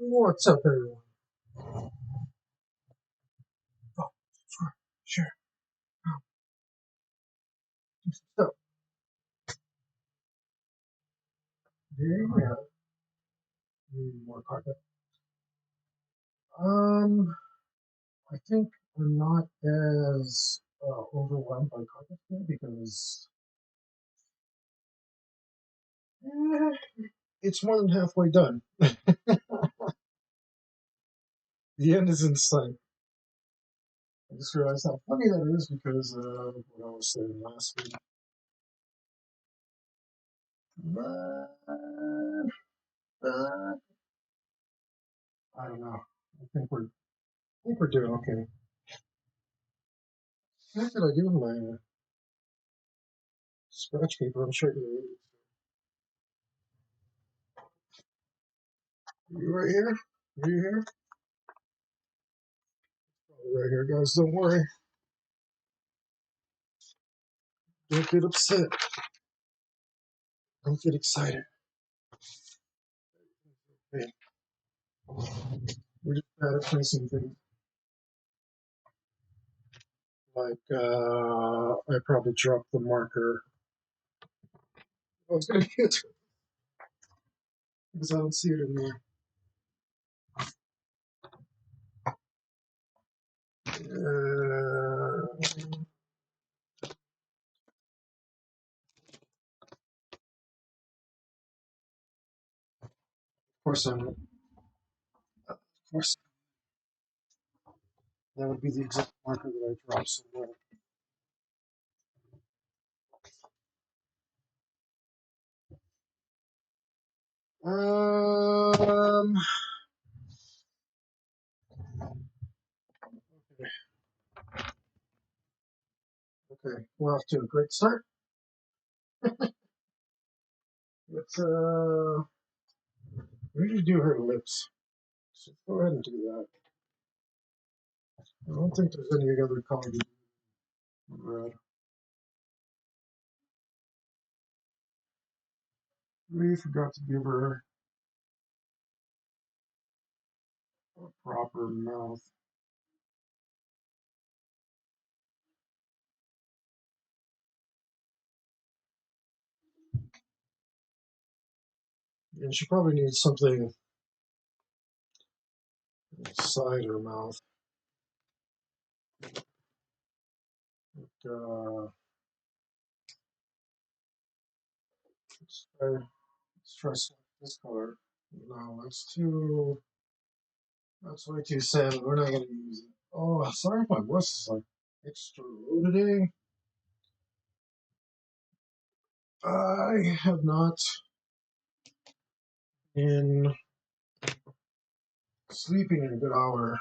What's up, everyone? Oh, sure. So, here we have more carpet. I think I'm not as overwhelmed by carpet because it's more than halfway done. The end is in sight. I just realized how funny that is because what I was saying last week. But I don't know. I think we're doing okay. What did I do with my scratch paper? I'm sure you right here. Are you here? Right here, guys. Don't worry. Don't get upset. Don't get excited. Hey, we're just bad at placing things. Like, I probably dropped the marker. I was going to get to it because I don't see it in there. Of course, that would be the exact marker that I dropped somewhere. Um, okay, we're off to a great start. Let's, we need to do her lips. So go ahead and do that. I don't think there's any other color red. We forgot to give her a proper mouth. And she probably needs something inside her mouth. Let's try this color. No, that's way too salmon. We're not going to use it. Oh, sorry if my voice is like extra low today. I have not been sleeping in a good hour.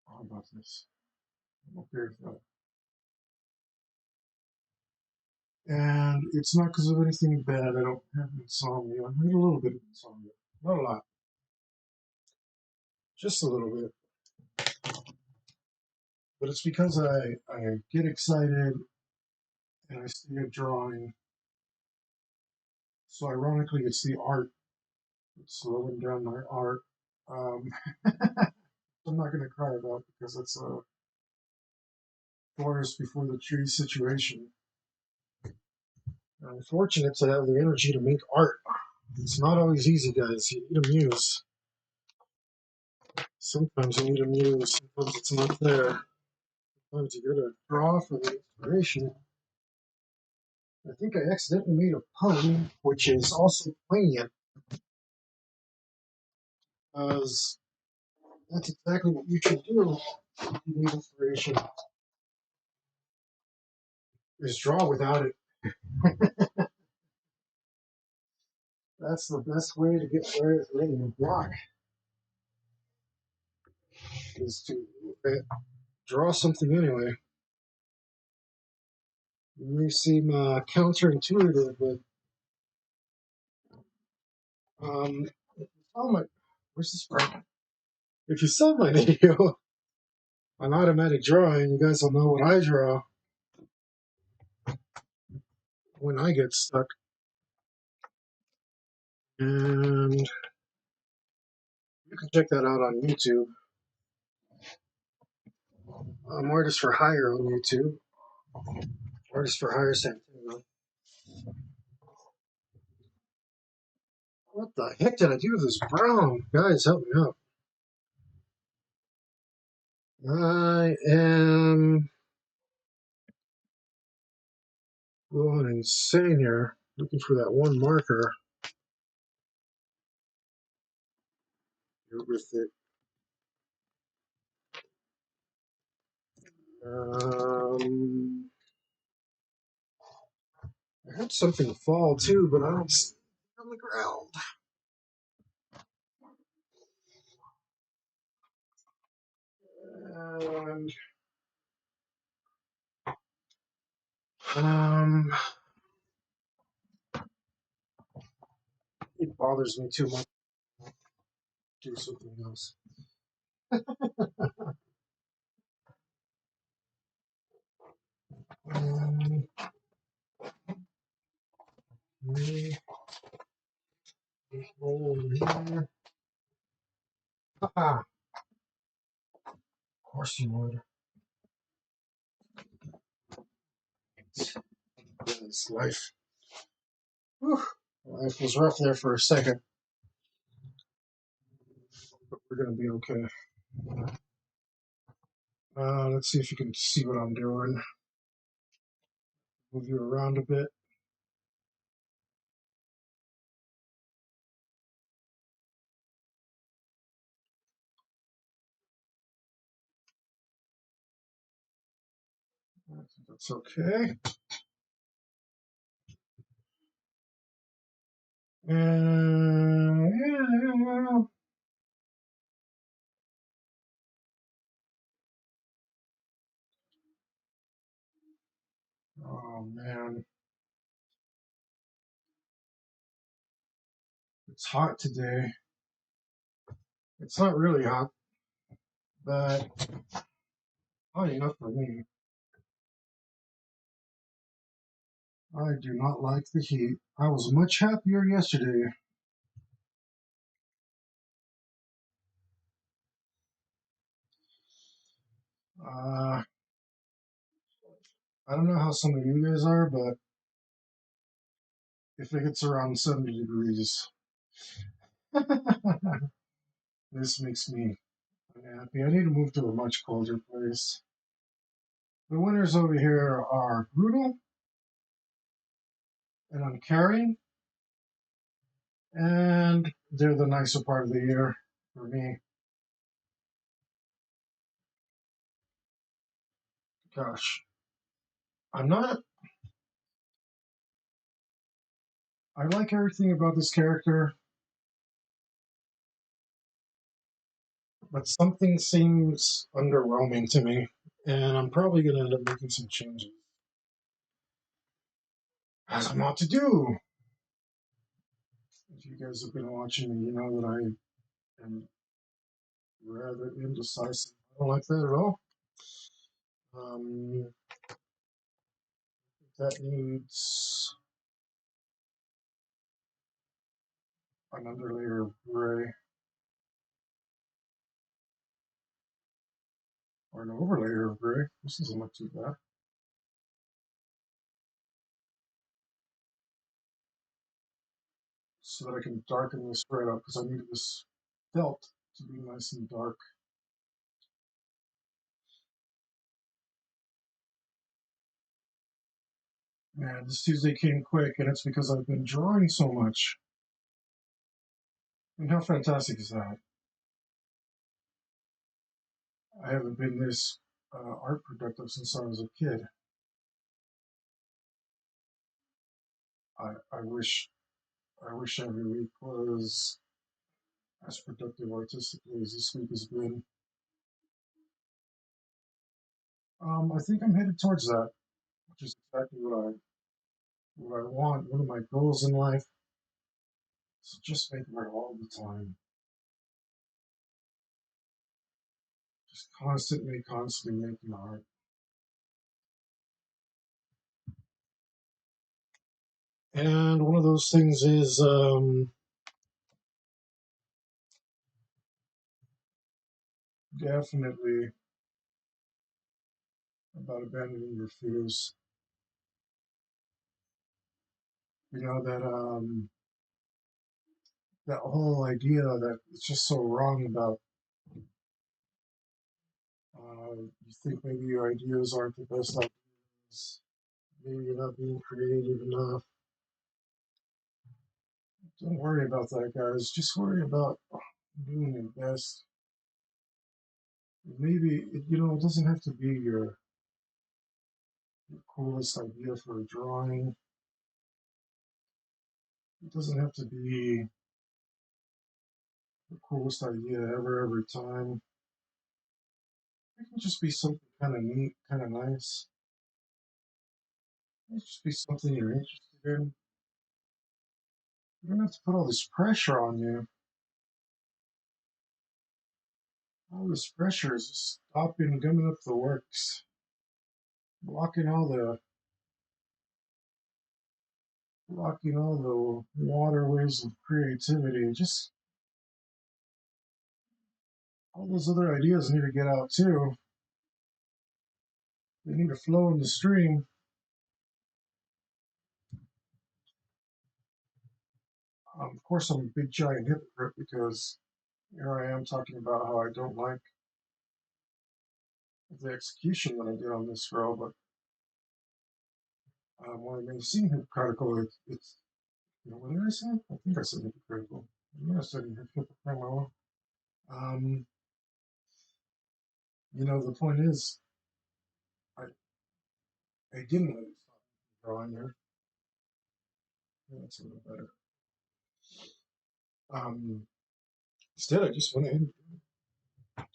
How about this? I'm okay with that. And it's not because of anything bad. I don't have insomnia. I had a little bit of insomnia. Not a lot. Just a little bit. But it's because I get excited and I see a drawing. So ironically, it's the art. It's slowing down my art. Um, I'm not going to cry about it because it's a forest before the tree situation. I'm fortunate to have the energy to make art. It's not always easy, guys. You need a muse. Sometimes you need a muse. Sometimes it's not there. Sometimes you gotta draw for the inspiration. I think I accidentally made a pun, which is also poignant, because that's exactly what you should do if you need inspiration, is draw without it. That's the best way to get ready to block, is to draw something anyway. It may seem counterintuitive, but oh my, where's this from? If you saw my video on automatic drawing, you guys will know what I draw when I get stuck. And you can check that out on YouTube. Artist for Hire on YouTube. Artist for Hire Santana. What the heck did I do with this brown? Guys, help me out. I am going insane here. Looking for that one marker. With it. I had something fall too, but I don't see it on the ground. And it bothers me too much to do something else. Over here. Of course you would. It's life. Whew. Life was rough there for a second, but we're gonna be okay. Let's see if you can see what I'm doing. Move you around a bit. That's okay. And oh man, it's hot today. It's not really hot, but hot enough for me. I do not like the heat. I was much happier yesterday. I don't know how some of you guys are, but if it gets around 70 degrees, this makes me unhappy. I need to move to a much colder place. The winters over here are brutal and uncaring, and they're the nicer part of the year for me. Gosh, I'm not. I like everything about this character, but something seems underwhelming to me, and I'm probably going to end up making some changes. As I'm about to do. If you guys have been watching me, you know that I am rather indecisive. I don't like that at all. Um, that needs an underlayer of gray, or an overlayer of gray. This doesn't look too bad. So that I can darken this right up, because I need this felt to be nice and dark. Man, this Tuesday came quick, and it's because I've been drawing so much. And how fantastic is that? I haven't been this art productive since I was a kid. I wish every week was as productive artistically as this week has been. I think I'm headed towards that, which is exactly what I want. One of my goals in life is to just make art all the time. Just constantly making art. And one of those things is definitely about abandoning your fears. You know that whole idea that it's just so wrong about you think maybe your ideas aren't the best ideas, maybe you're not being creative enough. Don't worry about that, guys. Just worry about doing your best. Maybe it doesn't have to be your coolest idea for a drawing. It doesn't have to be the coolest idea ever every time. It can just be something kind of neat, kind of nice. It can just be something you're interested in. You don't have to put all this pressure on you. All this pressure is just stopping, gumming up the works, blocking all the waterways of creativity. Just all those other ideas need to get out too. They need to flow in the stream. Of course, I'm a big giant hypocrite because here I am talking about how I don't like the execution that I did on this girl, but while it may seem hypocritical, it's what did I say? I think I said hypocritical. Yeah, I said hypocritical. Um, the point is, I, I didn't let it stop me from drawing her. Yeah, that's a little better. Um, Instead, I just went ahead and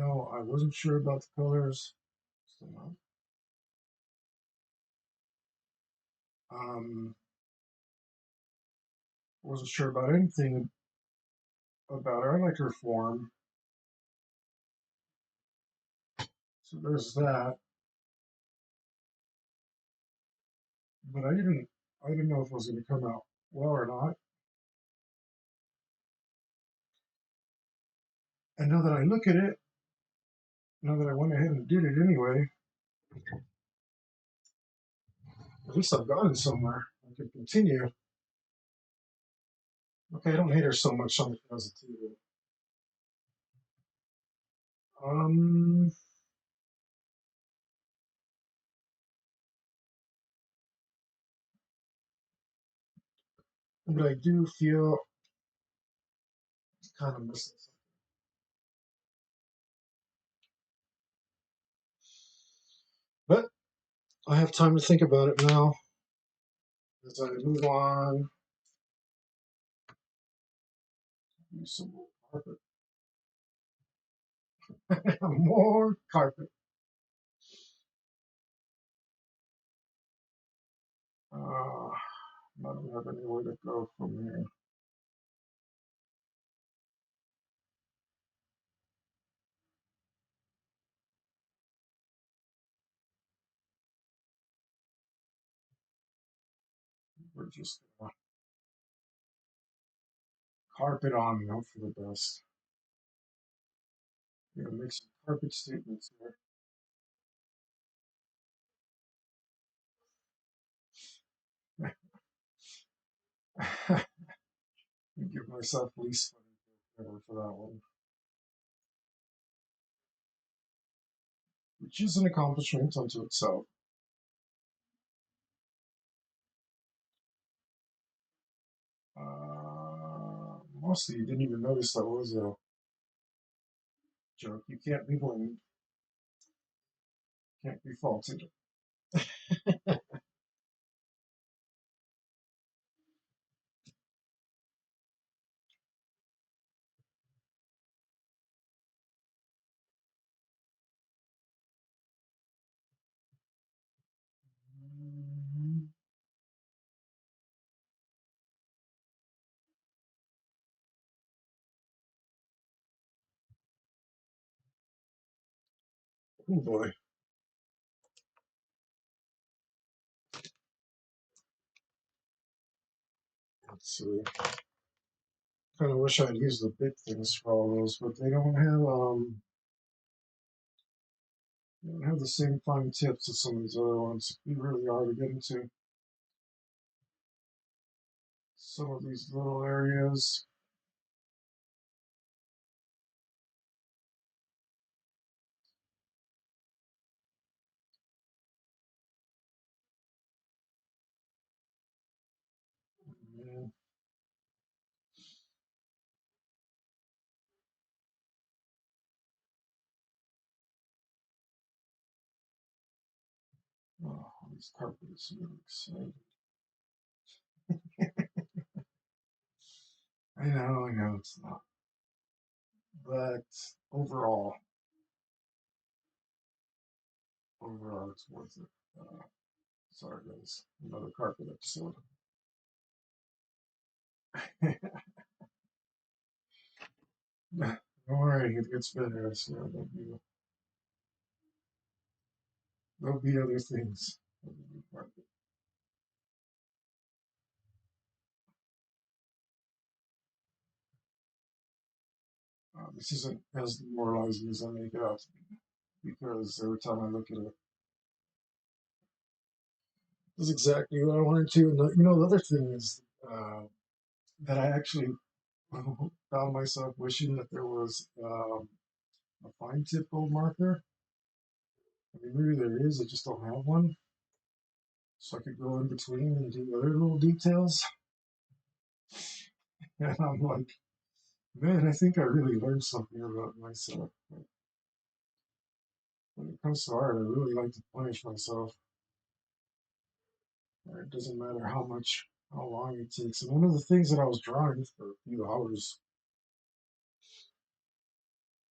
I wasn't sure about the colors. Still not. Um, wasn't sure about anything about her. I liked her form. So there's that. But I didn't know if it was going to come out well or not. And now that I look at it, now that I went ahead and did it anyway, at least I've gotten somewhere. I can continue. Okay, I don't hate her so much on the positivity. Um, but I do feel kind of missing something. But I have time to think about it now as I move on. Use some more carpet. More carpet. I don't have anywhere to go from here. We're just gonna carpet on and hope for the best. We're gonna make some carpet statements here. Give myself least funny ever for that one, which is an accomplishment unto itself. Mostly you didn't even notice that was a joke. You can't be blamed, can't be faulted. Oh boy. Let's see. Kind of wish I'd used the big things for all those, but they don't have the same fine tips as some of these other ones. It'd be really hard to get into some of these little areas. Yeah. Oh, these carpets are really exciting. I know it's not, but overall, overall, it's worth it. Sorry, guys, another carpet episode. Don't worry, it gets better. I swear there'll be other things. This isn't as demoralizing as I make it out to be, because every time I look at it, this is exactly what I wanted to. And the other thing is that I actually found myself wishing that there was a fine tip gold marker. I mean, maybe there is. I just don't have one, so I could go in between and do other little details. And I'm like, man, I think I really learned something about myself. But when it comes to art, I really like to punish myself. It doesn't matter how long it takes. And one of the things that I was drawing for a few hours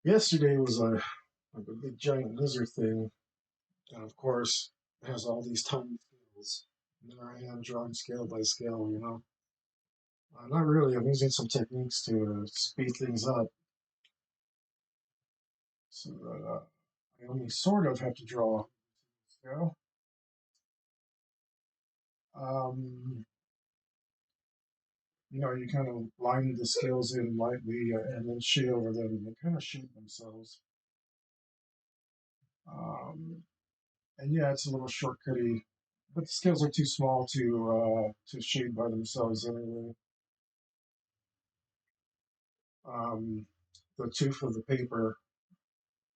yesterday was like a big giant lizard thing, and of course it has all these tiny scales. And there I am drawing scale by scale. Not really. I'm using some techniques to speed things up, so that I only sort of have to draw scale. Um, you kind of line the scales in lightly and then shade over them, and they kind of shape themselves. Um, and yeah, it's a little shortcutty, but the scales are too small to shade by themselves anyway. Um, the tooth of the paper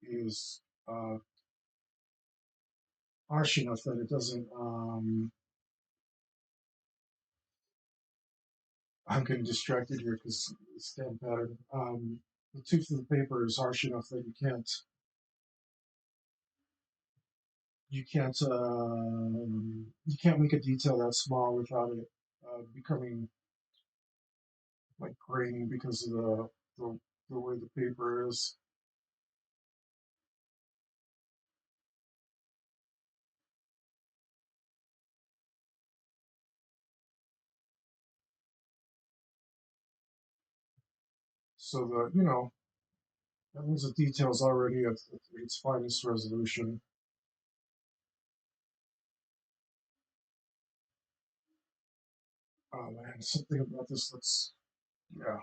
is harsh enough that it doesn't. I'm getting distracted here because stamp pattern. The tooth of the paper is harsh enough that you can't make a detail that small without it becoming like grainy because of the the way the paper is. So that means the detail's already at its finest resolution. Oh man, something about this looks, yeah,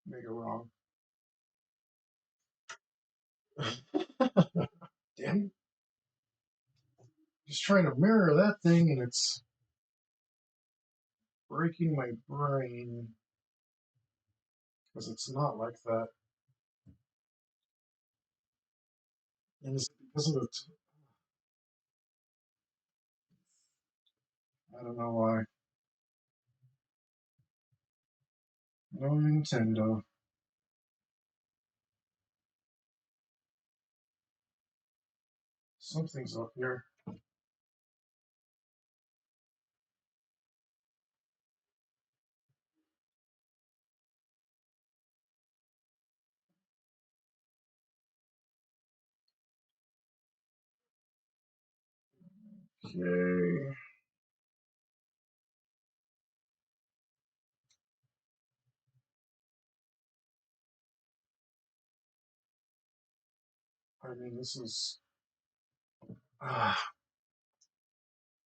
mega wrong. Damn, just trying to mirror that thing and it's breaking my brain because it's not like that. And is it because of I don't know why. No Nintendo. Something's up here. Okay. I mean, this is ah,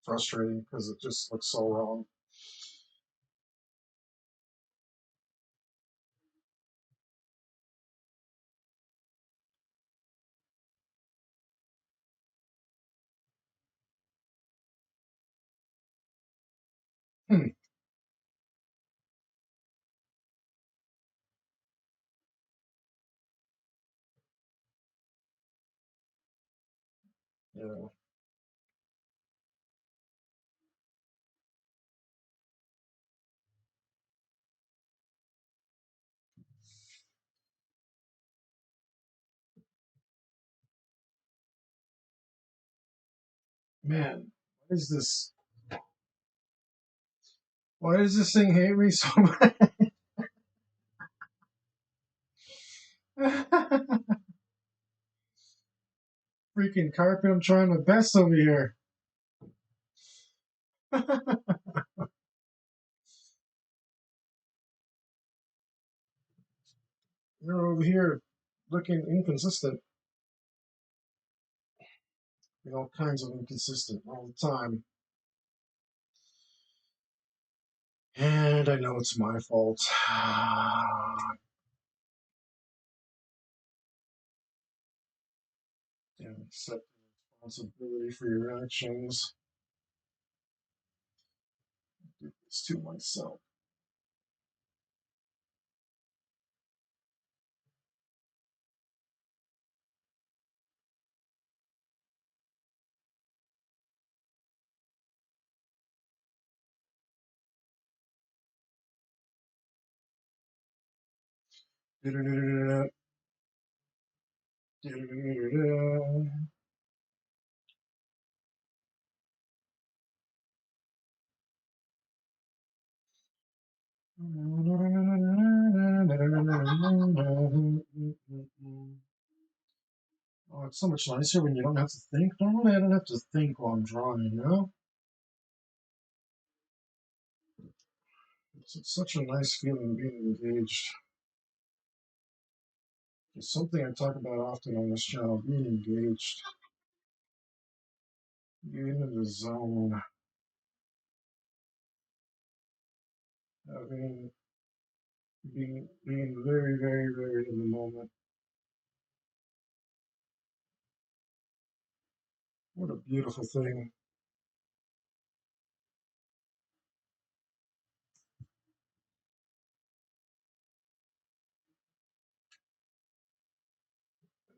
frustrating because it just looks so wrong. Yeah. Man, why is this? Why does this thing hate me so much? Freaking carpet! I'm trying my best over here. You're over here looking inconsistent. All kinds of inconsistent all the time. And I know it's my fault. And accept responsibility for your actions. Do this to myself. Oh, it's so much nicer when you don't have to think. Normally, I don't have to think while I'm drawing, you know? It's such a nice feeling being engaged. It's something I talk about often on this channel, being engaged, being in the zone, having, being very, very, very in the moment. What a beautiful thing.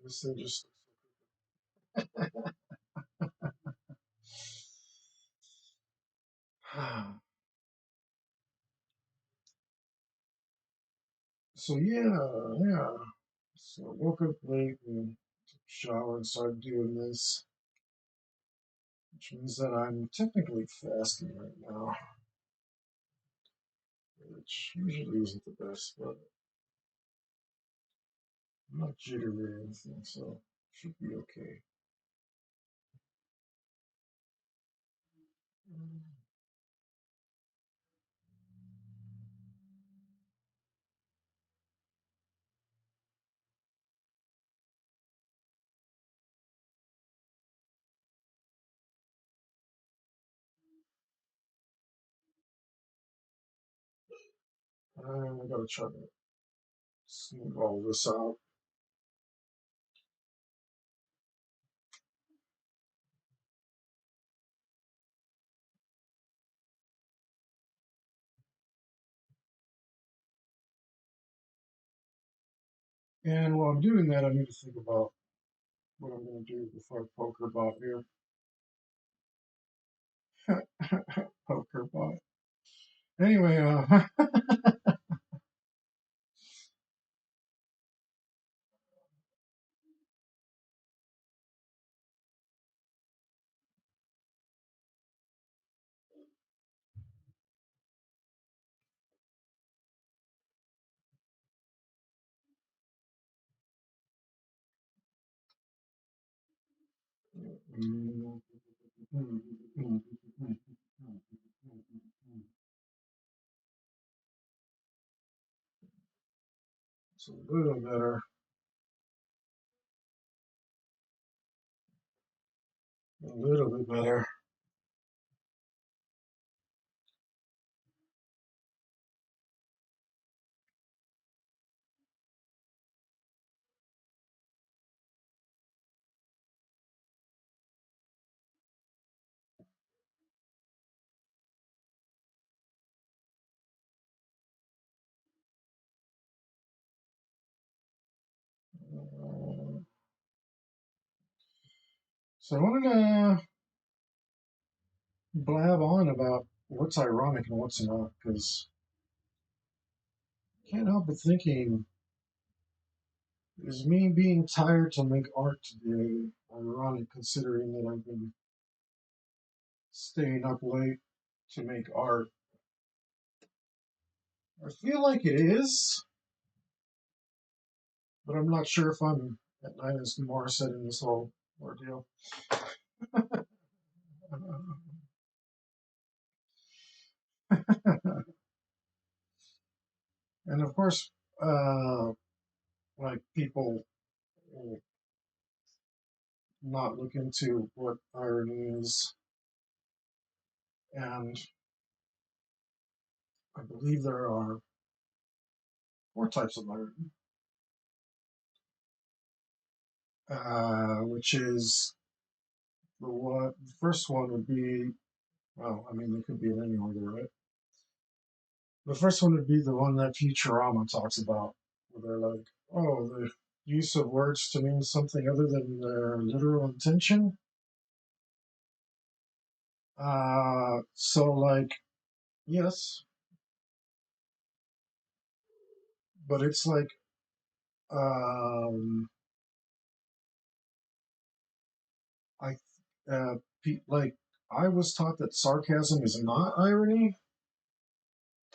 This thing just. So, yeah. So I woke up late and took a shower and started doing this, which means that I'm technically fasting right now, which usually isn't the best, but I'm not jittery or anything, so should be okay. I gotta try to smooth all this out. And while I'm doing that, I need to think about what I'm going to do before I poker bot here. Poker bot. Anyway, it's a little better. A little bit better. So I wanted to blab on about what's ironic and what's not, because I can't help but thinking, is me being tired to make art today ironic considering that I've been staying up late to make art? I feel like it is, but I'm not sure if I'm at night as Morissette in this whole ordeal. And of course, uh, like people not look into what irony is, and I believe there are four types of irony, which is the first one would be, well, I mean, they could be in any order, right? The first one would be the one that Futurama talks about, where they're like, oh, the use of words to mean something other than their literal intention. So like, yes, but it's like, um, I, like, I was taught that sarcasm is not irony,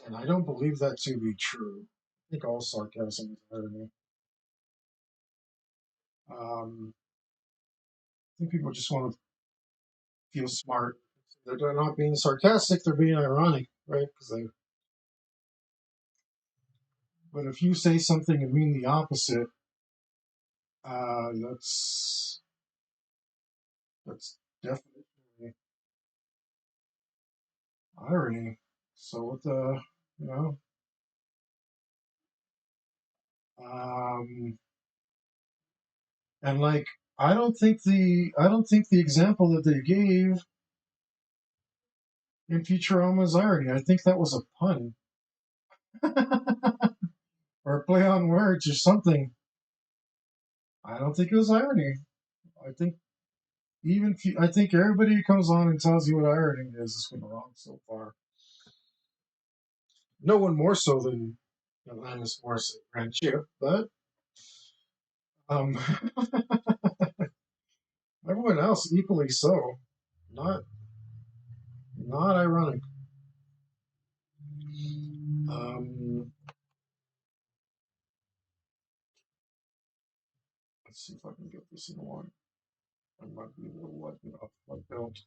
and I don't believe that to be true. I think all sarcasm is irony. I think people just want to feel smart. They're not being sarcastic; they're being ironic, right? But if you say something and mean the opposite, that's definitely irony. So what the, you know, um, and like I don't think the example that they gave in Futurama is irony. I think that was a pun or a play on words or something. I don't think it was irony. I think I think everybody who comes on and tells you what irony is has been wrong so far. No one more so than Alanis Morissette friendship, but um, everyone else equally so. Not not ironic. Um, let's see if I can get this in one. I might be able to wipe it off if I don't.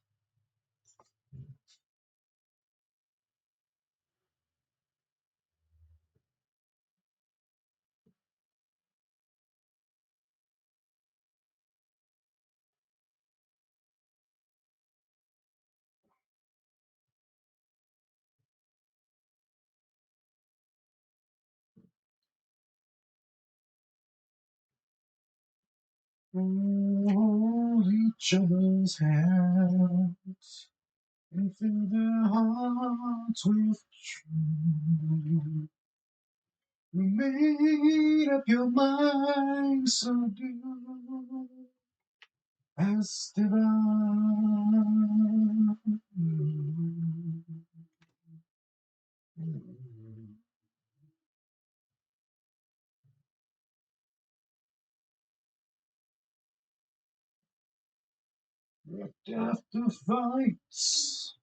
Hold each other's hands and fill their hearts with truth. You made up your mind so deep as divine. Death to fights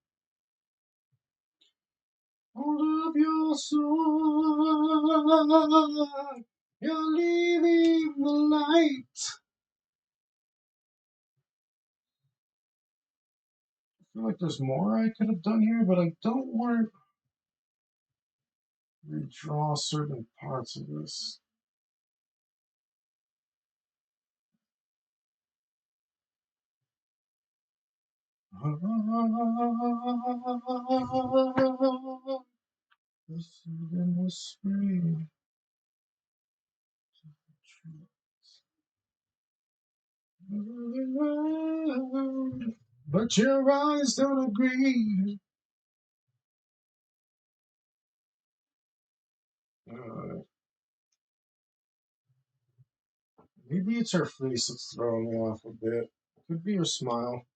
all of your soul. You're leaving the light. I feel like there's more I could have done here, but I don't want to redraw certain parts of this. This in the spring, but your eyes don't agree. Uh, Maybe it's her face that's throwing me off a bit. Could be your smile.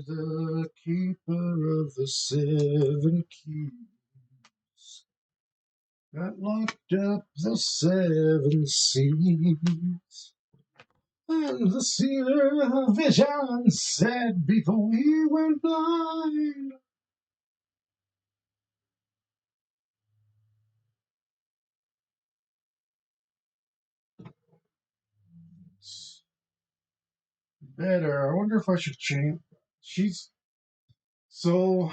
The keeper of the seven keys that locked up the seven seas. And the seer of vision said before he went blind. It's better. I wonder if I should change. She's so.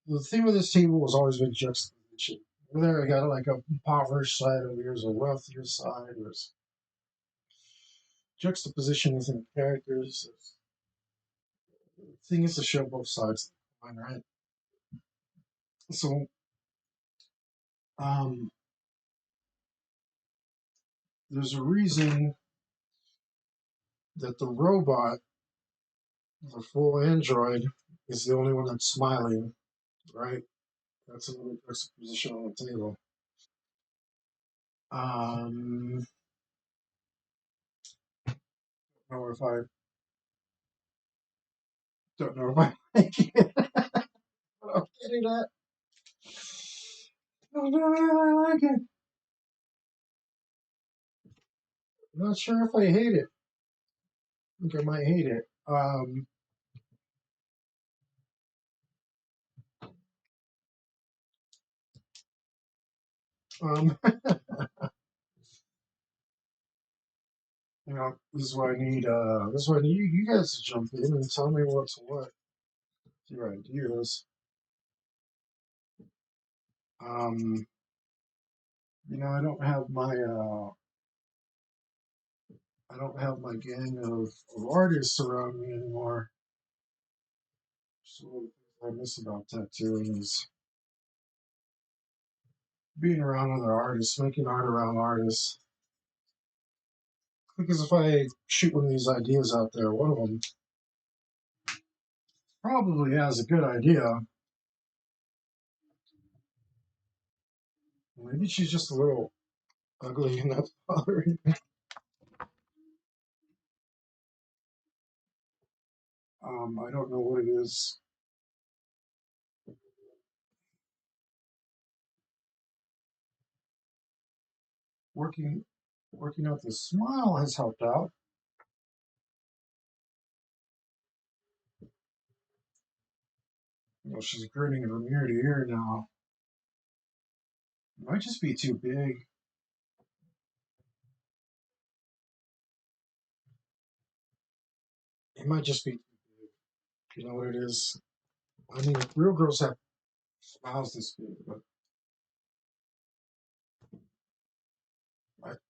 The theme of this table has always been juxtaposition. Over there, I got like a impoverished side, over here's a wealthier side. There's juxtaposition within characters. The thing is to show both sides of the coin, right? So, um, there's a reason that the robot, the full android, is the only one that's smiling, right? That's another juxtaposition on the table. Know if I don't know if I like it. I'm getting at. I don't know if I like it. I'm not sure if I hate it. I think I might hate it. Um, this is why I need. This is why I need you guys to jump in and tell me what's what. Your ideas. Um, I don't have my. I don't have my gang of artists around me anymore. So what I miss about tattooing is being around other artists, making art around artists. Because if I shoot one of these ideas out there, one of them probably has a good idea. Maybe she's just a little ugly and that's bothering me. I don't know what it is. Working working out the smile has helped out. She's grinning from ear to ear now. It might just be too big. It might just be too big. You know what it is? I mean, real girls have smiles this big, but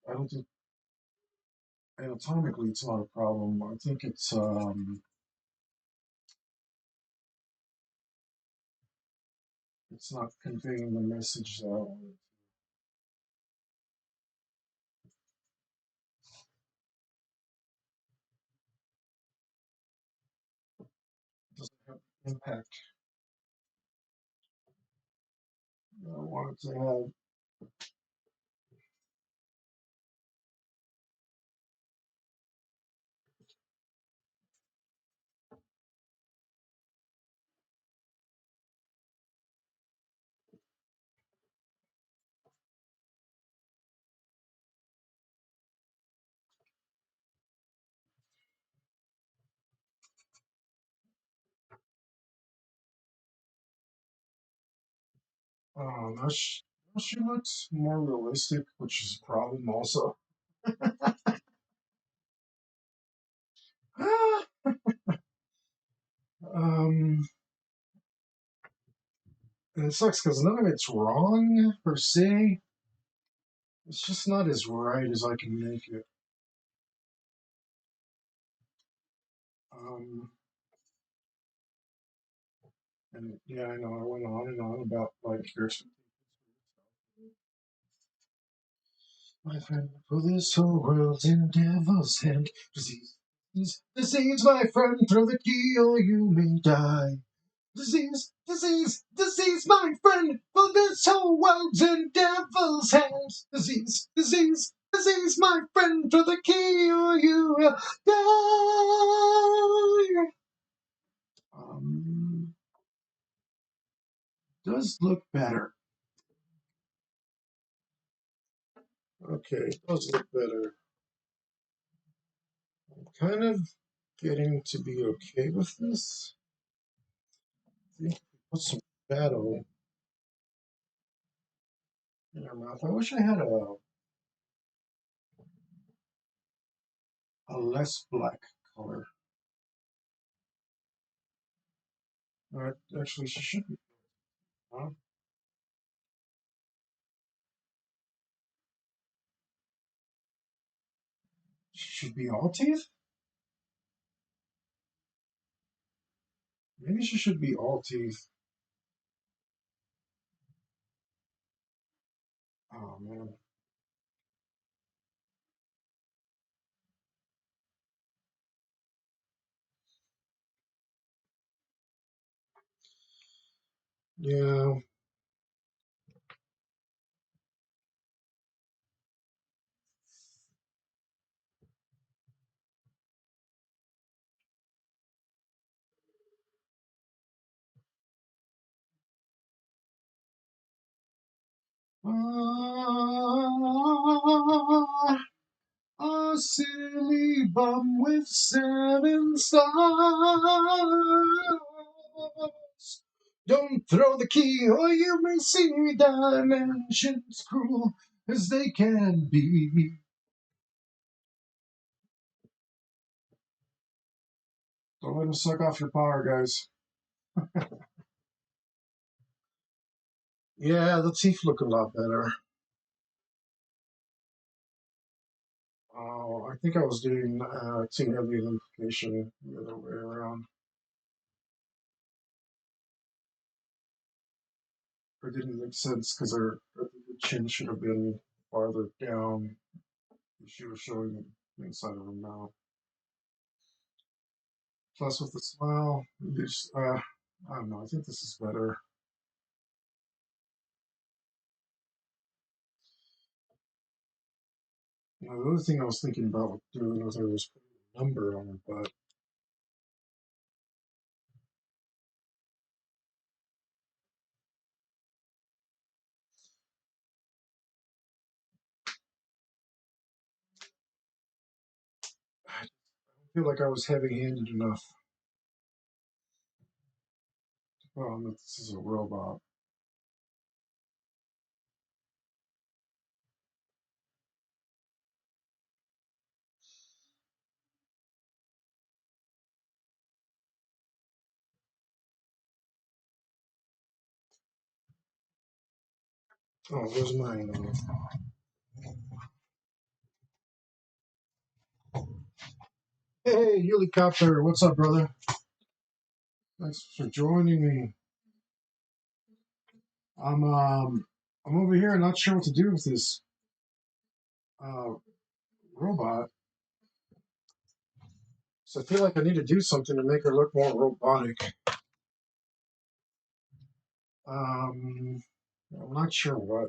I don't think anatomically it's not a problem. I think it's not conveying the message that I want. It doesn't have the impact that I want it to have. Now she looks more realistic, which is a problem also. um, And it sucks because none of it's wrong per se. It's just not as right as I can make it. Um, and yeah, I know I went on and on about like here's my friend, for this whole world's in devil's hand. Disease, my friend, throw the key or you may die. Disease, my friend, for this whole world's in devil's hands. Disease, my friend, throw the key or you will die. Does look better. Okay, does look better. I'm kind of getting to be okay with this. I think put some shadow in her mouth. I wish I had a less black color. Actually, she should be. Huh? She should be all teeth? Maybe she should be all teeth. Oh, man. Yeah. Ah, a silly bum with 7 stars. Don't throw the key, or you may see dimensions cruel as they can be. Don't let them suck off your power, guys. Yeah, the teeth look a lot better. Oh, I think I was doing too heavy of implication the other way around. It didn't make sense because the chin should have been farther down. She was showing the inside of her mouth. Plus, with the smile, I don't know. I think this is better. You know, the other thing I was thinking about doing with her was putting a number on her butt. I feel like I was heavy-handed enough. That this is a robot. Oh, where's mine? Hey, helicopter! What's up, brother? Thanks for joining me. I'm um I'm over here, not sure what to do with this uh robot. So I feel like I need to do something to make her look more robotic. Um, I'm not sure what.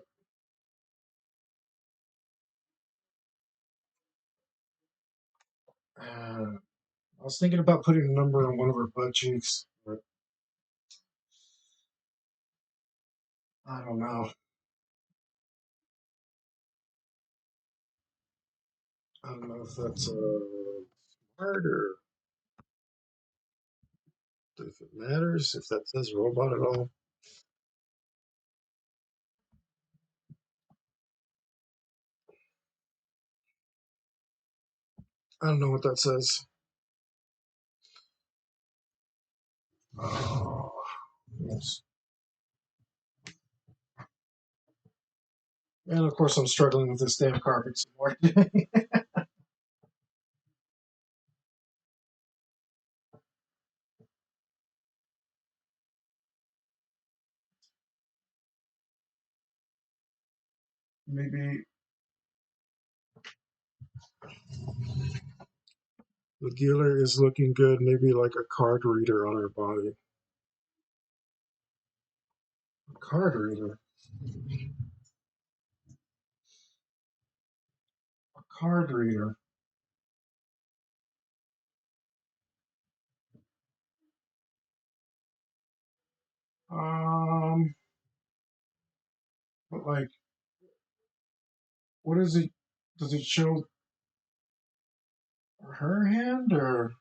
I was thinking about putting a number on one of her butt cheeks, but I don't know. I don't know if that's smart or if it matters, if that says robot at all. I don't know what that says. Oh, oops. And of course, I'm struggling with this damn carpet some more. Maybe the dealer is looking good. Maybe like a card reader on her body. A card reader. A card reader. Um, but like, what is it? Does it show her hand or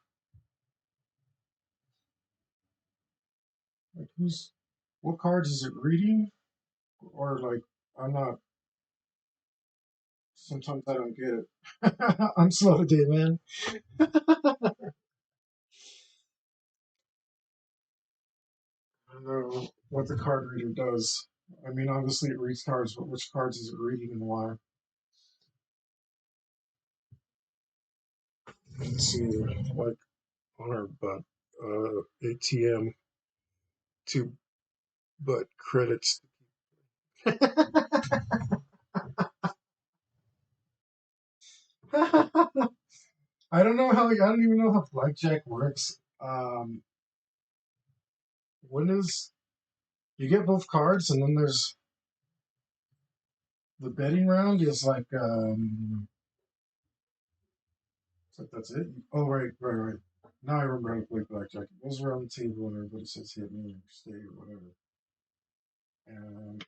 like who's? What cards is it reading? Or like, I'm not. Sometimes I don't get it. I'm slow today, man. I don't know what the card reader does. I mean, obviously it reads cards, but which cards is it reading and why? Let's see, like on our butt, ATM to butt credits. I don't know how. I don't even know how blackjack works. When is you get both cards, and then there's the betting round is like it's like that's it. Oh right. Now I remember how to play blackjack. It goes around the table and everybody says hit me or stay or whatever. And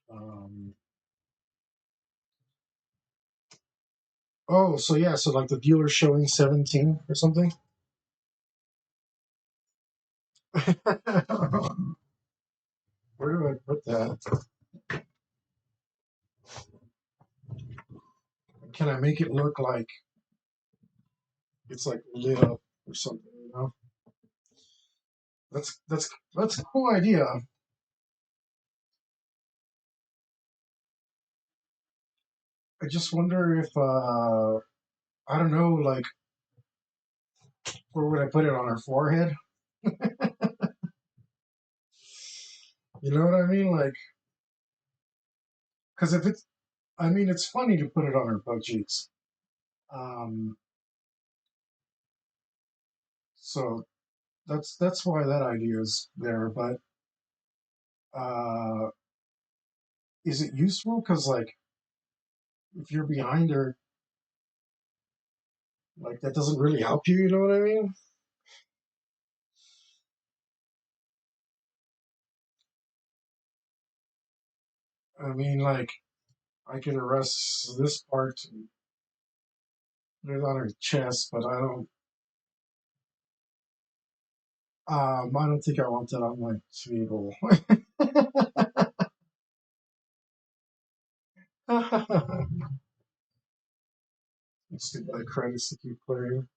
oh, so yeah, so like the dealer's showing 17 or something. Where do I put that? Can I make it look like it's like lit up or something? You know, that's a cool idea. I just wonder if I don't know, like where would I put it on her forehead? You know what I mean? Like, because if it's, I mean, it's funny to put it on her butt cheeks. Um, so that's why that idea is there. But uh, is it useful? Because like if you're behind her, like that doesn't really help you. You know what I mean? I mean, like I can arrest this part and put it on her chest, but I don't think I want that on my table. Let's get my credits to keep playing.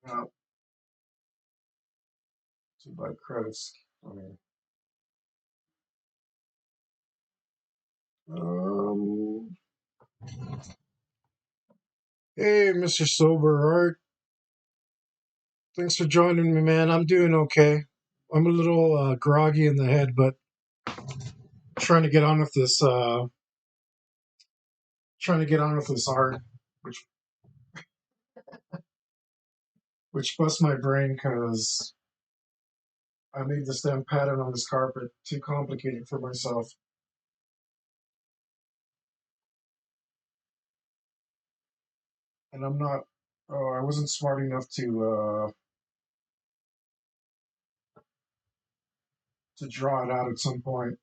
Uh, to buy credits. I mean, um, hey, Mr. Sober Art. Thanks for joining me, man. I'm doing okay. I'm a little groggy in the head, but trying to get on with this. Trying to get on with this art, which which busts my brain because I made this damn pattern on this carpet too complicated for myself, and I'm not. Oh, I wasn't smart enough to draw it out at some point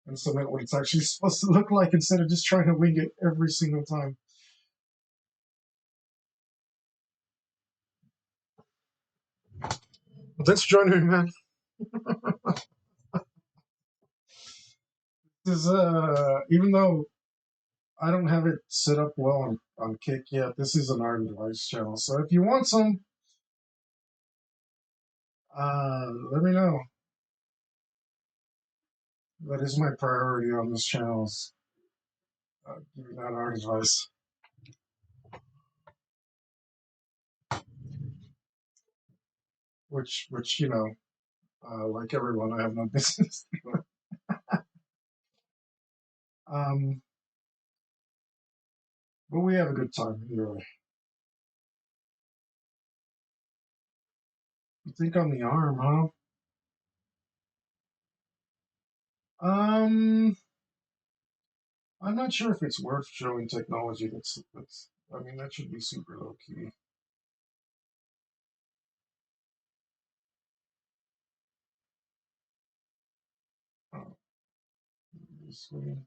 and submit what it's actually supposed to look like instead of just trying to wing it every single time. Well, thanks for joining me, man. This is even though I don't have it set up well on Kick yet, this is an art advice channel. So if you want some Let me know. That is my priority on this channel. Is, giving that art advice, which like everyone, I have no business doing. Um, but we have a good time anyway. You think on the arm, huh? Um, I'm not sure if it's worth showing technology. That's. I mean, that should be super low key. Uh, this way.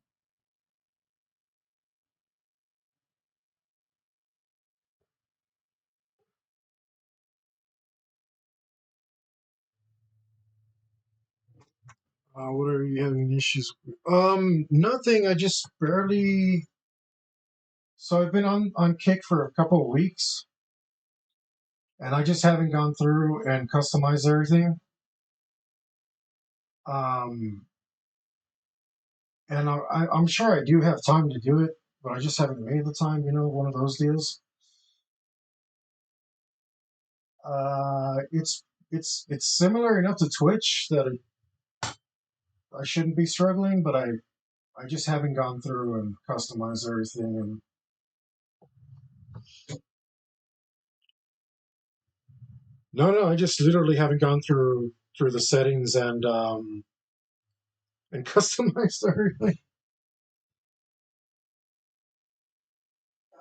What are you having issues with? Nothing. I just barely. So I've been on Kick for a couple of weeks, and I just haven't gone through and customized everything. Um, and I'm sure I do have time to do it, but I just haven't made the time. One of those deals. It's similar enough to Twitch that I shouldn't be struggling, but I just haven't gone through and customized everything. And no, I just literally haven't gone through the settings and customized everything.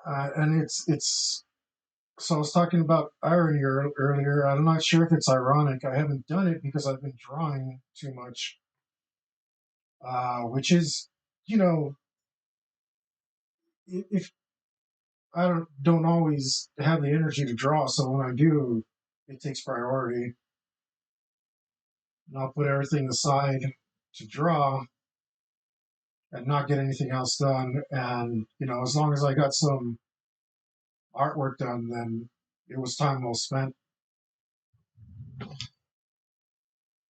And it's so I was talking about irony earlier. I'm not sure if it's ironic. I haven't done it because I've been drawing too much, which is, you know, if I don't always have the energy to draw, so when I do, it takes priority. And I'll put everything aside to draw and not get anything else done. And as long as I got some artwork done, then it was time well spent.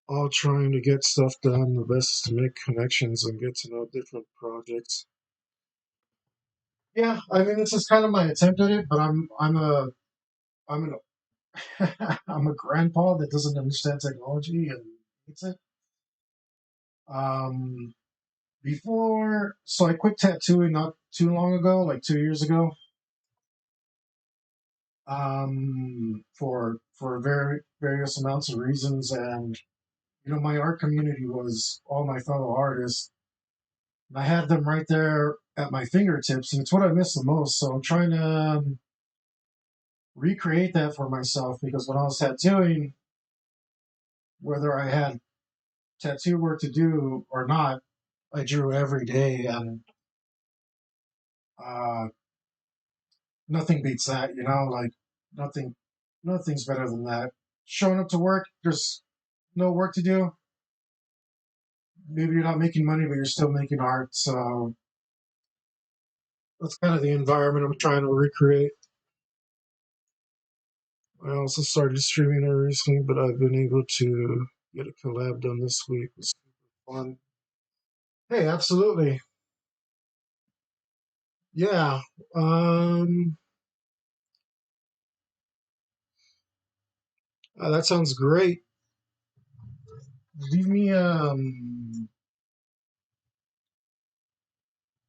All trying to get stuff done. The best is to make connections and get to know different projects. Yeah, I mean, this is kind of my attempt at it, but I'm I'm a grandpa that doesn't understand technology and it's it. Um, so I quit tattooing not too long ago, like 2 years ago. For very various amounts of reasons, and my art community was all my fellow artists. And I had them right there at my fingertips, and it's what I miss the most. So I'm trying to recreate that for myself because when I was tattooing, whether I had tattoo work to do or not, I drew every day, and uh, nothing beats that. Like nothing, nothing's better than that. Showing up to work, there's no work to do. Maybe you're not making money, but you're still making art. So that's kind of the environment I'm trying to recreate. I also started streaming it recently, but I've been able to get a collab done this week. It's super fun. Hey, absolutely. Yeah. Um, that sounds great. Leave me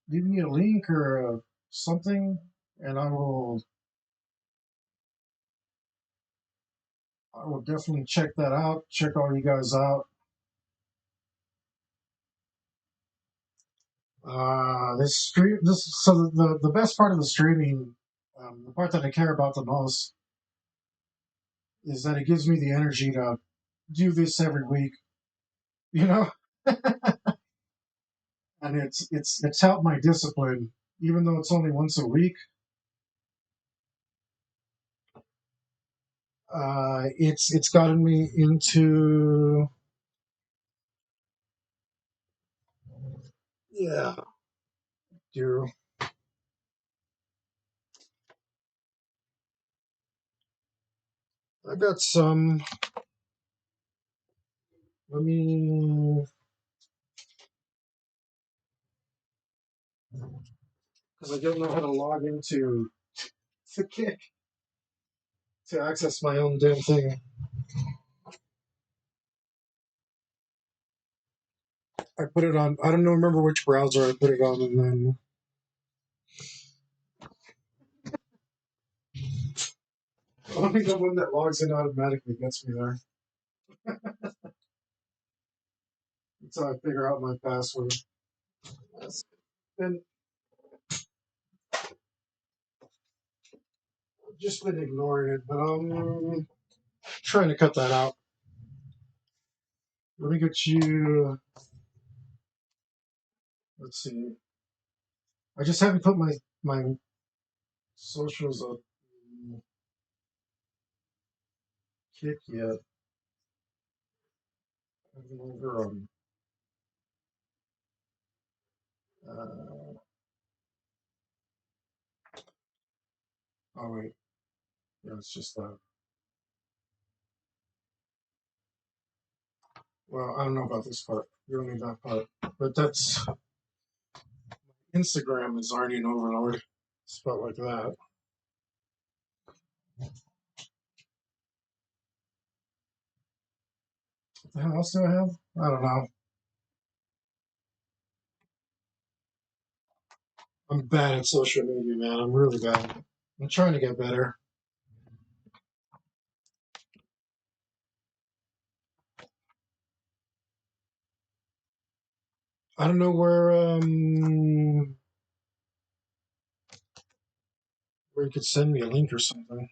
leave me a link or something, and I will definitely check that out. Check all you guys out. This so the best part of the streaming, the part that I care about the most is that it gives me the energy to do this every week, you know, and it's helped my discipline, even though it's only once a week. It's gotten me into, yeah, do I got some Let me, because I don't know how to log into the Kick to access my own damn thing. I put it on. I don't know. Remember which browser I put it on, and then only the one that logs in automatically gets me there. Until I figure out my password. And I've just been ignoring it, but I'm trying to cut that out. Let me get you. Let's see. I just haven't put my socials up Kick yet. I've been over Uh, oh wait, yeah, it's just that. Well, I don't know about this part. You don't need that part, but that's Instagram is already an overload. Spelled like that. What the hell else do I have? I don't know. I'm bad at social media, man. I'm really bad. I'm trying to get better. I don't know where you could send me a link or something.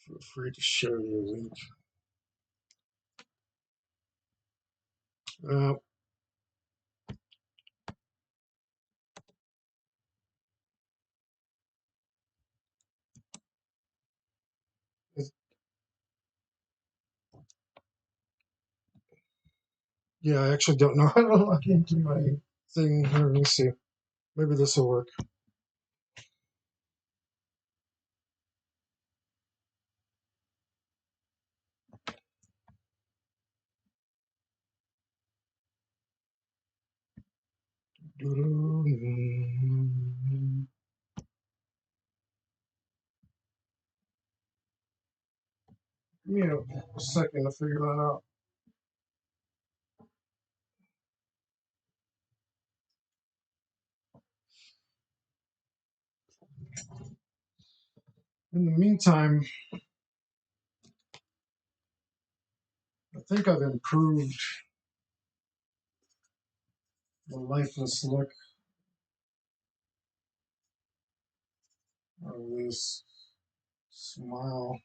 Feel free to share your link. Uh, yeah, I actually don't know how to log into my thing. Here, let me see. Maybe this will work. Give me a second to figure that out. In the meantime, I think I've improved the lifeless look of this smile.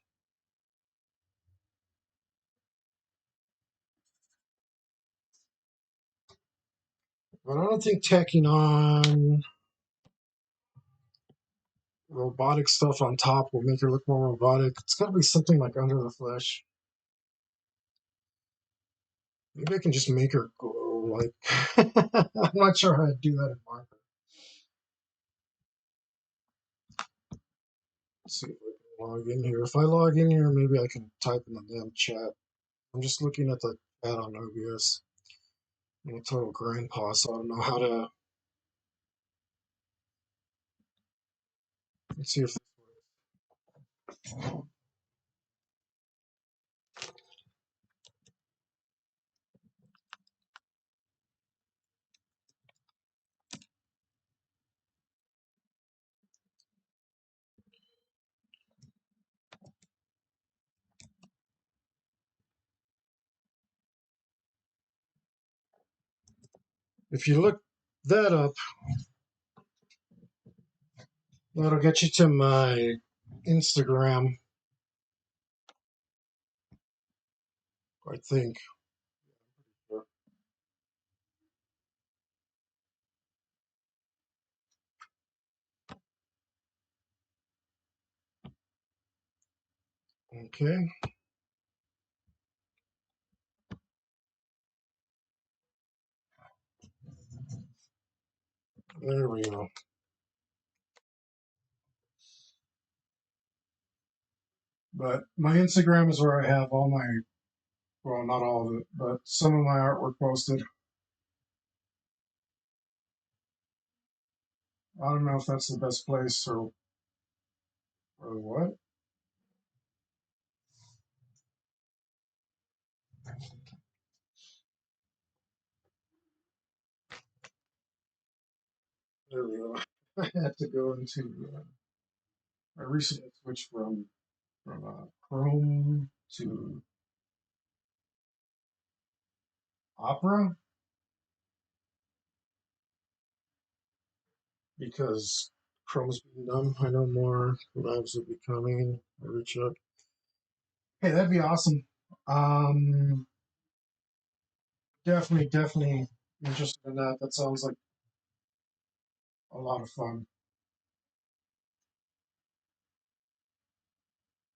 But I don't think tacking on robotic stuff on top will make her look more robotic. It's got to be something like under the flesh. Maybe I can just make her glow. Like I'm not sure how to do that in marker. Let's see if I can log in here. If I log in here, maybe I can type in the damn chat. I'm just looking at the chat on OBS. I'm a total grandpa, so I don't know how to. Let's see if you look that up, that'll get you to my Instagram, I think. Okay, there we go. But my Instagram is where I have all my, well, not all of it, but some of my artwork posted. I don't know if that's the best place or what. There we go. I had to go into. I recently switched from Chrome to Opera because Chrome's being done. I know more labs will be coming. I reach out. Hey, that'd be awesome. Um, definitely interested in that. That sounds like a lot of fun.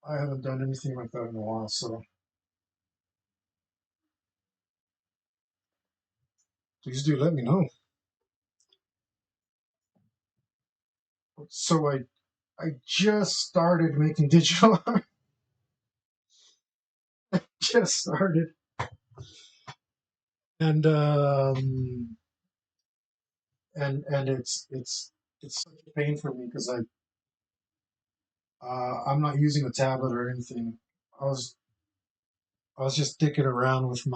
I haven't done anything like that in a while, so please do let me know. So I just started making digital art. Just started, and and it's such a pain for me because I'm not using a tablet or anything. I was I was just dicking around with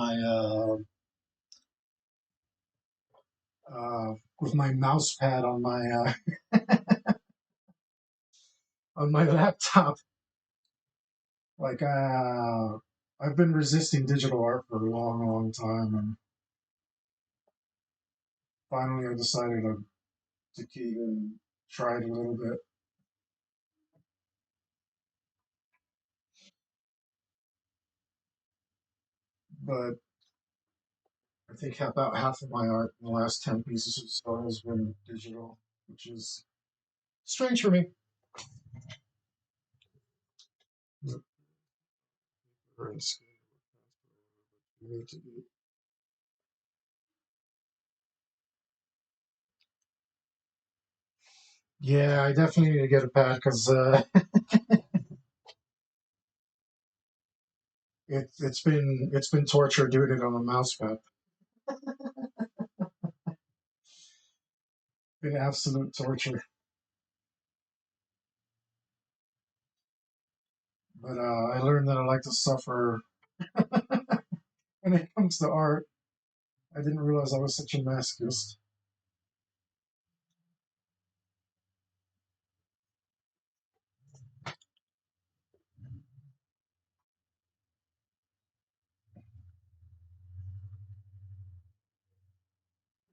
my mouse pad on my laptop. Like I've been resisting digital art for a long time, and finally I decided to keep and try it a little bit. But I think about half of my art in the last 10 pieces or so has been digital, which is strange for me. Yeah, I definitely need to get a pad because it's been torture doing it on a mouse pad. Been absolute torture. But I learned that I like to suffer when it comes to art. I didn't realize I was such a masochist.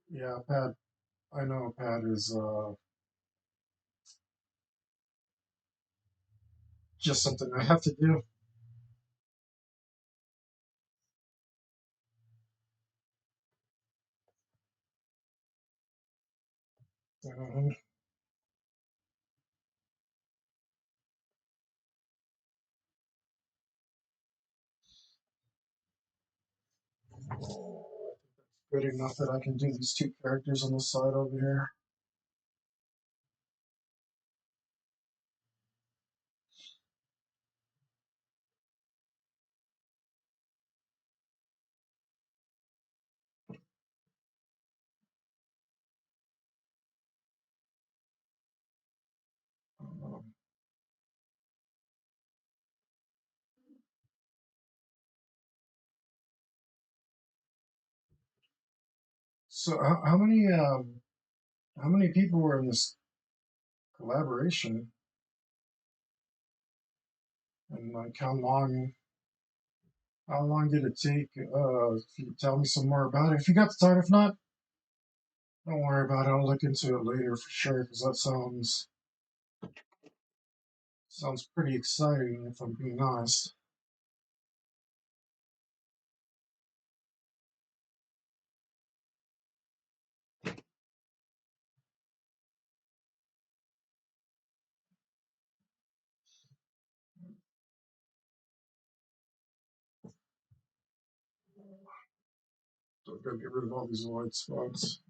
Yeah, pad. I know a pad is just something I have to do. Uh, Good enough that I can do these two characters on the side over here. Um, so how many people were in this collaboration, and like how long did it take? If you tell me some more about it, if you got the time, if not, don't worry about it. I'll look into it later for sure because that sounds pretty exciting if I'm being honest. So I've got to get rid of all these white spots.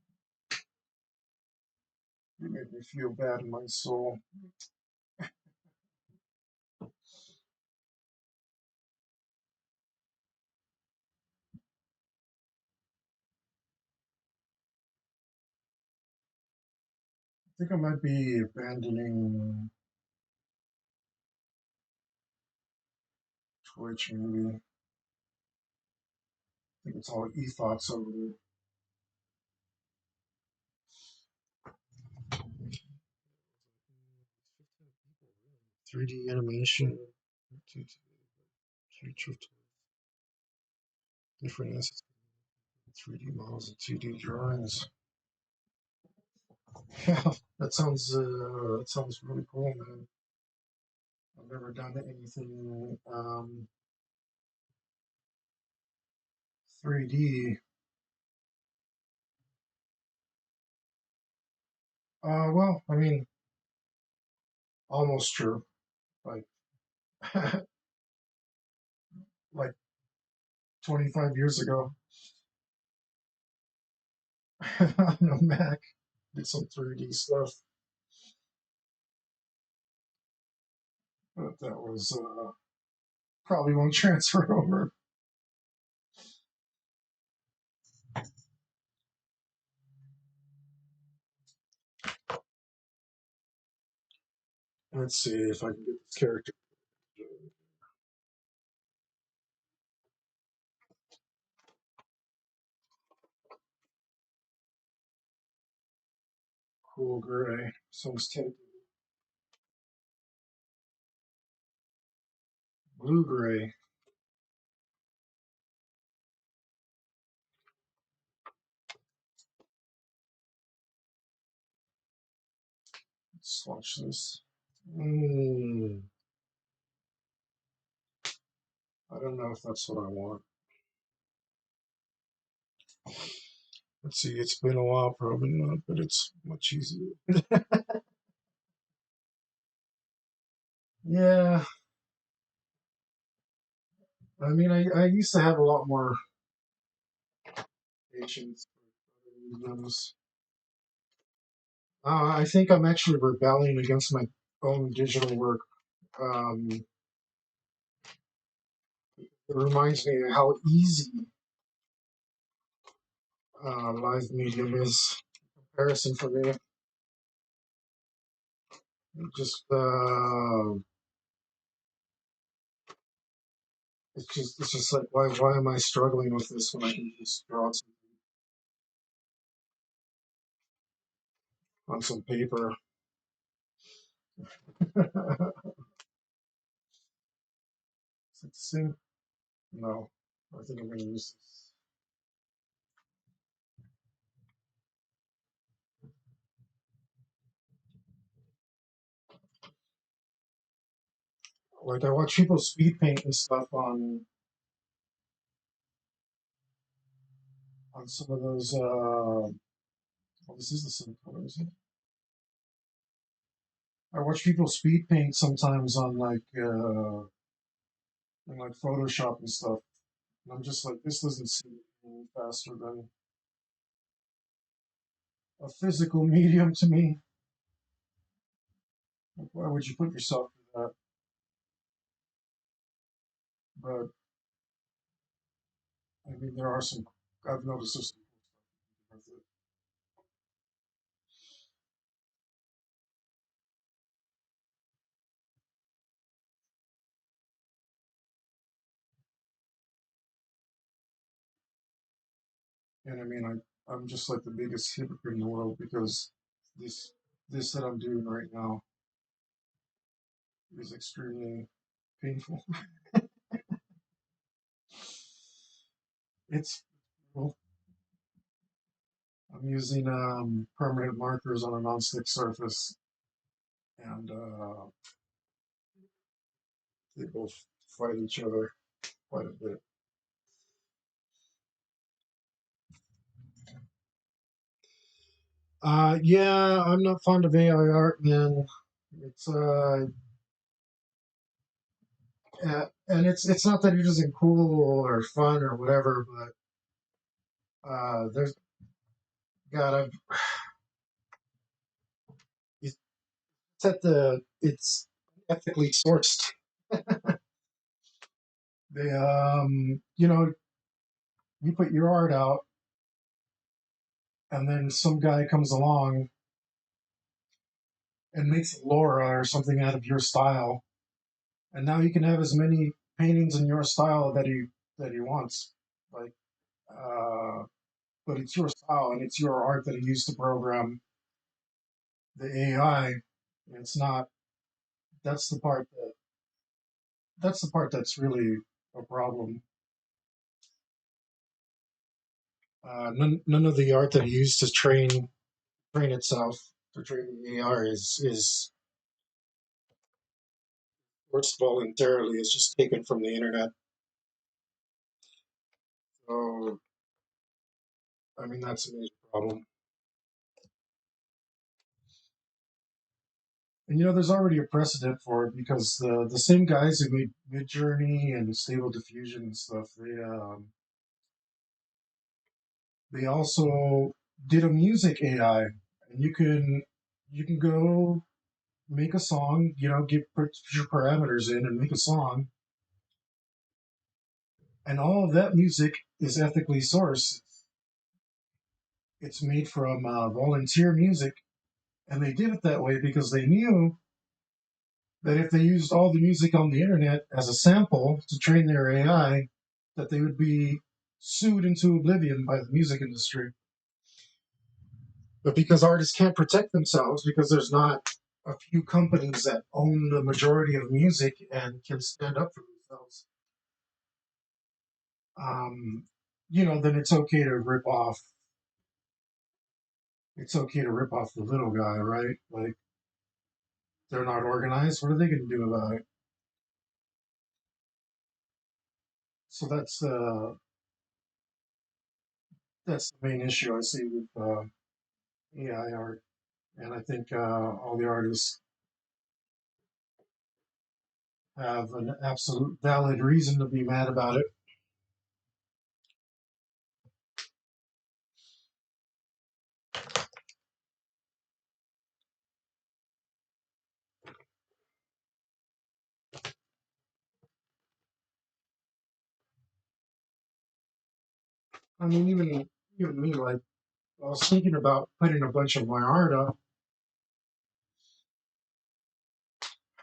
It made me feel bad in my soul. I think I might be abandoning Twitch, maybe. I think it's all e-thoughts over there. 3D animation, future, different assets, 3D models and 2D drawings. Yeah, that sounds really cool, man. I've never done anything 3D. Well, I mean, almost true. Like, like 25 years ago, on a Mac, did some 3D stuff, but that was probably won't transfer over. Let's see if I can get this character. Cool gray. Someone's tinted. Blue gray. Let's watch this. I don't know if that's what I want. Let's see, it's been a while, probably not, but it's much easier. Yeah, I mean, I used to have a lot more patience for mediums. I think I'm actually rebelling against my own digital work. It reminds me of how easy live medium is in comparison for me. Just it's just like why am I struggling with this when I can just draw something on some paper? Is it the same? No, I think I'm going to use this. Like I watch people speed paint and stuff on some of those. Well, this is the same color, is it? I watch people speed paint sometimes on like Photoshop and stuff, and I'm just like, this doesn't seem any faster than a physical medium to me. Like, why would you put yourself through that? But I mean, there are some. I've noticed there's some cool stuff with it. And I mean, I'm just like the biggest hypocrite in the world because this this that I'm doing right now is extremely painful. It's well, I'm using permanent markers on a non-stick surface, and they both fight each other quite a bit. Yeah, I'm not fond of AI art, man. It's and it's not that it isn't cool or fun or whatever, but There's got it's it's ethically sourced. They you put your art out, and then some guy comes along and makes a Laura or something out of your style, and now you can have as many paintings in your style that he wants. Like, uh, but it's your style and it's your art that he used to program the AI. It's not. That's the part that that's the part that's really a problem. None of the art that he used to train itself to train the AI is sourced voluntarily. It's just taken from the internet. So I mean that's a major problem. And there's already a precedent for it because the same guys who made Midjourney and Stable Diffusion and stuff, they also did a music AI, and you can go make a song, put your parameters in and make a song, and all of that music is ethically sourced. It's made from volunteer music, and they did it that way because they knew that if they used all the music on the internet as a sample to train their AI, that they would be sued into oblivion by the music industry. But because artists can't protect themselves, because there's not a few companies that own the majority of music and can stand up for themselves, um, then it's okay to rip off. It's okay to rip off the little guy, right? Like they're not organized. What are they going to do about it? So that's the main issue I see with AI art, and I think all the artists have an absolute valid reason to be mad about it. I mean, even me, like I was thinking about putting a bunch of my art up,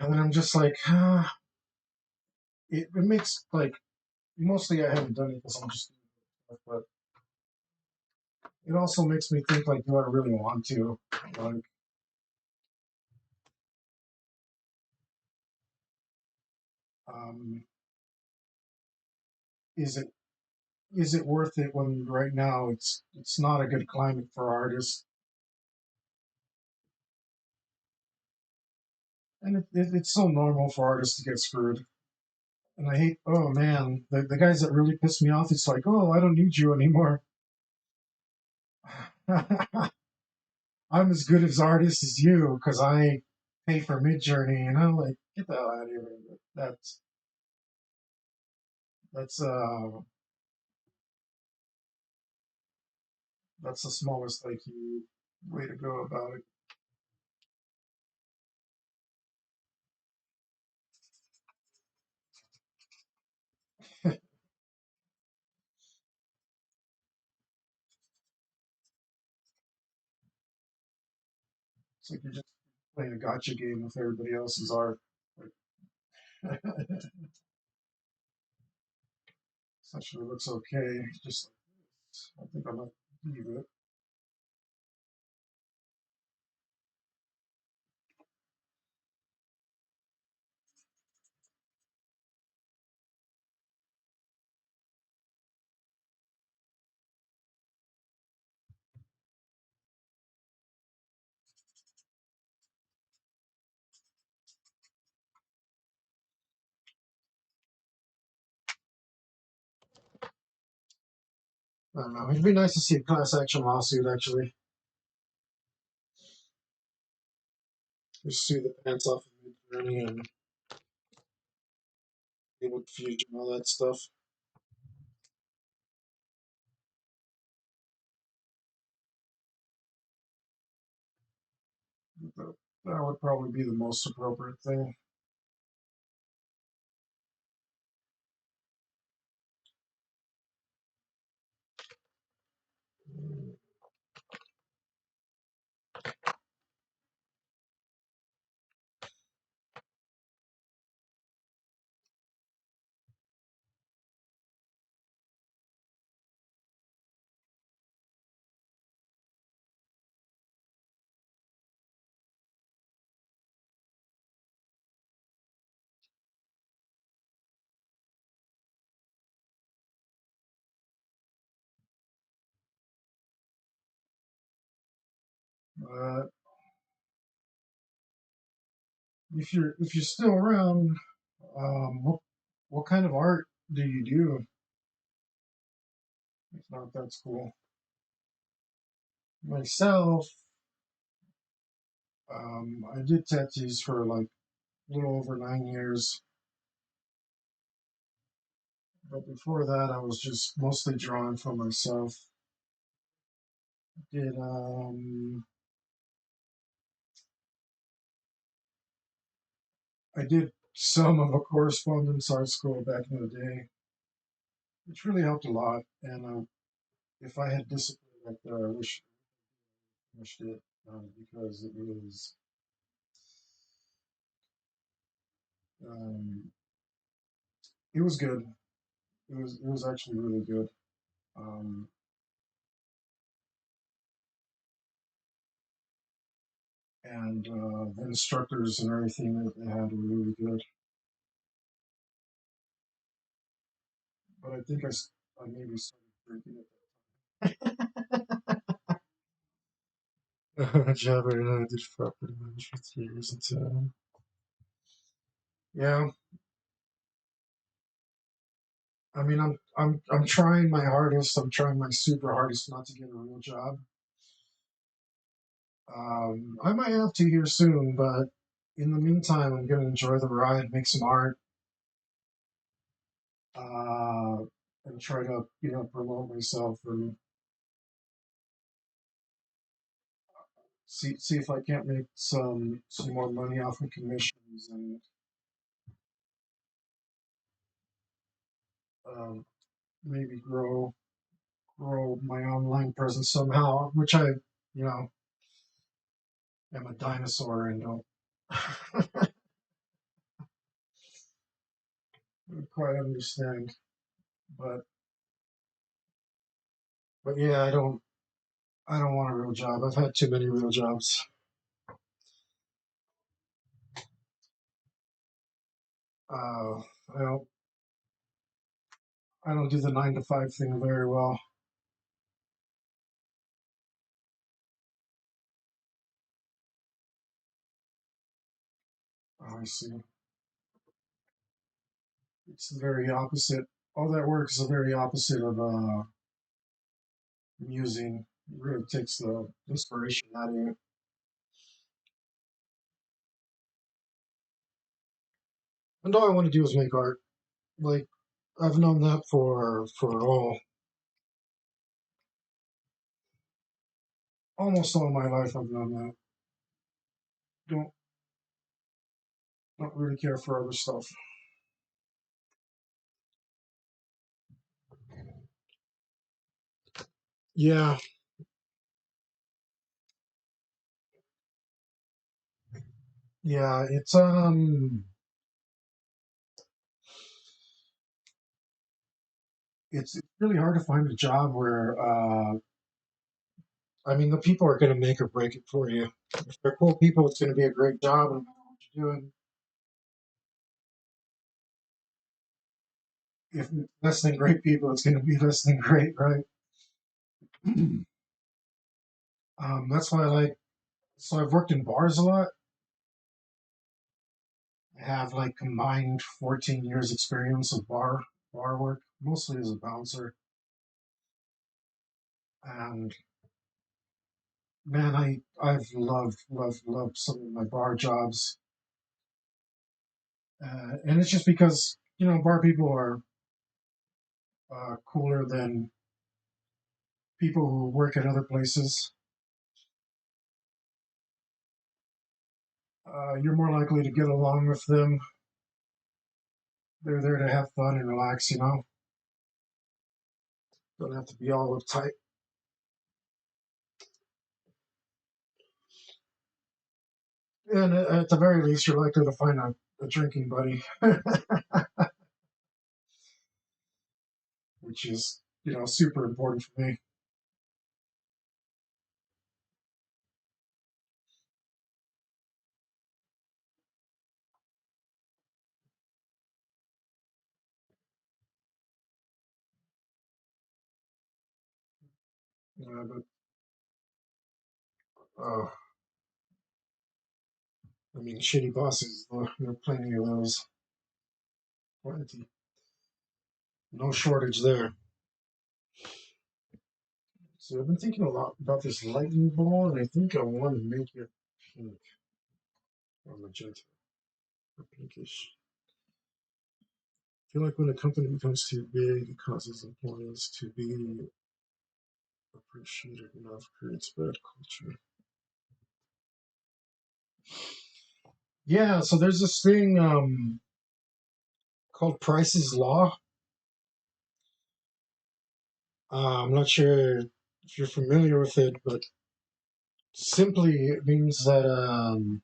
and then I'm just like, it makes like mostly I haven't done it because I'm just doing it, but it also makes me think like, do I really want to? Like, um, is it worth it when right now it's not a good climate for artists, and it's so normal for artists to get screwed. And I hate, oh man, the guys that really piss me off, it's like, oh, I don't need you anymore. I'm as good as artist as you because I pay for Midjourney, like get the hell out of here. That's that's uh that's the smallest like you way to go about it. It's like you're just playing a gotcha game with everybody else's art. Like, essentially looks okay. Just I think I might leave it. I don't know. It'd be nice to see a class action lawsuit actually. Just sue the pants off of Midjourney and able to fusion all that stuff. That, that would probably be the most appropriate thing. Uh, if you're still around, what kind of art do you do? If not, that's cool. Myself, I did tattoos for like a little over 9 years, but before that, I was just mostly drawing for myself. Did I did some of a correspondence art school back in the day, which really helped a lot. And if I had discipline right there, I wished it because um, it was good. It was actually really good. Um, and the instructors and everything that they had were really good. But I think I maybe started drinking it. Jabber and I did property management 3 years into yeah. I mean, I'm trying my hardest. I'm trying my super hardest not to get a real job. I might have to here soon, but in the meantime, I'm gonna enjoy the ride, make some art, uh, and try to promote myself and see if I can't make some more money off of commissions and um, maybe grow my online presence somehow, which I you know am a dinosaur and don't quite understand. But yeah, I don't want a real job. I've had too many real jobs. Uh, I don't I don't do the 9 to 5 thing very well. Oh, I see. It's the very opposite. All that work is the very opposite of musing. It really takes the inspiration out of you. And all I want to do is make art. Like I've known that for almost all my life. I've known that. Don't don't really care for other stuff. Yeah, yeah. It's really hard to find a job where I mean the people are going to make or break it for you. If they're cool people, it's going to be a great job no matter what you're doing. If less than great people, it's going to be less than great, right? That's why I like. So I've worked in bars a lot. I have like combined 14 years experience of bar work, mostly as a bouncer. And man, I've loved some of my bar jobs, and it's just because bar people are cooler than people who work at other places. you're more likely to get along with them. They're there to have fun and relax, you know. Don't have to be all uptight. And at the very least, you're likely to find a drinking buddy, which is, you know, super important for me. But uh, I mean, shitty bosses, there are plenty of those. Plenty. No shortage there. So I've been thinking a lot about this lightning ball, and I think I want to make it pink or magenta or pinkish. I feel like when a company becomes too big, it causes employees to be appreciated enough, creates bad culture. Yeah, so there's this thing called Price's Law. I'm not sure if you're familiar with it, but simply it means that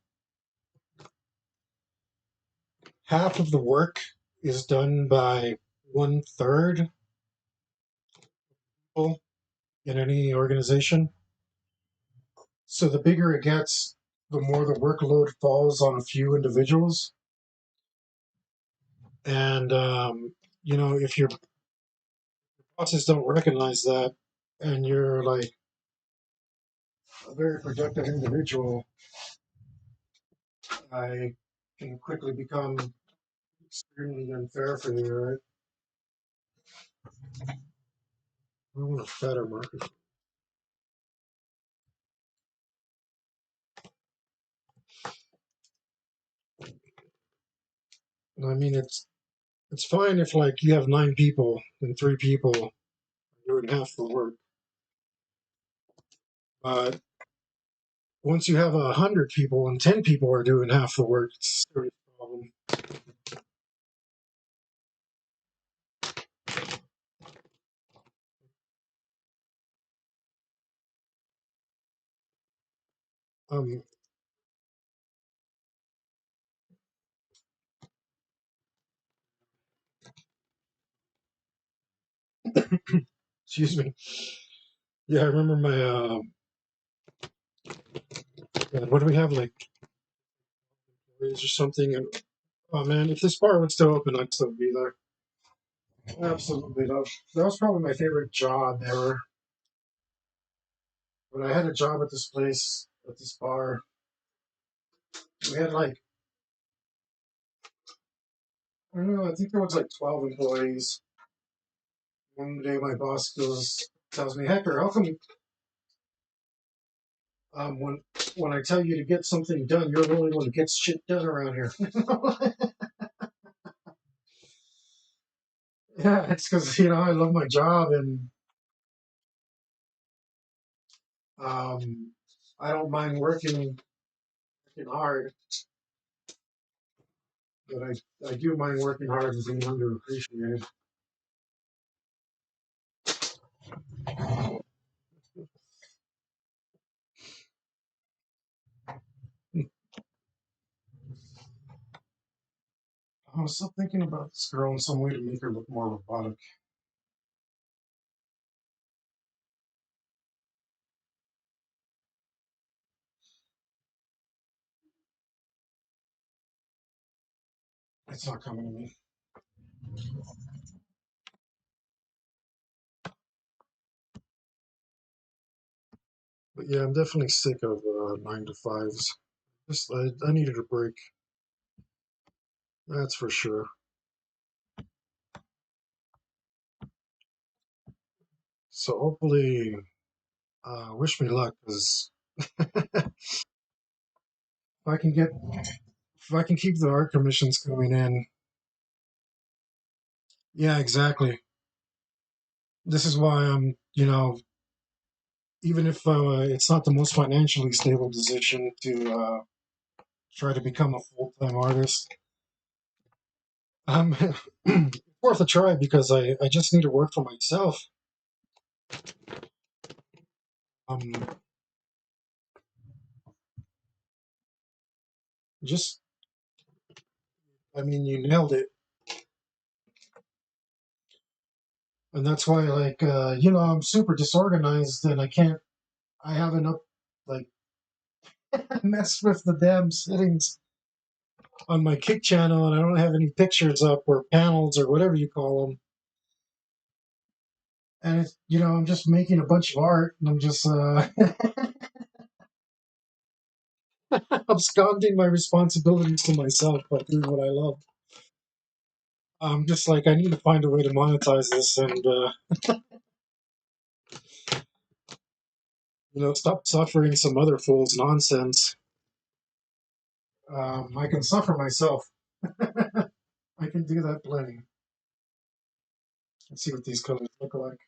half of the work is done by one third people in any organization. So the bigger it gets, the more the workload falls on a few individuals. And, you know, if your bosses don't recognize that and you're like a very productive individual, I can quickly become extremely unfair for you, right? I want a fatter market. I mean, it's fine if like you have 9 people and 3 people doing half the work, but once you have 100 people and 10 people are doing half the work, it's a serious problem. Um, excuse me. Yeah, I remember my God, what do we have, like employees or something? And oh man, if this bar would still open, I'd still be there. Absolutely, that was probably my favorite job ever. When I had a job at this place, at this bar, we had like, I don't know, I think there was like 12 employees. One day my boss tells me, Hector, how come when I tell you to get something done, you're the only one who gets shit done around here? Yeah, it's because, you know, I love my job and um, I don't mind working hard, but I do mind working hard and being underappreciated. I was still thinking about this girl in some way to make her look more robotic. It's not coming to me. But yeah, I'm definitely sick of 9 to 5s. Just I needed a break. That's for sure. So hopefully, wish me luck because if I can get if I can keep the art commissions coming in, yeah, exactly. This is why I'm, you know, even if it's not the most financially stable position to try to become a full-time artist. Um, worth a try because I just need to work for myself. Um, just, I mean, you nailed it. And that's why, like, I'm super disorganized and I haven't like, messed with the damn settings on my Kick channel and I don't have any pictures up or panels or whatever you call them. And I'm just making a bunch of art and I'm just, absconding my responsibilities to myself by doing what I love. I'm just like, I need to find a way to monetize this and, stop suffering some other fool's nonsense. I can suffer myself. I can do that plenty. Let's see what these colors look like.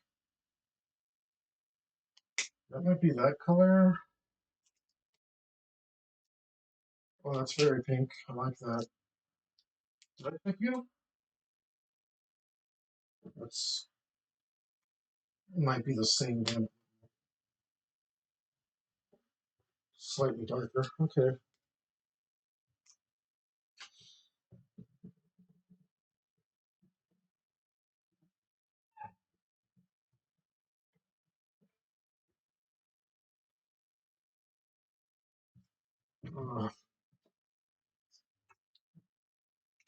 That might be that color. Oh, that's very pink. I like that. Did I pick you? That's might be the same one. Slightly darker. Okay. Uh,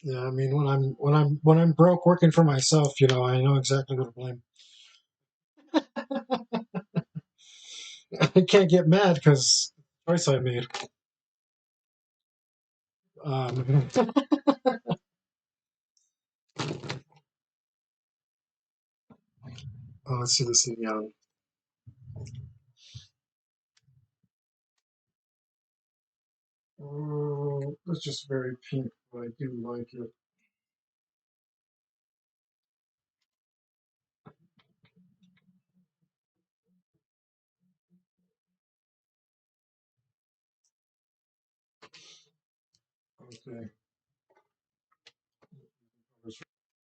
yeah, I mean, when I'm broke working for myself, I know exactly who to blame. I can't get mad because the choice I made. Oh, let's see this in young. Oh, it's just very pink, but I do like it. Okay.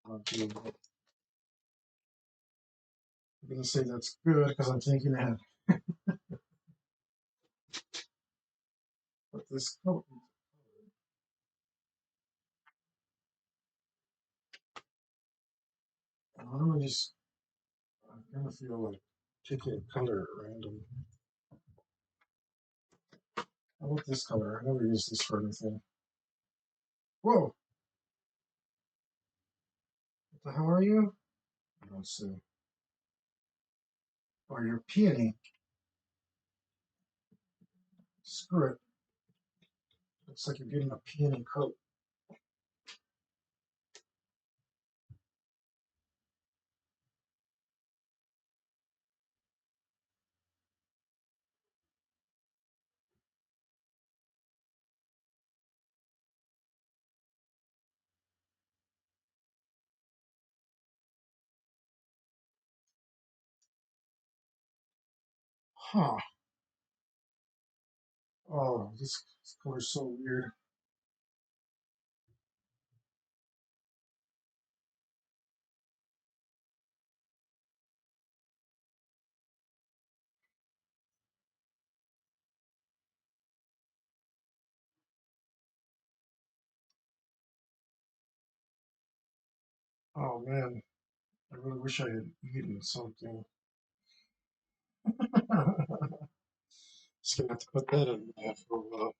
I'm gonna say that's good because I'm thinking ahead. But this coat, I'm just, I'm gonna feel like picking a color at random. How about this color? I never used this for anything. Whoa! What the hell are you? I don't see. Oh, you're peony. Screw it. Looks like you're getting a peony coat. Huh. Oh, this color's so weird. Oh man, I really wish I had eaten something. Just gonna have to put that in there for a while.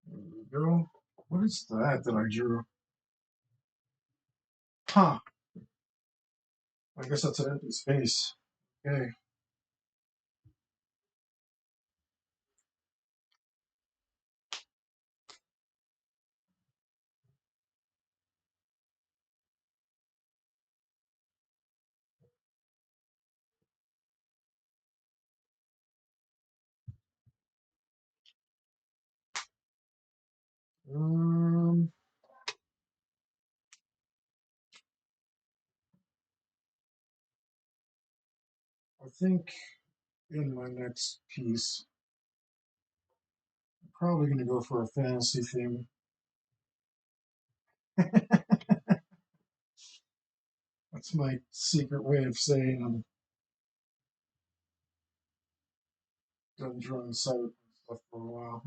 There we go. What is that I drew? Huh. I guess that's an empty space. Okay. I think in my next piece, I'm probably going to go for a fantasy theme. That's my secret way of saying I'm done drawing cyberpunk stuff for a while.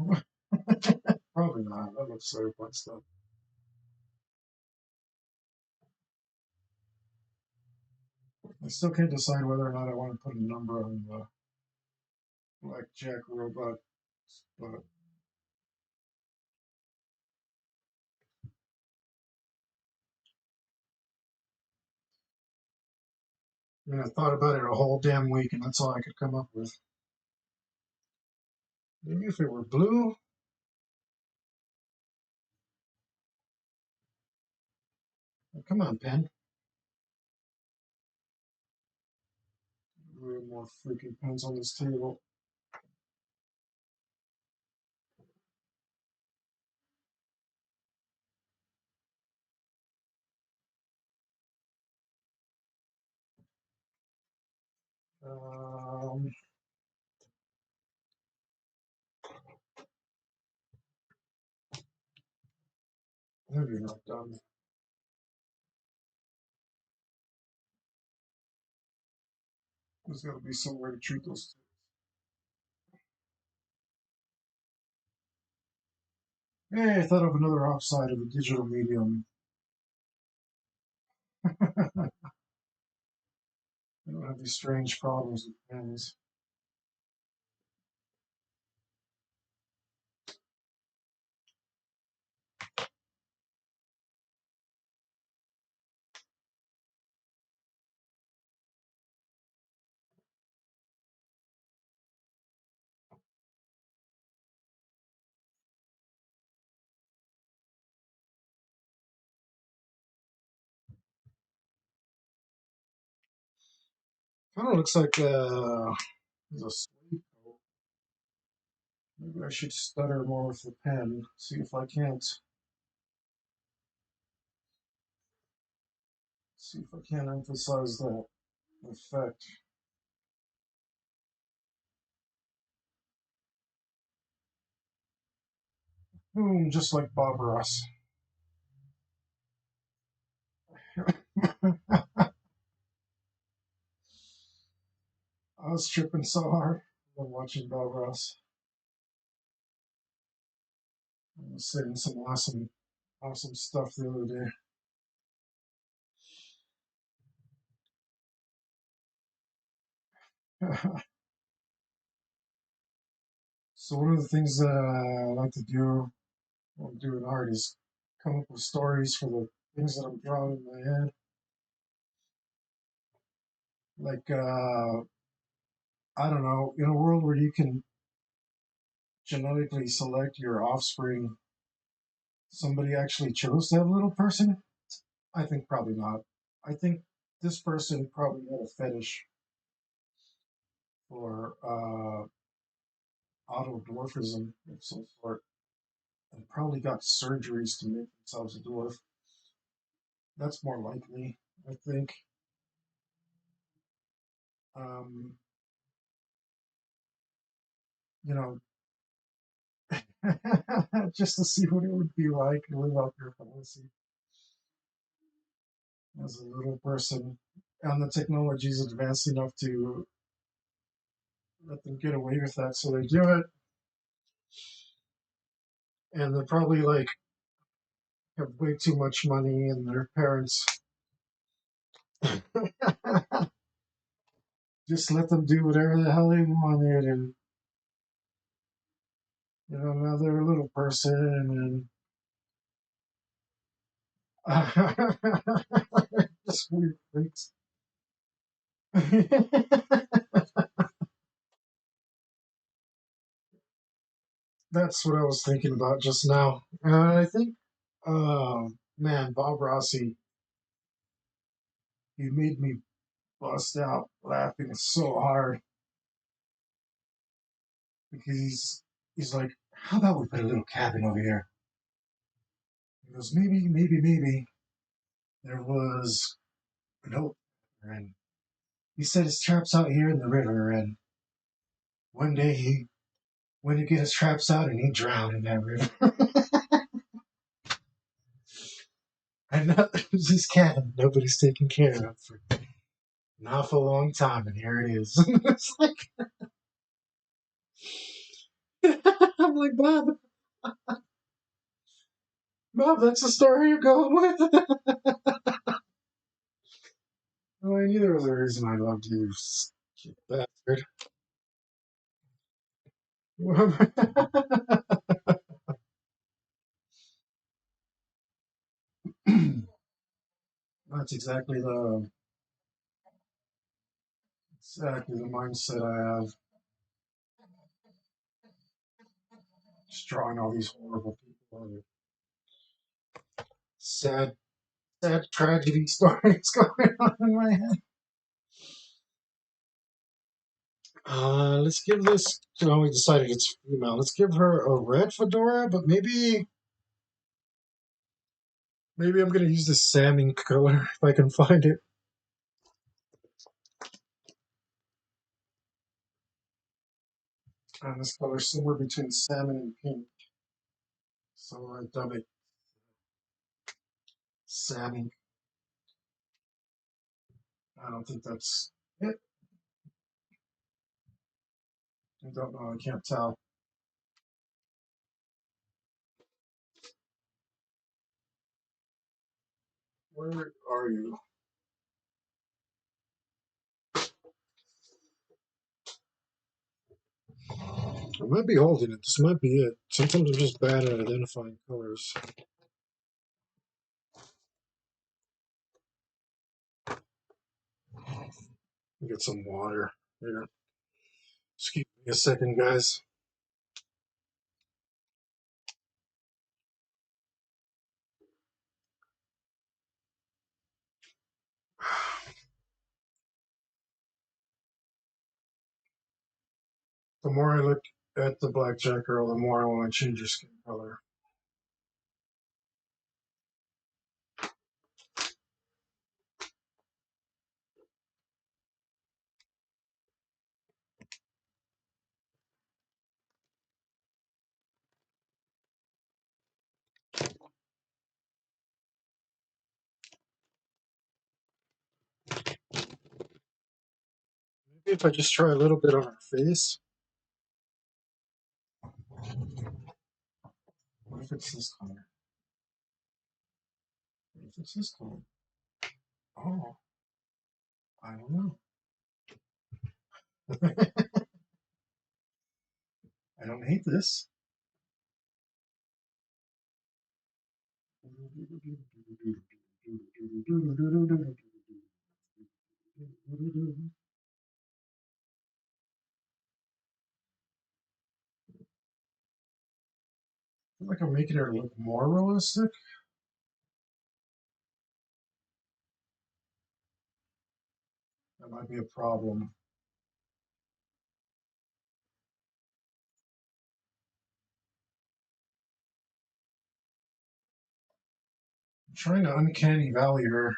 Probably not. I love cyberpunk stuff. I still can't decide whether or not I want to put a number on the blackjack robot, but I thought about it a whole damn week, and that's all I could come up with. Maybe if it were blue. Oh, come on, pen. Way more freaking pens on this table. Um, Maybe not done. There's got to be somewhere to treat those. Hey, I thought of another offside of a digital medium. I don't have these strange problems with pens. Kind of looks like there's a sleep coat. Maybe I should stutter more with the pen. See if I can't. See if I can't emphasize that effect. Boom, just like Bob Ross. I was tripping so hard when watching Bob Ross. I was saying some awesome stuff the other day. So one of the things that I like to do when I'm doing art is come up with stories for the things that I'm drawing in my head. Like I don't know, in a world where you can genetically select your offspring, somebody actually chose that little person? I think probably not. I think this person probably had a fetish for autodwarfism of some sort and probably got surgeries to make themselves a dwarf. That's more likely, I think. Um, you know, just to see what it would be like to live out your fantasy as a little person. And the technology is advanced enough to let them get away with that, so they do it. And they're probably like have way too much money, and their parents just let them do whatever the hell they wanted. And now they're a little person, and just weird things. That's what I was thinking about just now. And I think, man, Bob Rossi, he made me bust out laughing so hard because he's like, how about we put a little cabin over here? He goes, maybe there was an oak, and He set his traps out here in the river, and one day he went to get his traps out, and he drowned in that river. And now there's this cabin nobody's taking care of for an awful long time, and here it is. It's like I'm like Bob, that's the story you're going with. Well, I knew there was a reason I loved you, you bastard. That's exactly the mindset I have. Just drawing all these horrible people, sad, sad tragedy stories going on in my head. Let's give this. Oh, we decided it's female. Let's give her a red fedora, but maybe I'm gonna use this salmon color if I can find it. And this color somewhere between salmon and pink. So I dub it salmon. I don't think that's it. I don't know. I can't tell. Where are you? I might be holding it. This might be it. Sometimes I'm just bad at identifying colors. Get some water here. Just give me a second, guys. The more I look at the blackjack girl, the more I want to change her skin color. Maybe if I just try a little bit on her face. What if it's this color? What if it's this color? Oh, I don't know. I don't hate this. I feel like I'm making her look more realistic. That might be a problem. I'm trying to uncanny valley her.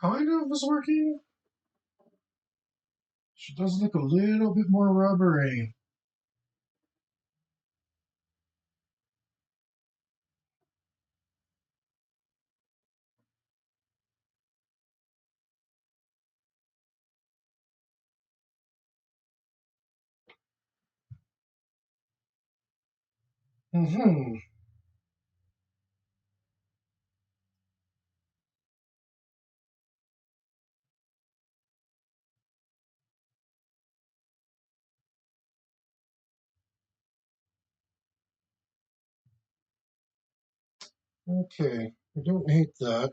Kind of was working. She does look a little bit more rubbery. Hmm. Okay. I don't hate that.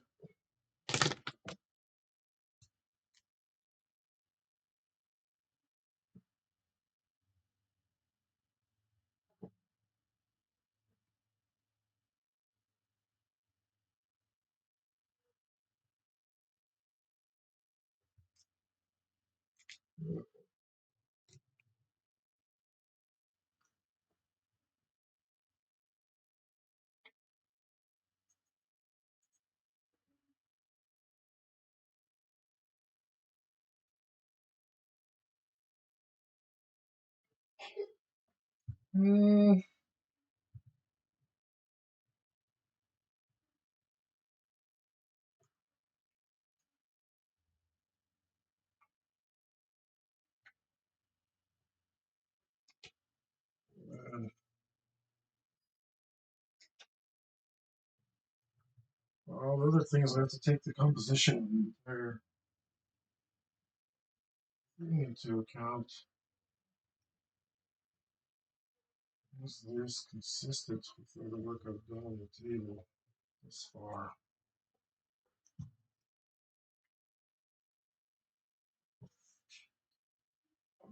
Mm, well, the other thing is I have to take the composition of the entire thing into account. Is this consistent with the other work I've done on the table this far?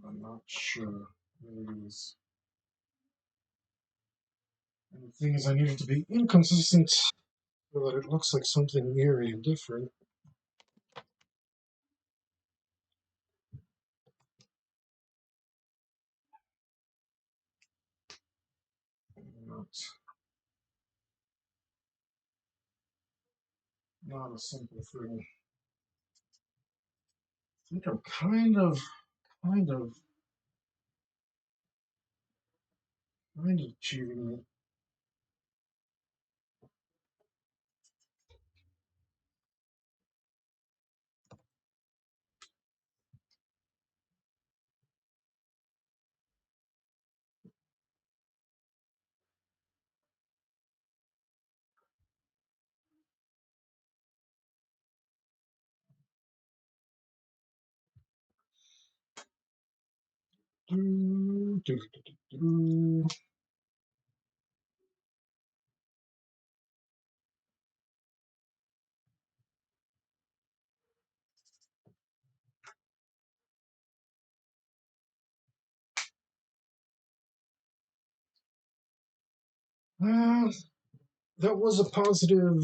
I'm not sure. It is. And the thing is, I need it to be inconsistent so that it looks like something eerie and different. Not, not a simple thing. I think I'm kind of achieving it. Do, do, do, do, do. Well, that was a positive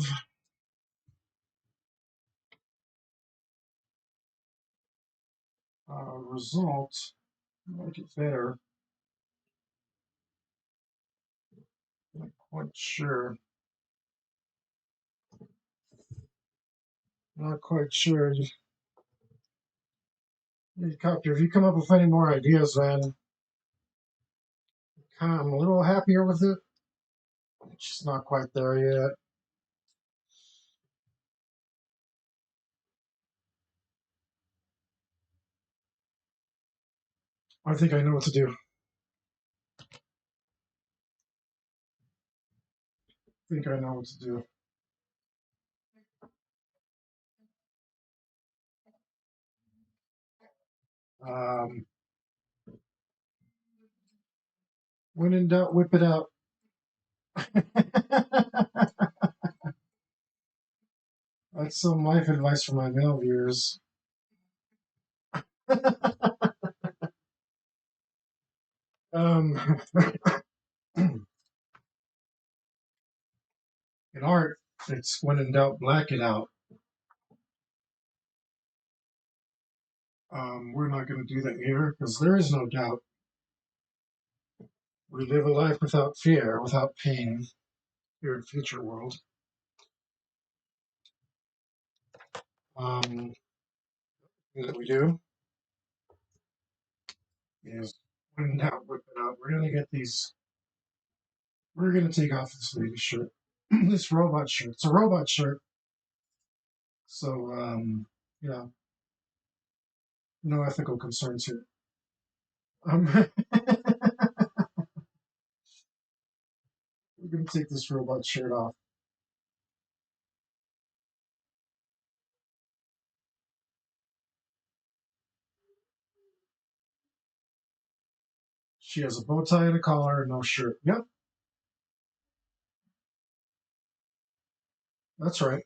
result. I like it better. Not quite sure. Not quite sure. Copter, if you come up with any more ideas, man, I'm a little happier with it. It's just not quite there yet. I think I know what to do. I think I know what to do. Um, when in doubt, whip it out. That's some life advice for my male viewers. um, in art, it's when in doubt, black it out. We're not going to do that here because there is no doubt. We live a life without fear, without pain here in Future World. Thing that we do is when in doubt, whip it out. We're going to get these. We're going to take off this lady shirt, this robot shirt. It's a robot shirt. So, yeah, no ethical concerns here. Um, gonna take this robot shirt off. She has a bow tie and a collar and no shirt. Yep, that's right.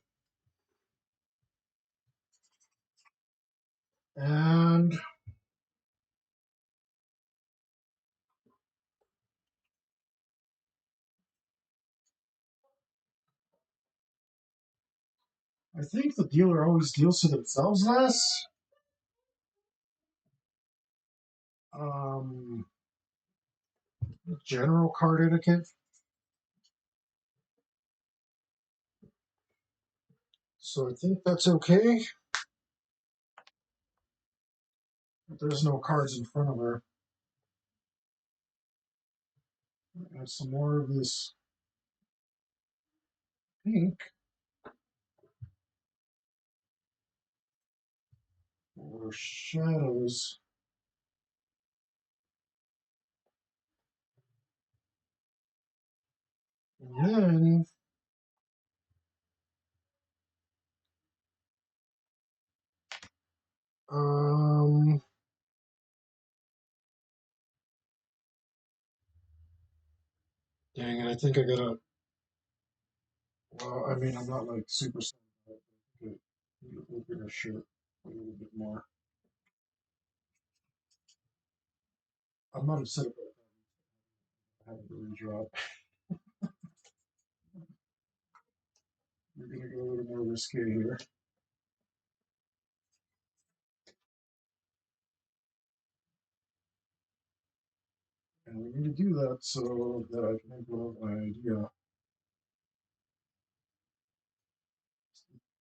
And I think the dealer always deals to themselves less. Um, General card etiquette. So I think that's okay. There's no cards in front of her. Add some more of this pink or shadows. And then um dang it, I think I gotta well, I mean I'm not like super good. Open her shirt a little bit more. I'm not upset about having to redraw. We're gonna go a little more risque here. And we need to do that so that I can implement my idea.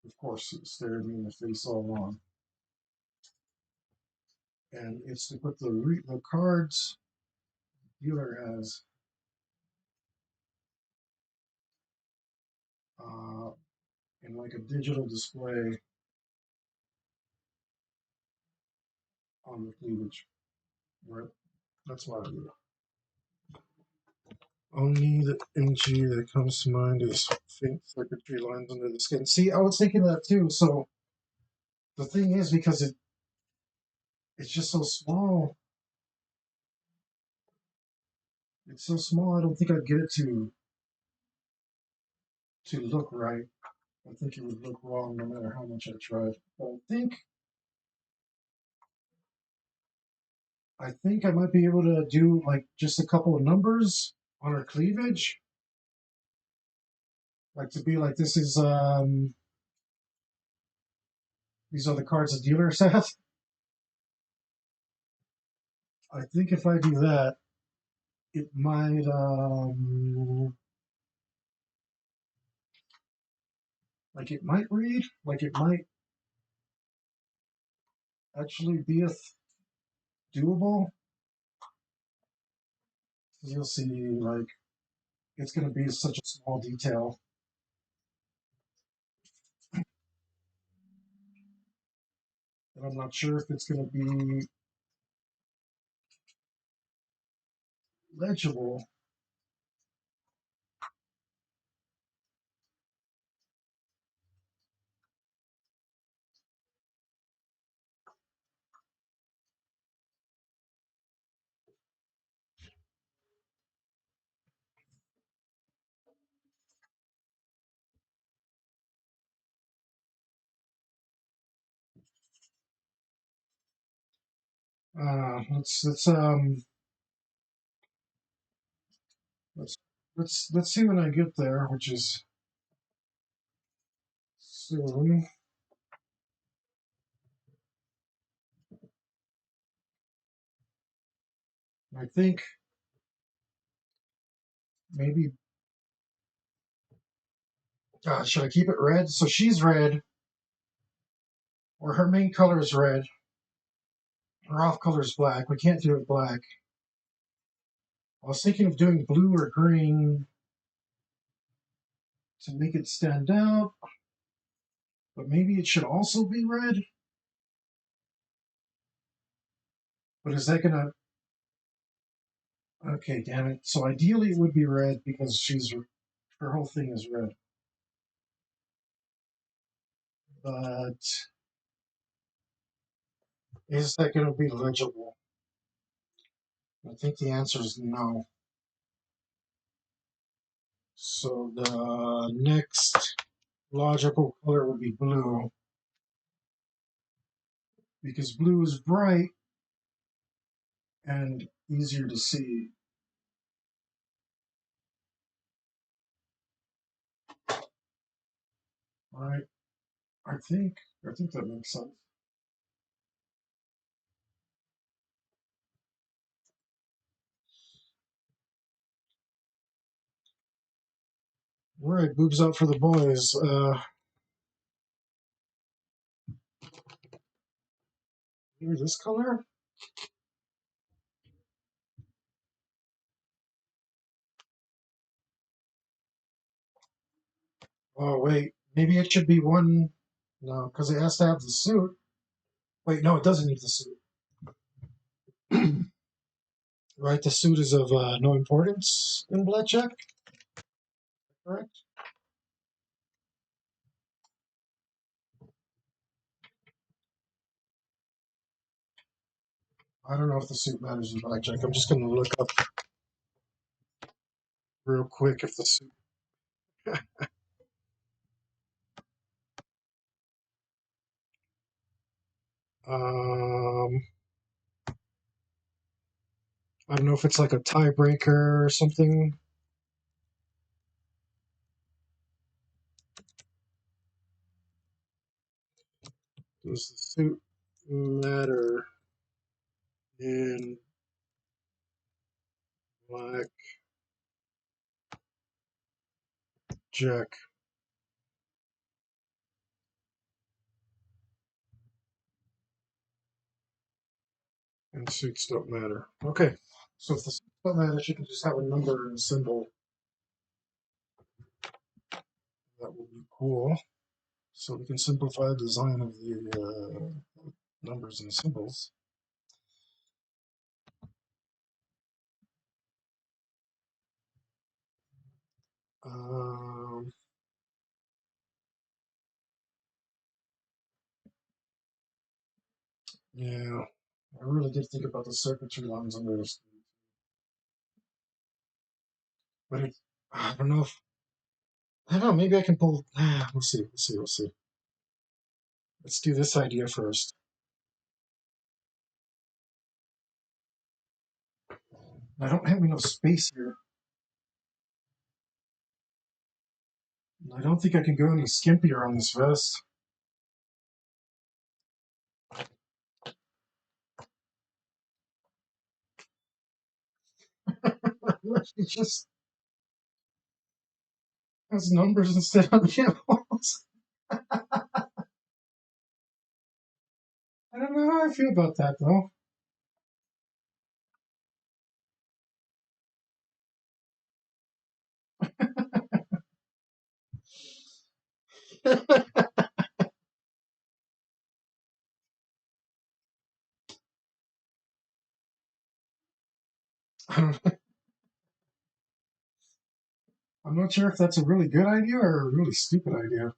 Of course, it's staring me in the face all along. And it's to put the cards dealer has uh, in like a digital display on the cleavage. Right? That's what I do. Only the energy that comes to mind is faint circuitry lines under the skin. See, I was thinking that too. So the thing is, because it's just so small, it's so small. I don't think I'd get it to look right. I think it would look wrong no matter how much I tried. But I think I might be able to do like just a couple of numbers on her cleavage, like to be like this is these are the cards the dealers have. I think if I do that, it might like it might read, like it might actually be doable. You'll see, like it's going to be such a small detail that I'm not sure if it's going to be legible. Let's let's see when I get there, which is soon. I think maybe should I keep it red? So she's red, or her main color is red. Her off color is black. We can't do it black. I was thinking of doing blue or green to make it stand out, but maybe it should also be red. But is that gonna? Okay, damn it. So ideally it would be red because she's Her whole thing is red. But is that going to be legible? I think the answer is no. So the next logical color would be blue, because blue is bright and easier to see. Right? I think that makes sense. All right, boobs out for the boys. Maybe this color? Oh wait, maybe it should be one. No, because it has to have the suit. Wait, no, it doesn't need the suit. Right, the suit is of no importance in blackjack. Correct. I don't know if the suit matters in blackjack. I'm just going to look up real quick if the suit. Um, I don't know if it's like a tiebreaker or something. Does the suit matter in blackjack? And suits don't matter. Okay, so if the suits don't matter, you can just have a number and a symbol. That will be cool. So we can simplify the design of the numbers and symbols. Um, yeah, I really did think about the circuitry lines under this, but I don't know if I don't know. Maybe I can pull. We'll see. We'll see. We'll see. Let's do this idea first. I don't have enough space here. I don't think I can go any skimpier on this vest. It just has numbers instead of symbols. I don't know how I feel about that though. I'm not sure if that's a really good idea or a really stupid idea.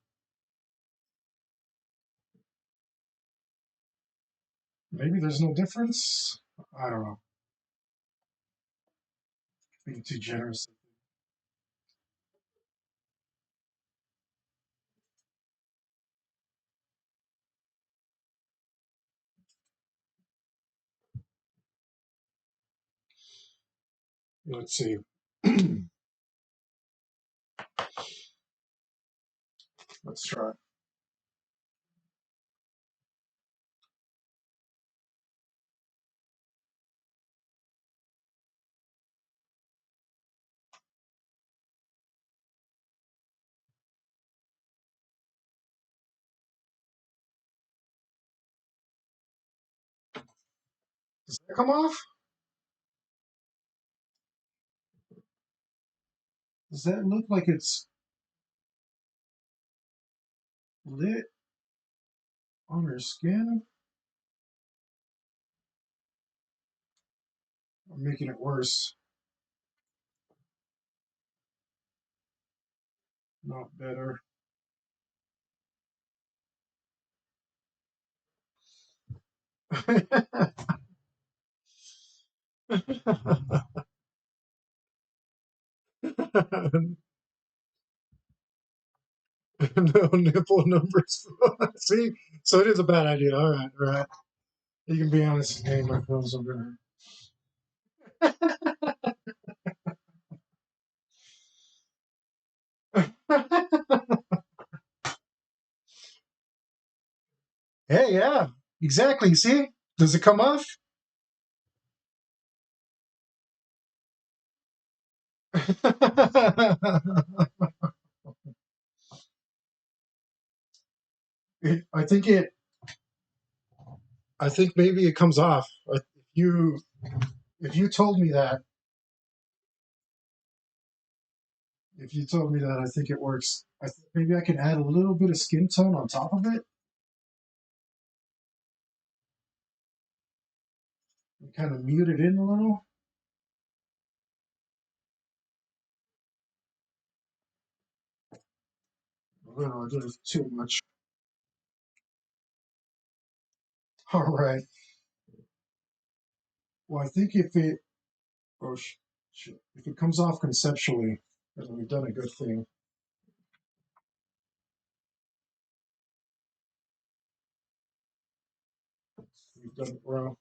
Maybe there's no difference. I don't know. Being too generous. Let's see. Let's try. Does that come off? Does that look like it's lit on her skin? I'm making it worse. Not better. No nipple numbers. See, so it is a bad idea. All right, all right. You can be honest. Hey, my phone's over there. Hey, yeah, exactly. See, does it come off? I think it. I think maybe it comes off. You, if you told me that, if you told me that, I think it works. Maybe I can add a little bit of skin tone on top of it and kind of mute it in a little. Oh, I did it too much. All right. Well, I think if it, oh, if it comes off conceptually, then we've done a good thing. We've done it well.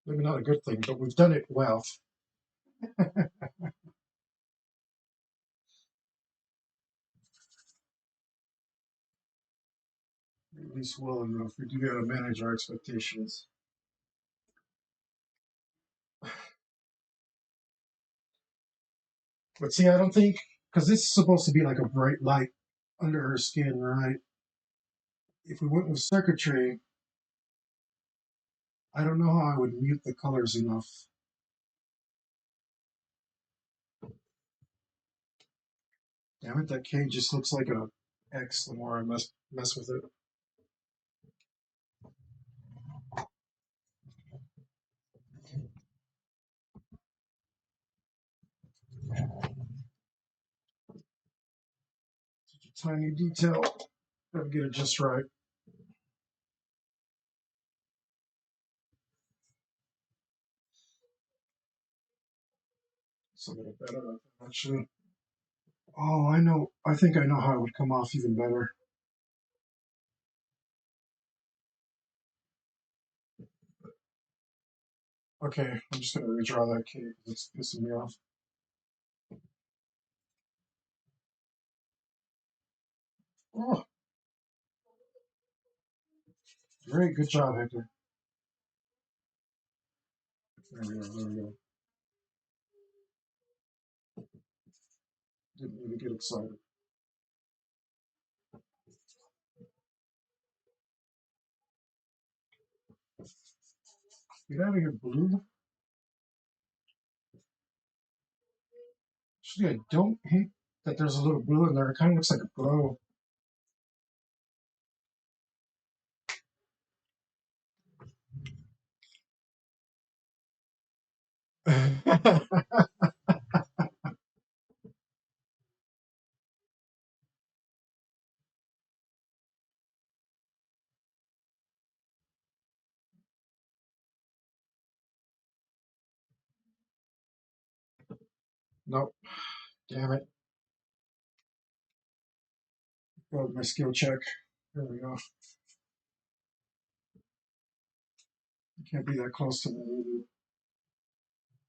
Maybe not a good thing, but we've done it well. At least well enough. We do got to manage our expectations. But see, I don't think, because this is supposed to be like a bright light under her skin, right? If we went with circuitry, I don't know how I would mute the colors enough. Damn it, that K just looks like a X the more I mess with it. Such a tiny detail. Gotta get it just right. It's a little better, actually. Oh, I know. I think I know how it would come off even better. Okay, I'm just gonna redraw that K because it's pissing me off. Oh, great, good job, Hector. There we go. There we go. Didn't really get excited. Get out of here, blue. Actually, I don't hate that there's a little blue in there. It kind of looks like a glow. Nope. Damn it. Go with my skill check. There we go. You can't be that close to me.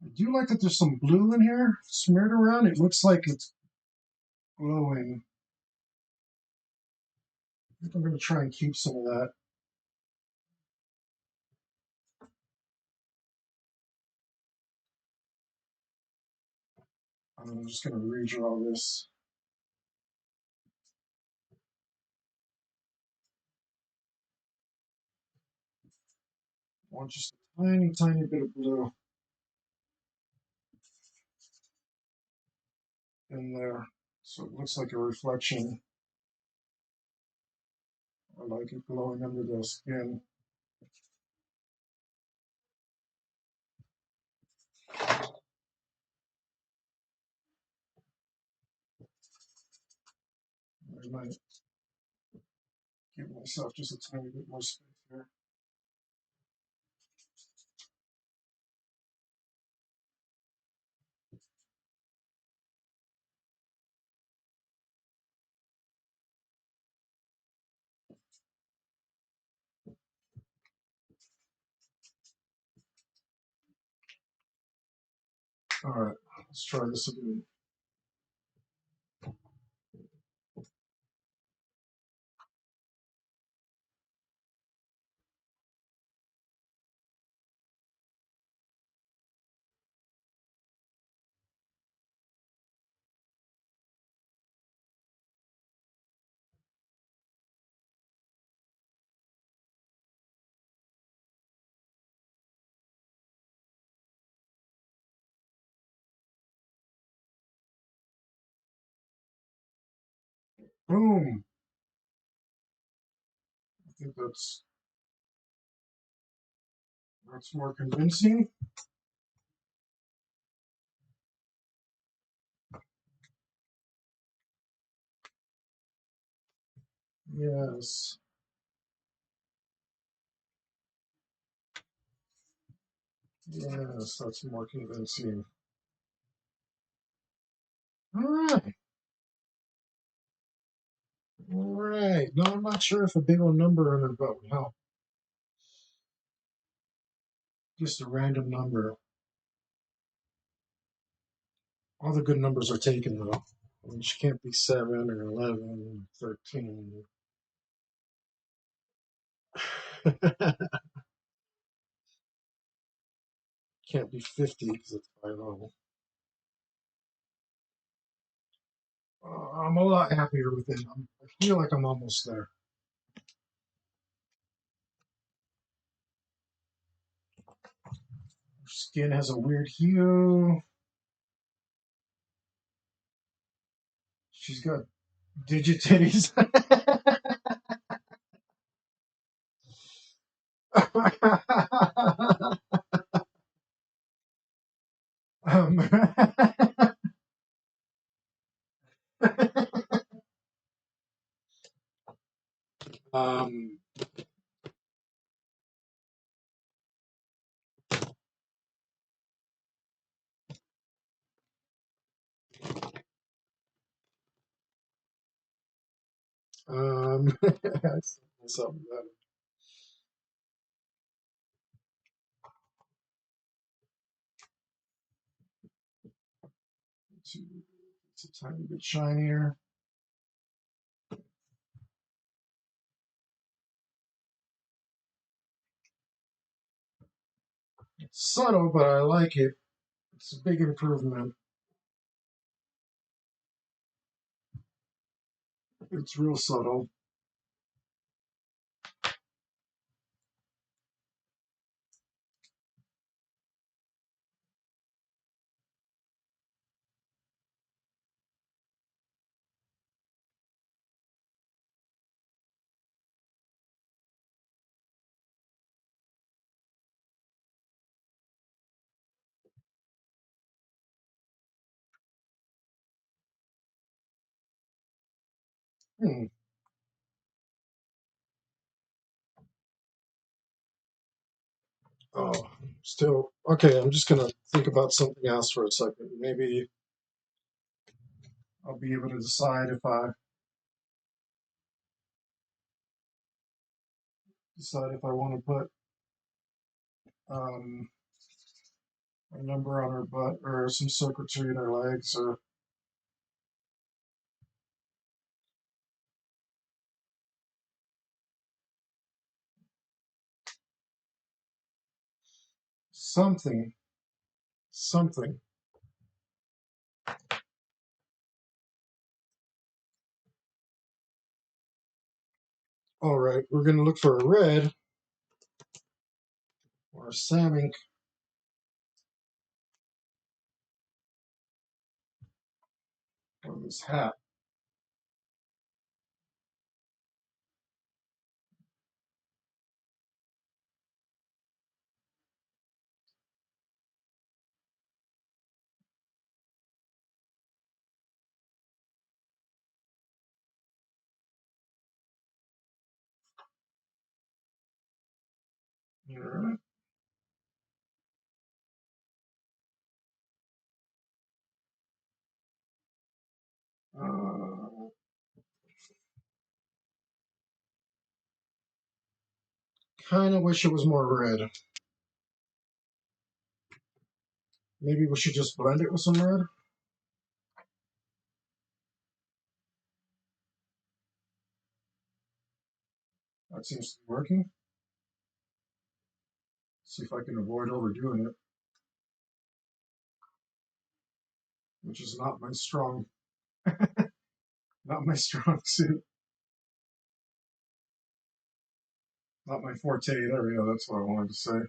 I do like that there's some blue in here smeared around. It looks like it's glowing. I think I'm going to try and keep some of that. I'm just going to redraw this. I want just a tiny, tiny bit of blue in there. So it looks like a reflection. I like it glowing under the skin. might give myself just a tiny bit more space here. All right, let's try this again. Boom. I think that's more convincing. Yes. Yes, that's more convincing. All right. All right. No, I'm not sure if a big old number on the butt would help. Just a random number. All the good numbers are taken, though. I mean, she can't be 7 or 11 or 13. Can't be 50 because it's by level. I'm a lot happier with it. I feel like I'm almost there. Her skin has a weird hue. She's got digit titties. um, um, something better. It's a tiny bit shinier. It's subtle, but I like it. It's a big improvement. It's real subtle. Hmm. Oh, still okay. I'm just gonna think about something else for a second. Maybe I'll be able to decide if I want to put um, a number on her butt or some circuitry in her legs or something. Something. All right, we're gonna look for a red or a salmon on this hat. Alright. Uh, kind of wish it was more red. Maybe we should just blend it with some red. That seems to be working. See if I can avoid overdoing it, which is not my strong, not my strong suit, not my forte. There we go. That's what I wanted to say.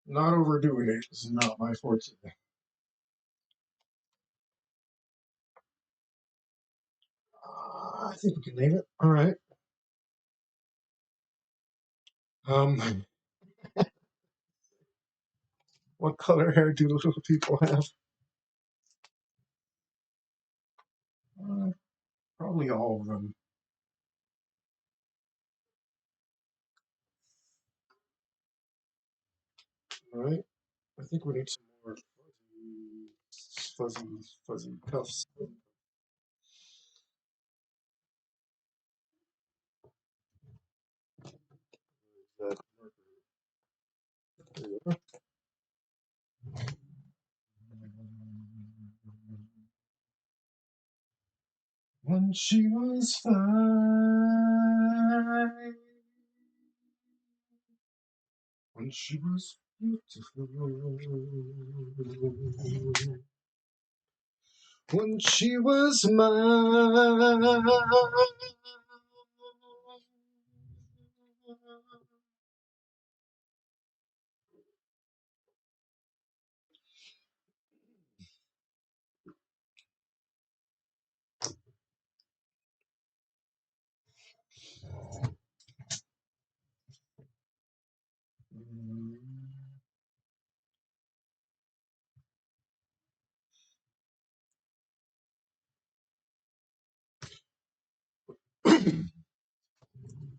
Not overdoing it is not my forte. I think we can name it. All right. Um, what color hair do little people have? Uh, Probably all of them. All right. I think we need some more fuzzy cuffs. That there you go. When she was 5, when she was beautiful, when she was mine.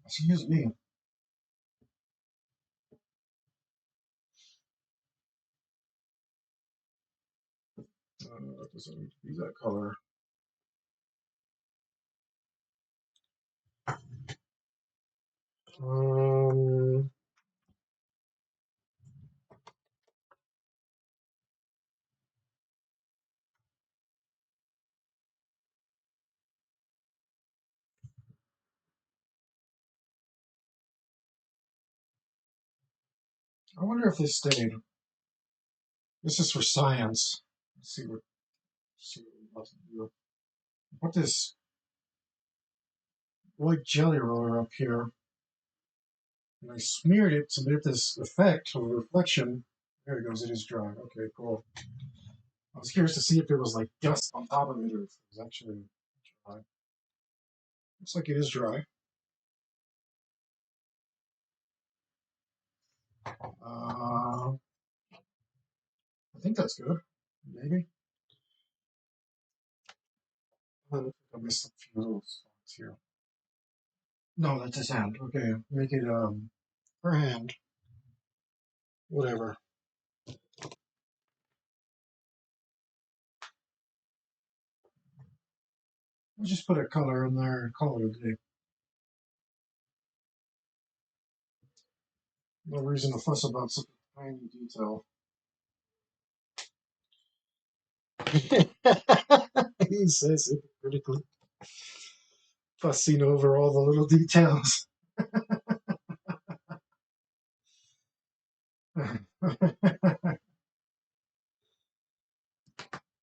Excuse me. That doesn't need to be that color. Um, I wonder if they stayed. This is for science. Let's see what we're about to do. Put this white jelly roller up here, and I smeared it to get this effect of reflection. There it goes. It is dry. Okay, cool. I was curious to see if there was like dust on top of it, or if it was actually dry. Looks like it is dry. I think that's good. Maybe. I think I missed a few little spots here. No, that's his hand. Okay, make it her hand. Whatever. We'll just put a color in there and call it a day. No reason to fuss about such a tiny detail. He says it critically, fussing over all the little details.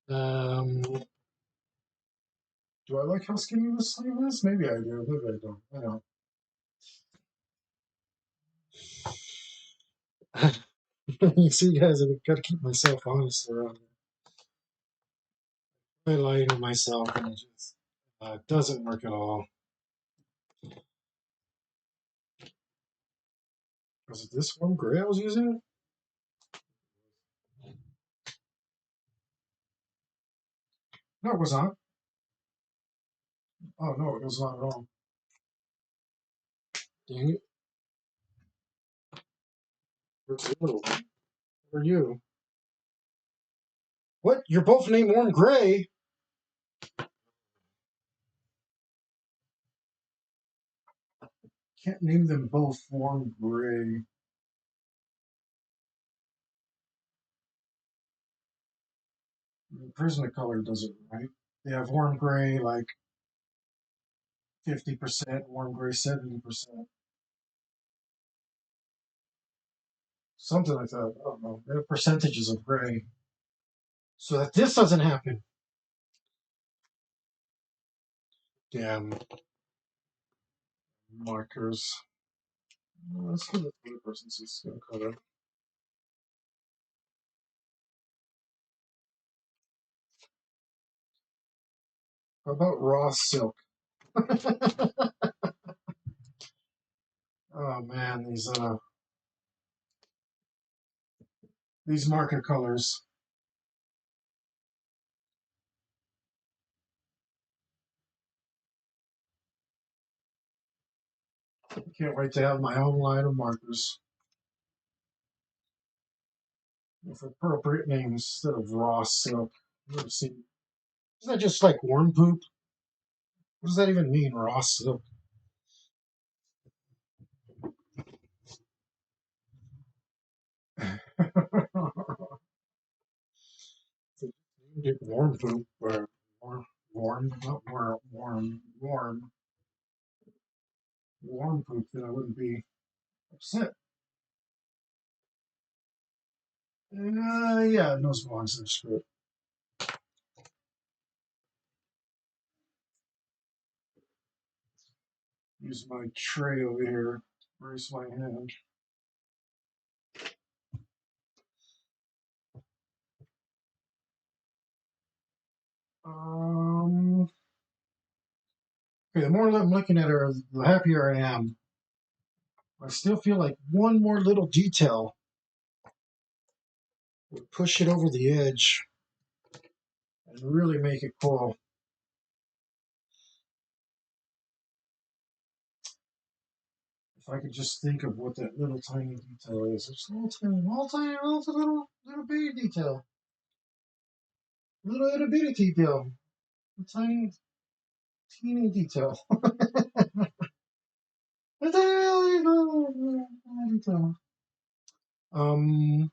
um, do I like how skinny this sleeve is? Maybe I do. Maybe I don't. I don't. You see, guys, I've got to keep myself honest around here. I lie to myself, and it just doesn't work at all. Was it this one gray I was using? No, it was not. Oh no, it was not at all. Dang it. Who are you? What? You're both named Warm Gray? Can't name them both Warm Gray. Prismacolor does it right. They have Warm Gray like 50%, Warm Gray 70%. Something like that. I don't know. They're percentages of gray. So that this doesn't happen. Damn markers. Let's give it the other person's skin color. How about raw silk? Oh man, these marker colors. Can't wait to have my own line of markers with appropriate names instead of raw silk. Let's see. Isn't that just like worm poop? What does that even mean, raw silk? Warm poop or not warm poop, then I wouldn't be upset. Yeah, no belongs in the script. Use my tray over here. Raise my hand. Okay, the more I'm looking at her, the happier I am. I still feel like one more little detail would push it over the edge and really make it cool. If I could just think of what that little tiny detail is. It's a little bitty detail. Little itty bitty detail. A tiny, teeny detail. A tiny little detail. Um,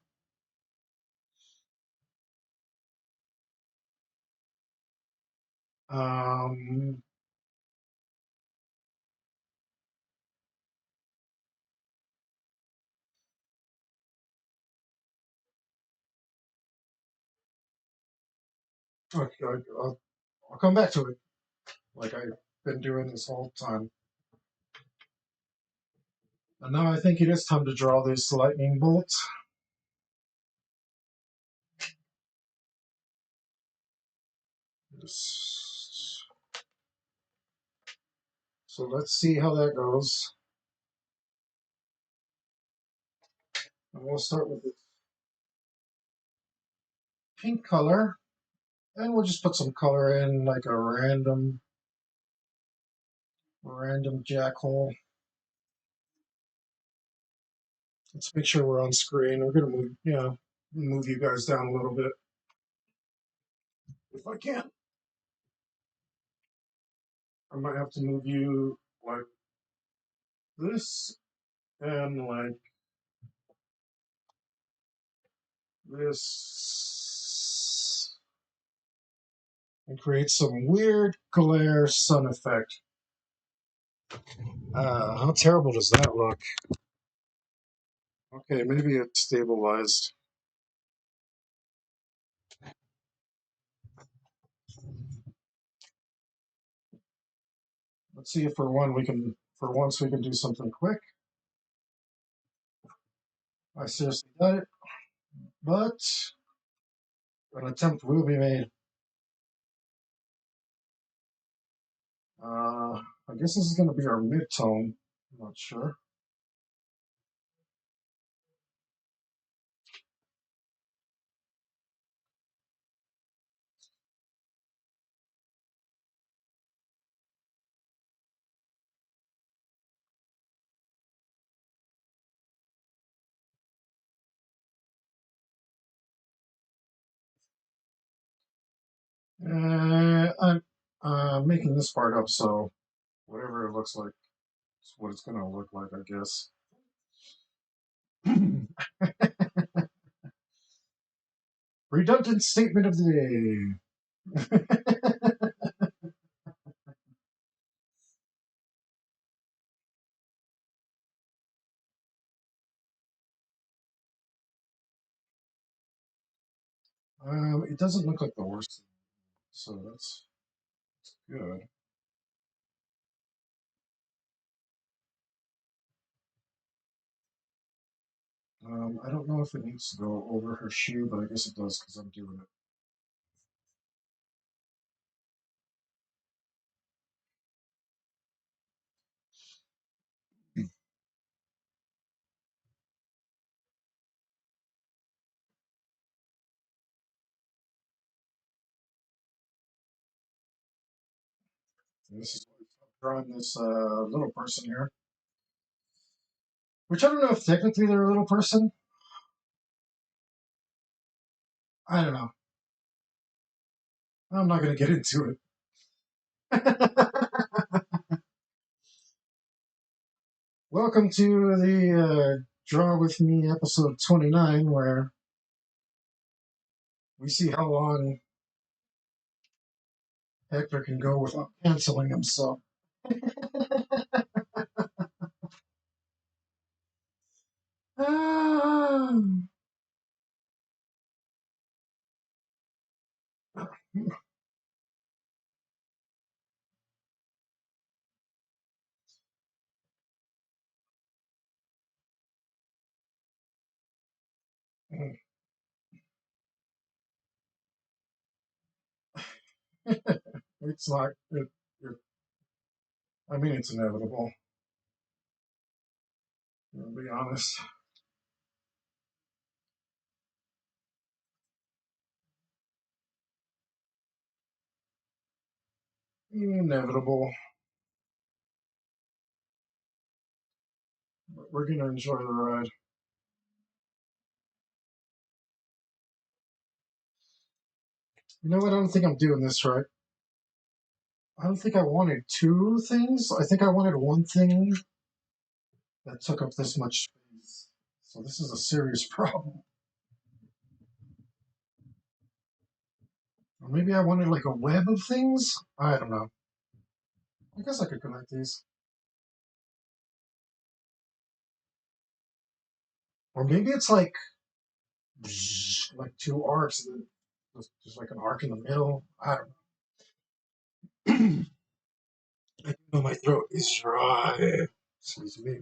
um, okay, I'll come back to it like I've been doing this whole time. And now I think it is time to draw this lightning bolt. So let's see how that goes. And we'll start with the pink color. And we'll just put some color in like a random jackhole. Let's make sure we're on screen. We're gonna move you guys down a little bit if I can. I might have to move you like this and like this and create some weird glare sun effect. How terrible does that look? Okay, maybe it's stabilized. Let's see if for once we can do something quick. I seriously got it, but an attempt will be made. I guess this is going to be our mid-tone. I'm not sure. I'm making this part up, so whatever it looks like, it's what it's gonna look like, I guess. Redundant statement of the day. It doesn't look like the worst, so that's good. I don't know if it needs to go over her shoe, but I guess it does because I'm doing it. This is drawing this little person here, which I don't know if technically they're a little person. I don't know. I'm not going to get into it. Welcome to the Draw With Me episode 29, where we see how long Hector can go without canceling himself. Ah. It's not, I mean, it's inevitable, to be honest. Inevitable. But we're going to enjoy the ride. You know what? I don't think I'm doing this right. I don't think I wanted two things. I think I wanted one thing that took up this much space. So this is a serious problem. Or maybe I wanted like a web of things? I don't know. I guess I could connect these. Or maybe it's like two arcs, and just like an arc in the middle. I don't know. I know my throat is dry. Excuse me.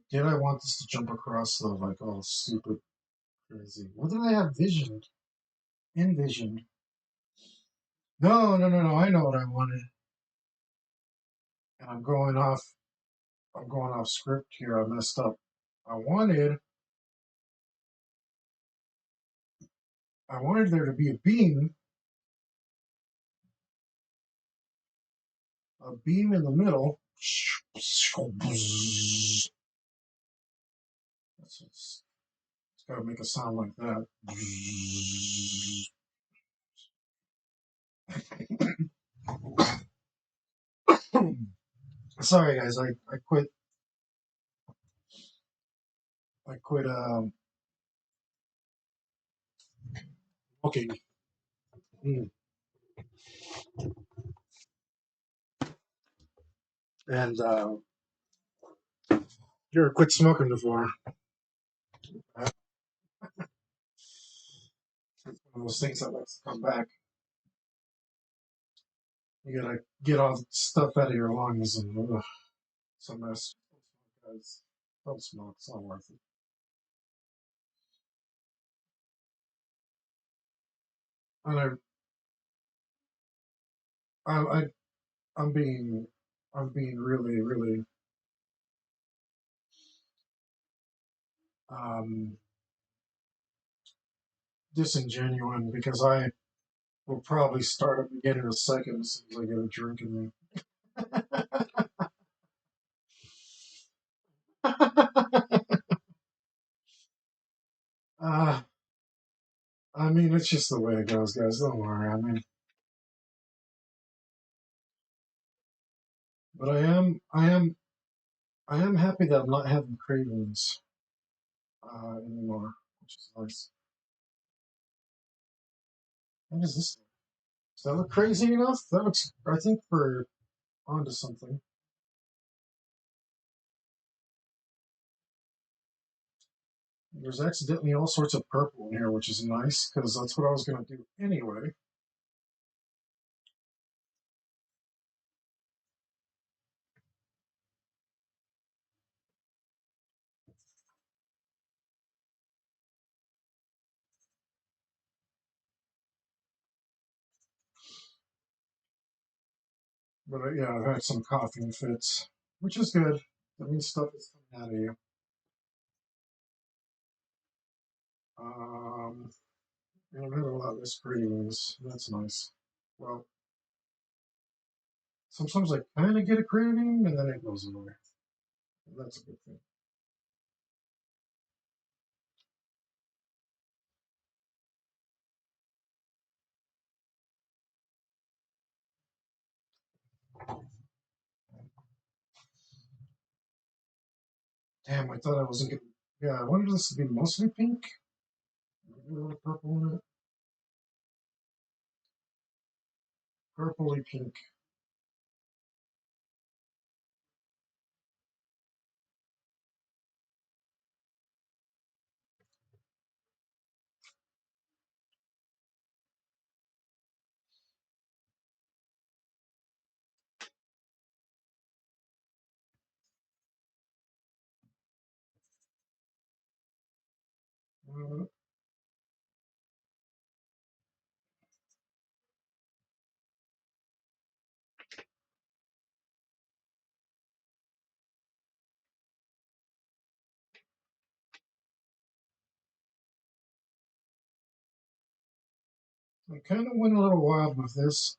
Did I want this to jump across though? Like all super crazy. What did I have visioned? Envisioned. No, no, no, no. I know what I wanted. And I'm going off script here. I messed up. I wanted I wanted there to be a beam in the middle. It's got to make a sound like that. Sorry, guys. I quit. I quit looking. Mm. And you ever quit smoking before? It's one of those things that likes to come back. You gotta get all the stuff out of your lungs, and it's a mess. Guys, don't smoke. It's not worth it. And I, I, I'm being, I'm being really, really, um, disingenuine because I will probably start up again in a second as soon as I get a drink in me. uh, I mean, it's just the way it goes, guys. Don't worry. I mean, but I am happy that I'm not having cravings anymore, which is nice. What is this? Does that look crazy enough? That looks. I think we're onto something. There's accidentally all sorts of purple in here, which is nice because that's what I was going to do anyway. But yeah, I've had some coughing fits, which is good. That means stuff is coming out of you. Um, and I've had a lot less cravings. That's nice. Well, sometimes I kind of get a craving and then it goes away. That's a good thing. Damn, I thought I wasn't getting. Yeah, I wanted this to be mostly pink. Maybe a little purple in it. Purpley pink. Uh, I kind of went a little wild with this.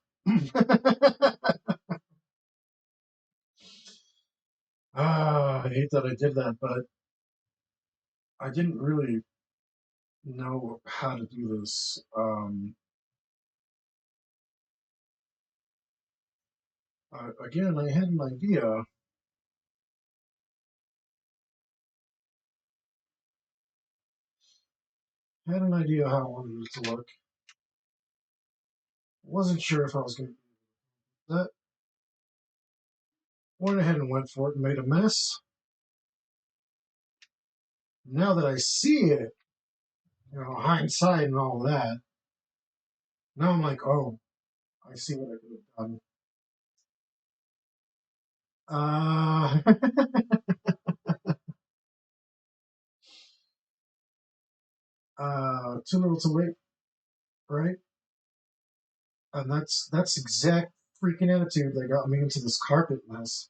I hate that I did that, but I didn't really know how to do this. Again, I had an idea. Had an idea how I wanted it to look. Wasn't sure if I was going to do that. Went ahead and went for it and made a mess. Now that I see it, hindsight and all that, now I'm like, oh, I see what I could have done. Uh, too little too late, right? And that's exact freaking attitude that got me into this carpet mess.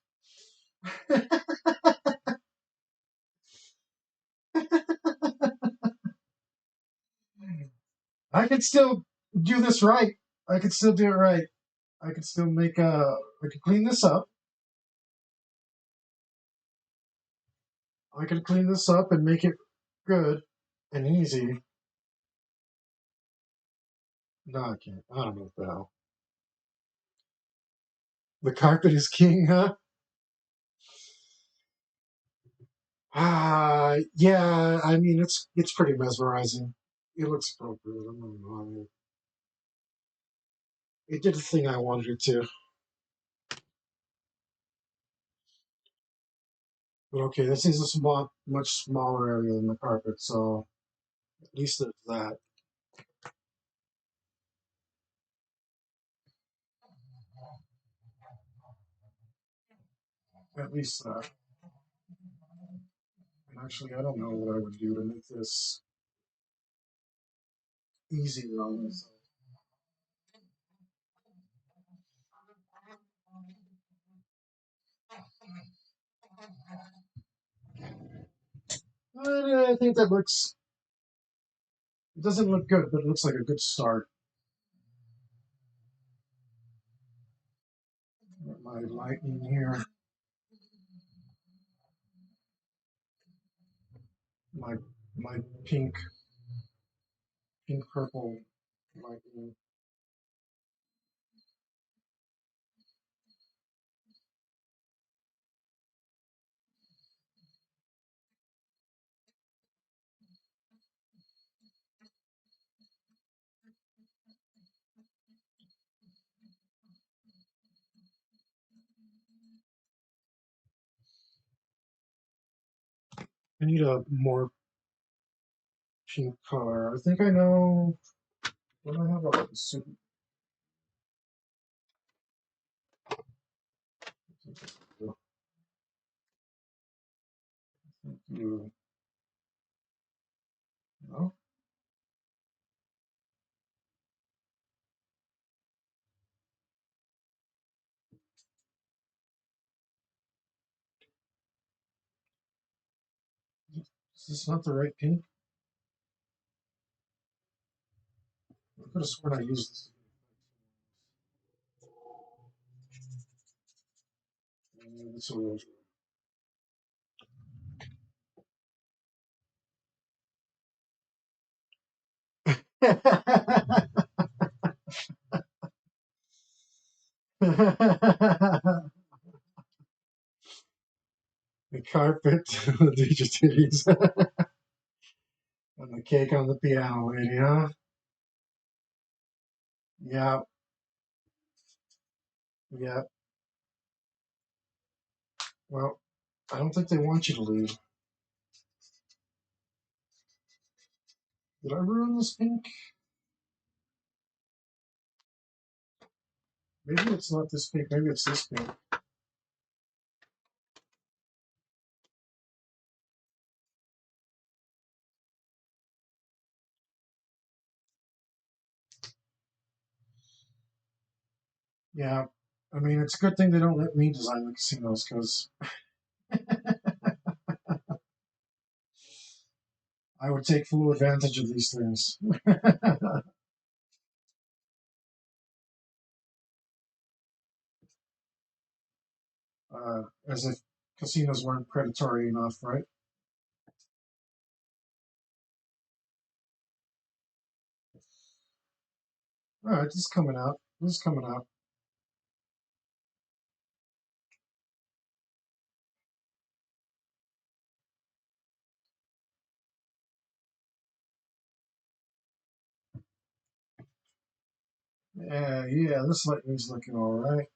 I could still do this right. I could still do it right. I could still make I could clean this up. I could clean this up and make it good and easy. No, I can't. I don't know what the hell. The carpet is king, huh? Yeah. I mean, it's pretty mesmerizing. It looks appropriate. I'm not gonna lie. It did the thing I wanted it to. But okay, this is a much smaller area than the carpet, so at least there's that. At least that. And actually, I don't know what I would do to make this easier on myself. I think that looks. It doesn't look good, but it looks like a good start. Get my lightning here. My my pink purple lightning. I need a more pink color. I think I know. What do I have a super? You know, is this not the right pink? I could have sworn I used this. It's a little. The carpet, the digitities, and the cake on the piano lady, huh? Yeah, yeah. Well, I don't think they want you to leave. Did I ruin this pink? Maybe it's not this pink. Maybe it's this pink. Yeah. I mean, it's a good thing they don't let me design the casinos because I would take full advantage of these things. As if casinos weren't predatory enough, right? All right, this is coming out. This is coming out. Yeah, yeah, this lightning's looking all right.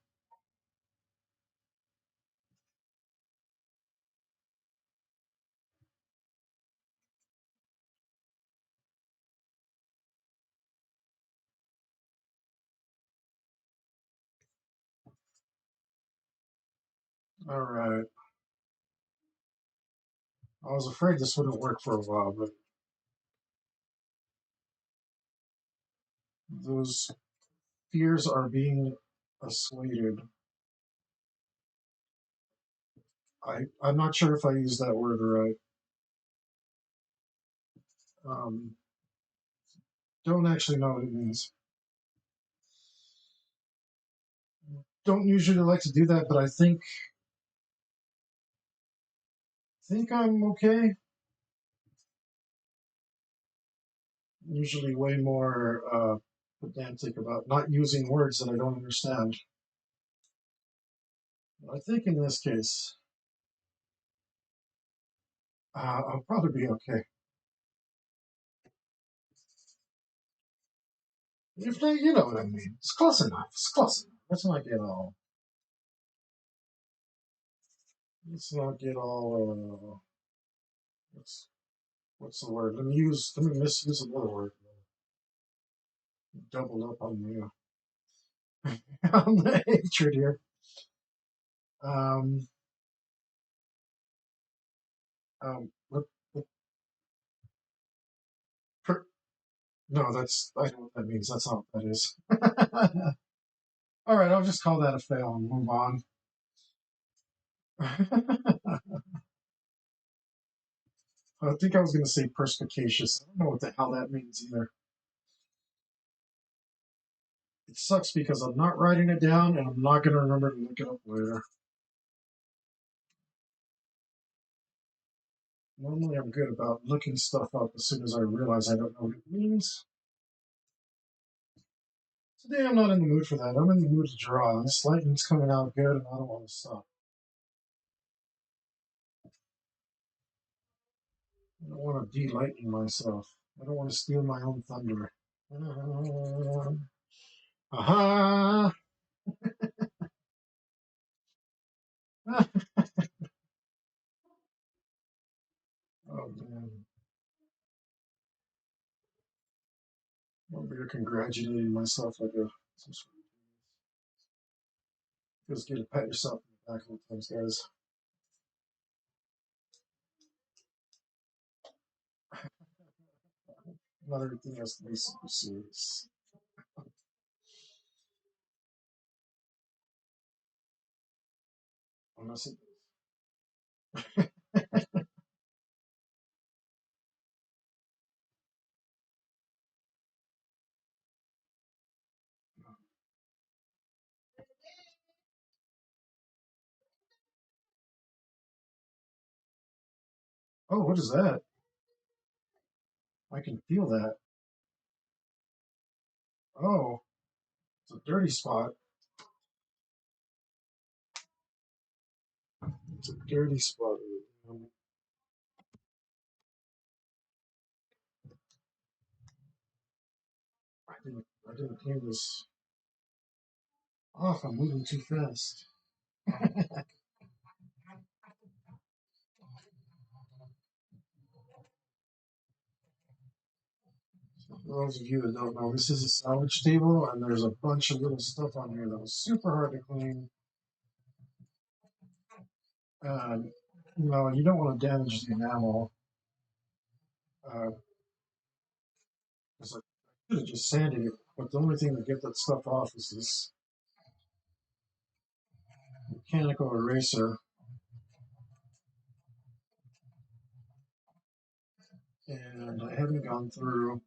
All right. I was afraid this wouldn't work for a while, but those fears are being assuaded. I'm not sure if I used that word right. Um, don't actually know what it means. Don't usually like to do that, but I think I'm okay. Usually way more pedantic about not using words that I don't understand. I think in this case, I'll probably be okay. If they, you know what I mean. It's close enough. It's close enough. Let's not get all. Let's not get all. What's the word? Let me use. Let me misuse another word. Double up on the on the hatred here. Um. What, per, no, that's I know what that means. That's not what that is. All right, I'll just call that a fail and move on. I think I was going to say perspicacious. I don't know what the hell that means either. It sucks because I'm not writing it down and I'm not going to remember to look it up later. Normally I'm good about looking stuff up as soon as I realize I don't know what it means. Today I'm not in the mood for that. I'm in the mood to draw. This lightning's coming out good and I don't want to stop. I don't want to de-lightning myself. I don't want to steal my own thunder. Aha! Oh man. I'm over here congratulating myself like a some sort of feels good to pat yourself in the back a little times, guys. Not everything has to be super serious. Unless it Oh, what is that? I can feel that. Oh, it's a dirty spot. It's a dirty spot. I didn't clean this off. I'm moving too fast. For those of you that don't know, this is a salvage table, and there's a bunch of little stuff on here that was super hard to clean. And you don't want to damage the enamel. Uh, it's like, I could have just sanded it, but the only thing to get that stuff off is this mechanical eraser. And I haven't gone through,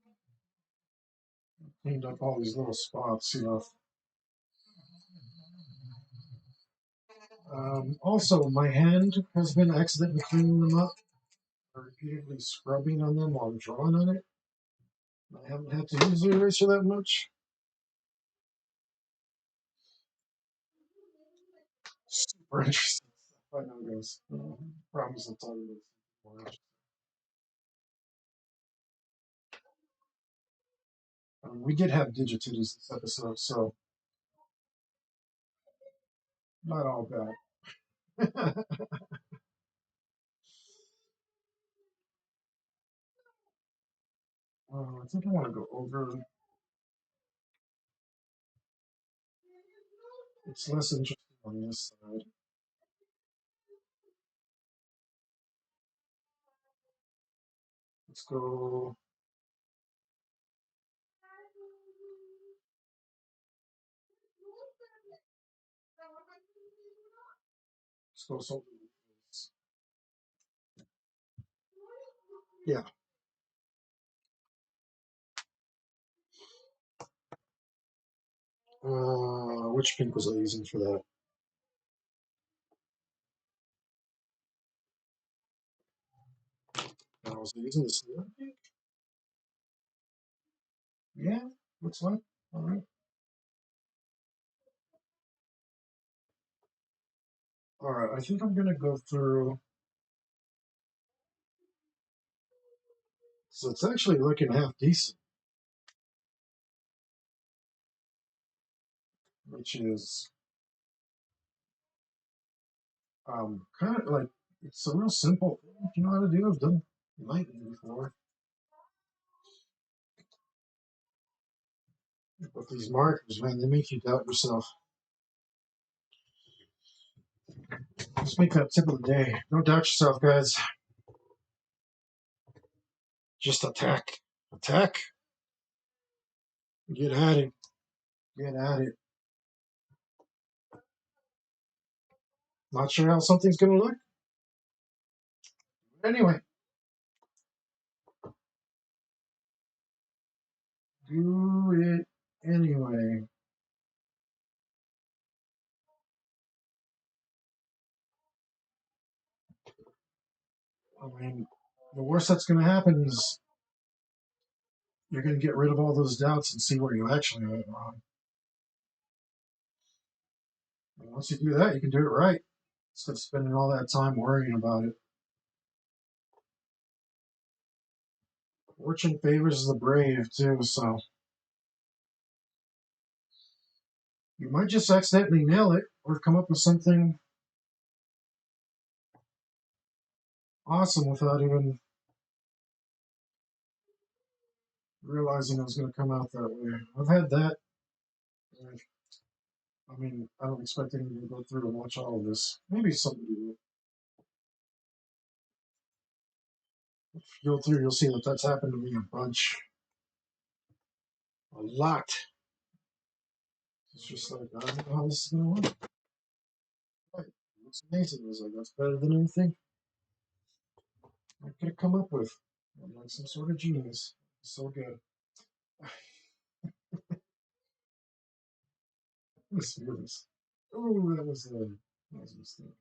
cleaned up all these little spots. Also, my hand has been accidentally cleaning them up, or repeatedly scrubbing on them while I'm drawing on it. I haven't had to use the eraser that much. Super interesting stuff. I know, guys. Promise I'll tell you this more interesting. We did have digitities this episode, so not all bad. I think I want to go over. It's less interesting on this side. Let's go. Let's go something. Yeah. Which pink was I using for that? Was I using the silver pink? Yeah, looks like. All right. All right. I think I'm gonna go through. So it's actually looking half decent, which is kind of like it's a real simple thing. If you know how to do. I've done lightning before, but these markers, man, they make you doubt yourself. Let's make that tip of the day. Don't doubt yourself, guys. Just attack, attack. Get at it. Get at it. Not sure how something's gonna look. Anyway, do it anyway. I mean, the worst that's going to happen is you're going to get rid of all those doubts and see where you actually went wrong. And once you do that, you can do it right instead of spending all that time worrying about it. Fortune favors the brave, too, so you might just accidentally nail it or come up with something awesome without even realizing it was going to come out that way. I've had that. I mean, I don't expect anyone to go through and watch all of this. Maybe somebody will. If you go through, you'll see that that's happened to me a bunch. A lot. It's just like, I don't know how this is going to work. Right. It looks amazing. I was like, that's better than anything I could have come up with. I'm like some sort of genius. It's so good. Let's do this. Oh, that was a mistake.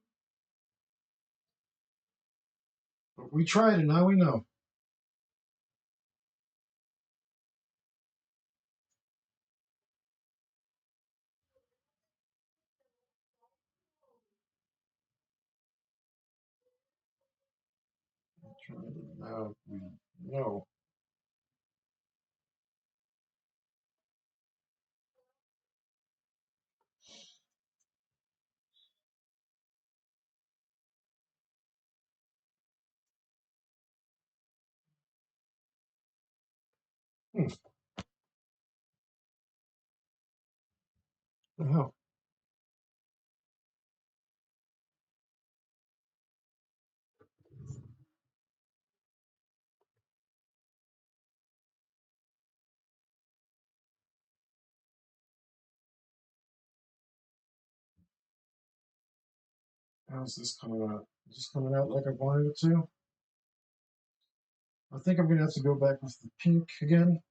But we tried and now we know. We tried and now we know. Hmm. The hell? How's this coming out? Is this coming out like I wanted it to? I think I'm going to have to go back with the pink again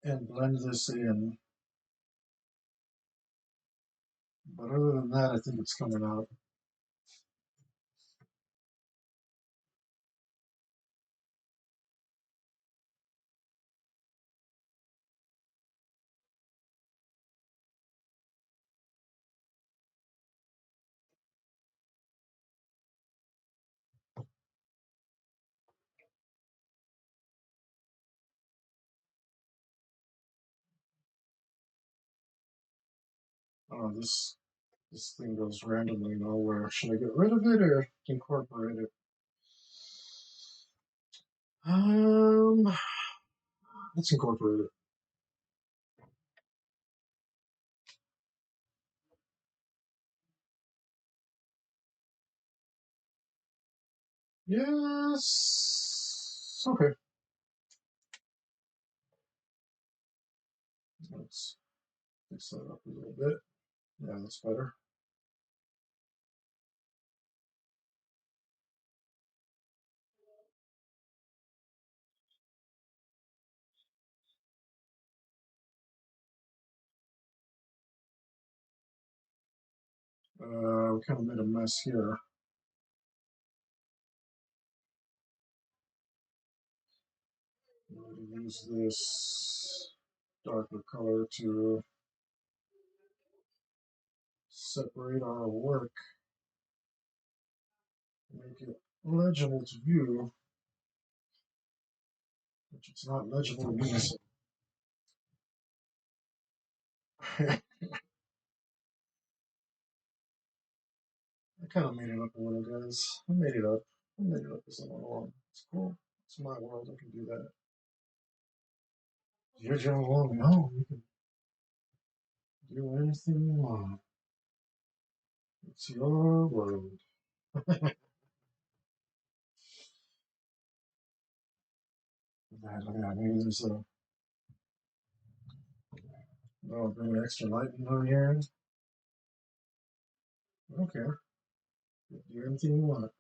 and blend this in. But other than that, I think it's coming out. Oh, this thing goes randomly nowhere. Should I get rid of it or incorporate it? Um, let's incorporate it. Yes. Okay. Let's fix that up a little bit. Yeah, that's better. We kind of made a mess here. I'm going to use this darker color to separate our work, make it legible to view, which it's not legible to me. So I kind of made it up a little, guys. I made it up. I made it up as I went along. It's cool. It's my world. I can do that. You're John Long. No, you can do anything you want. It's your world. Look at that. Maybe there's a bring an extra lightning over here. I don't care. Do anything you want.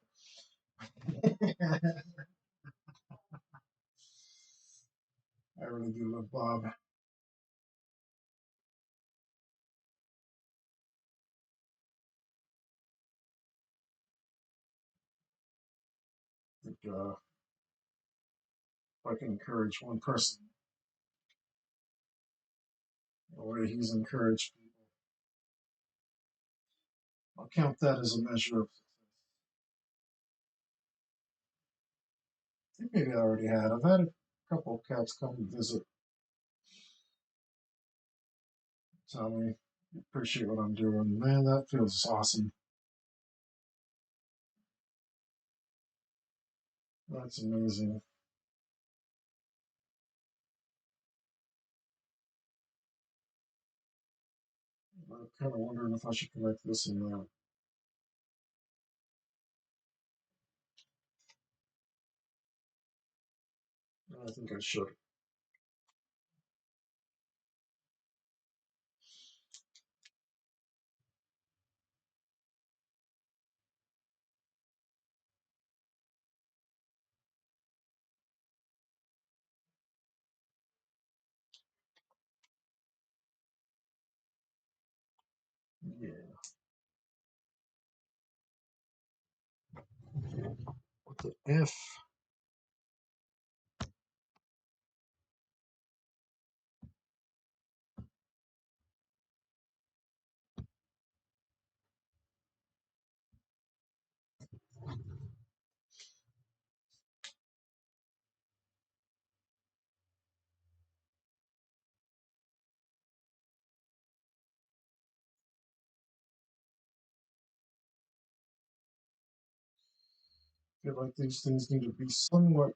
I really do love Bob. I think, if I can encourage one person the way he's encouraged people, I'll count that as a measure of success. I think maybe I already had. I've had a couple of cats come and visit, tell me you appreciate what I'm doing. Man, that feels awesome. That's amazing. I'm kind of wondering if I should connect this and that. I think I should. Yeah. What the F? I feel like these things need to be somewhat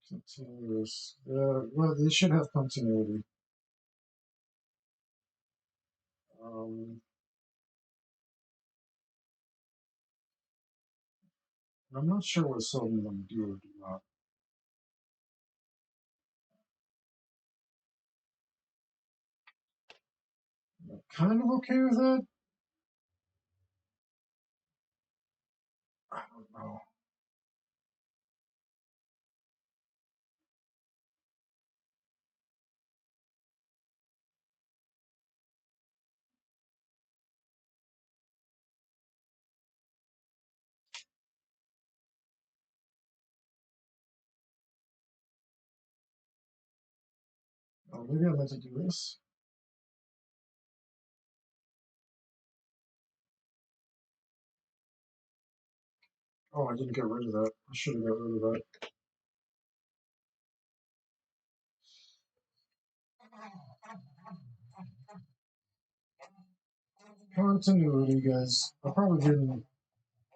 continuous. Well, they should have continuity. Um, I'm not sure what some of them do or do not. I'm kind of okay with that. I don't know. Oh, maybe I meant to do this. Oh, I didn't get rid of that. I should have got rid of that. Continuity, guys. I've probably been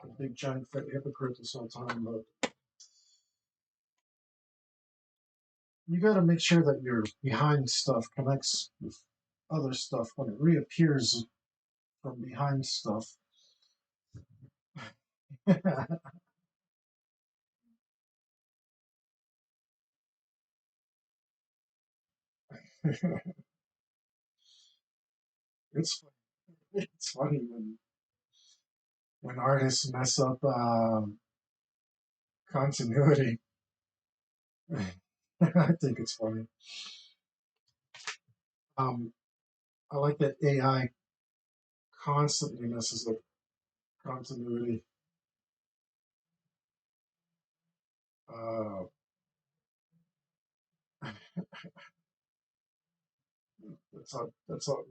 a big giant fat hypocrite this whole time, but you got to make sure that your behind stuff connects with other stuff when it reappears from behind stuff. it's it's funny when artists mess up continuity. I think it's funny. Um, I like that AI constantly messes up continuity. Uh, that's how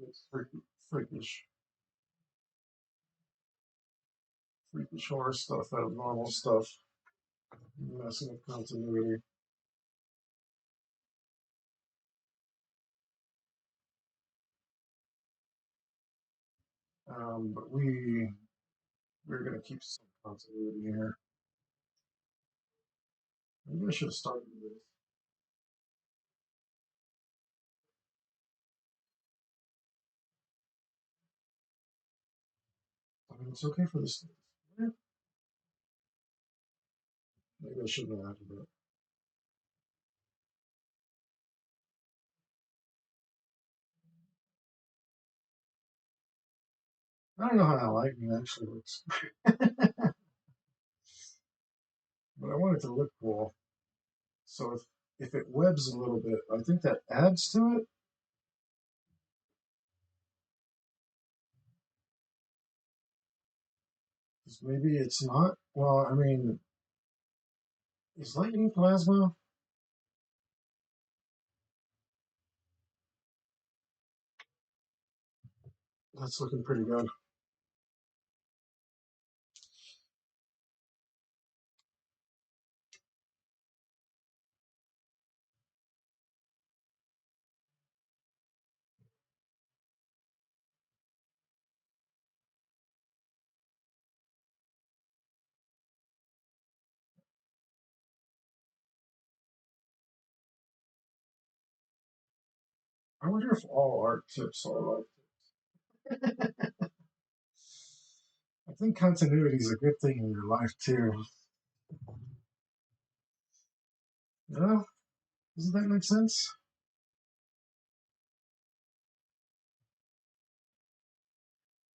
it's freakish, freakish horror stuff, abnormal stuff, messing up continuity. But we're gonna keep some continuity here. Maybe I should have started with this. I mean, it's okay for this. Maybe I shouldn't have added that. I don't know how that lightning actually works, but I want it to look cool. So if it webs a little bit, I think that adds to it. 'Cause maybe it's not. Well, I mean, is lightning plasma? That's looking pretty good. I wonder if all art tips are like. I think continuity is a good thing in your life too. Yeah, doesn't that make sense?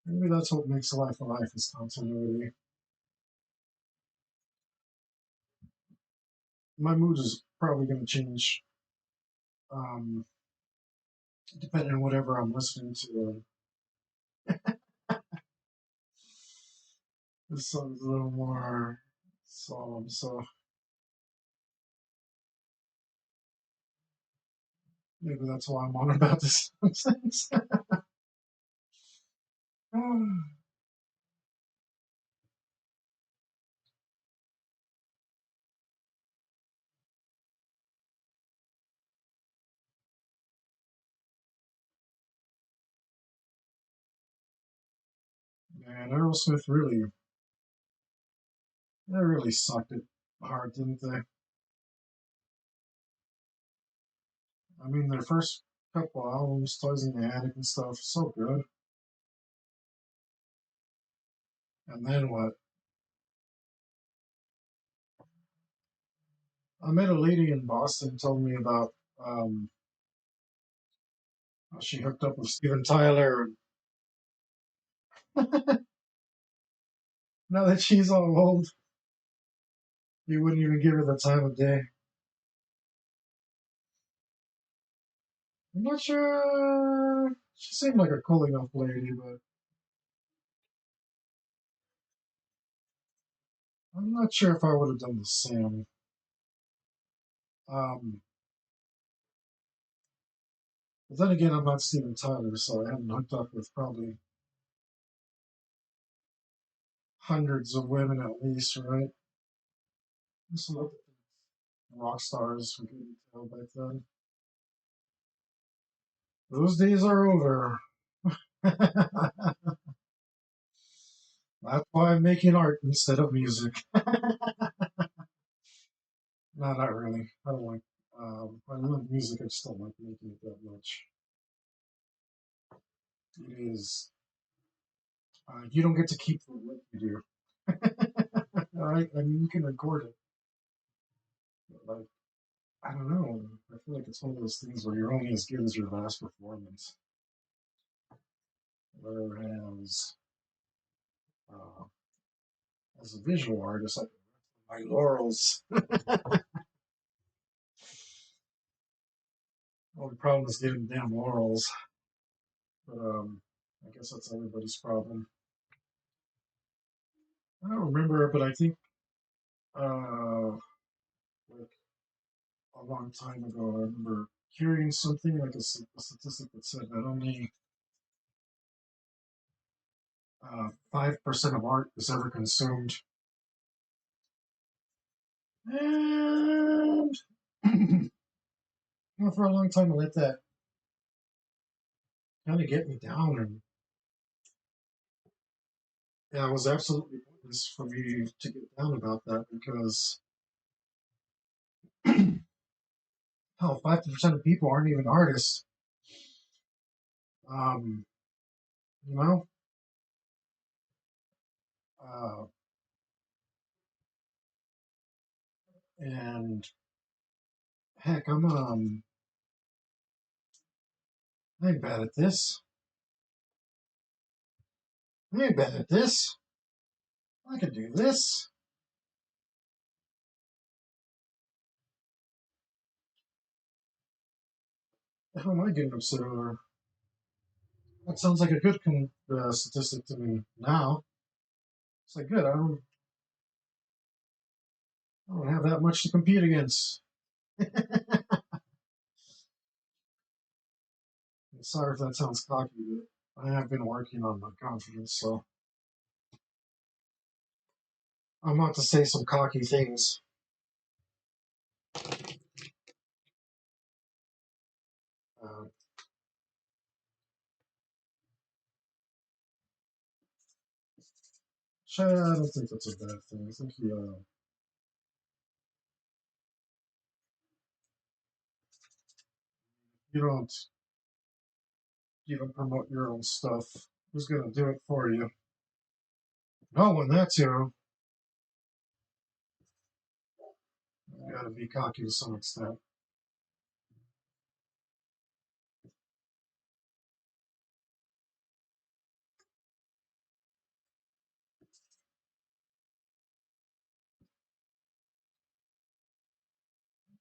Maybe that's what makes life a life is continuity. My mood is probably going to change um, depending on whatever I'm listening to. This song's a little more solemn, so maybe that's why I'm on about this nonsense. Man, Aerosmith they really sucked it hard, didn't they? I mean, their first couple albums, Toys in the Attic and stuff, so good. And then what? I met a lady in Boston told me about um, how she hooked up with Steven Tyler. Now that she's all old, you wouldn't even give her the time of day. I'm not sure. She seemed like a cool enough lady, but I'm not sure if I would have done the same. Um, but then again, I'm not Steven Tyler, so I haven't hooked up with probably hundreds of women at least, right? Just look at the rock stars we could tell back then. Those days are over. That's why I'm making art instead of music. No, not really. I don't like. I love music. I just don't like making it that much. It is. You don't get to keep the what you do. All right. I mean, you can record it, but like, I don't know. I feel like it's one of those things where you're only as good as your last performance. Whereas, uh, as a visual artist, my laurels. Well, the problem is getting damn laurels. But I guess that's everybody's problem. I don't remember, but I think like a long time ago, I remember hearing something like a statistic that said that only 5% of art is ever consumed. And for a long time, I let that kind of get me down. And yeah, it was absolutely pointless for me to get down about that because hell, 50% of people aren't even artists. Um, you know, uh, and heck, I ain't bad at this. I ain't bad at this. I can do this. How am I getting upset over? That sounds like a good statistic to me now. It's like, good, I don't have that much to compete against. Sorry if that sounds cocky, but I have been working on my confidence, so I'm about to say some cocky things. Uh, I don't think that's a bad thing. I think you don't you don't promote your own stuff. Who's gonna do it for you? No one. That's you. You gotta be cocky to some extent.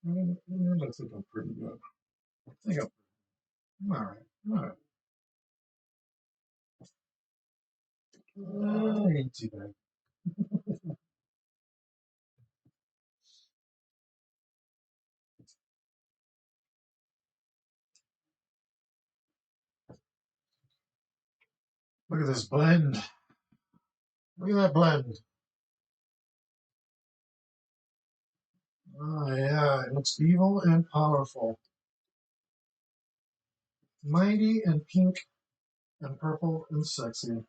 I think I'm pretty good. I think I'm all right. All right. Ain't too bad. Look at this blend. Look at that blend. Oh yeah, it looks evil and powerful. Mighty and pink and purple and sexy.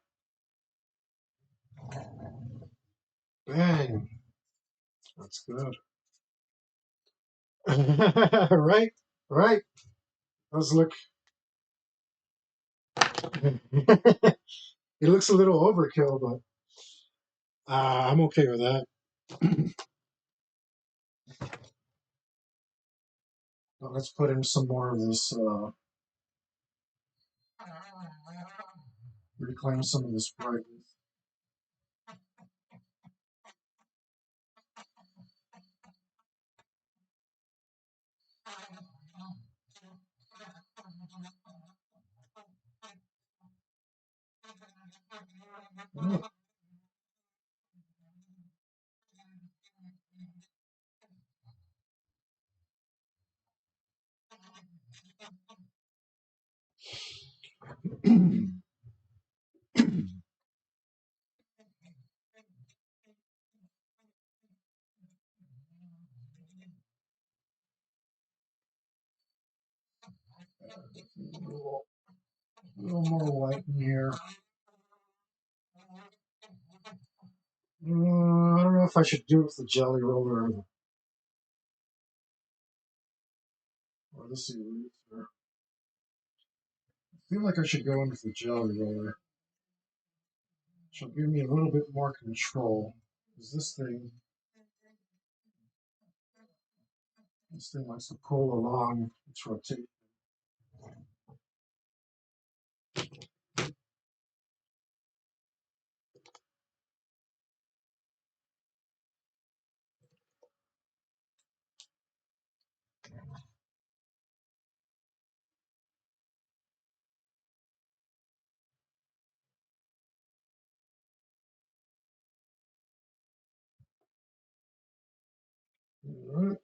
Bang. That's good. Right? Right? Let's look. It looks a little overkill, but I'm okay with that. Well, let's put in some more of this, reclaim some of this brightness. A little more white in here. I don't know if I should do it with the jelly roller or this eraser. I feel like I should go in with the jelly roller. She'll give me a little bit more control. Because this thing likes to pull along its rotation. Alright.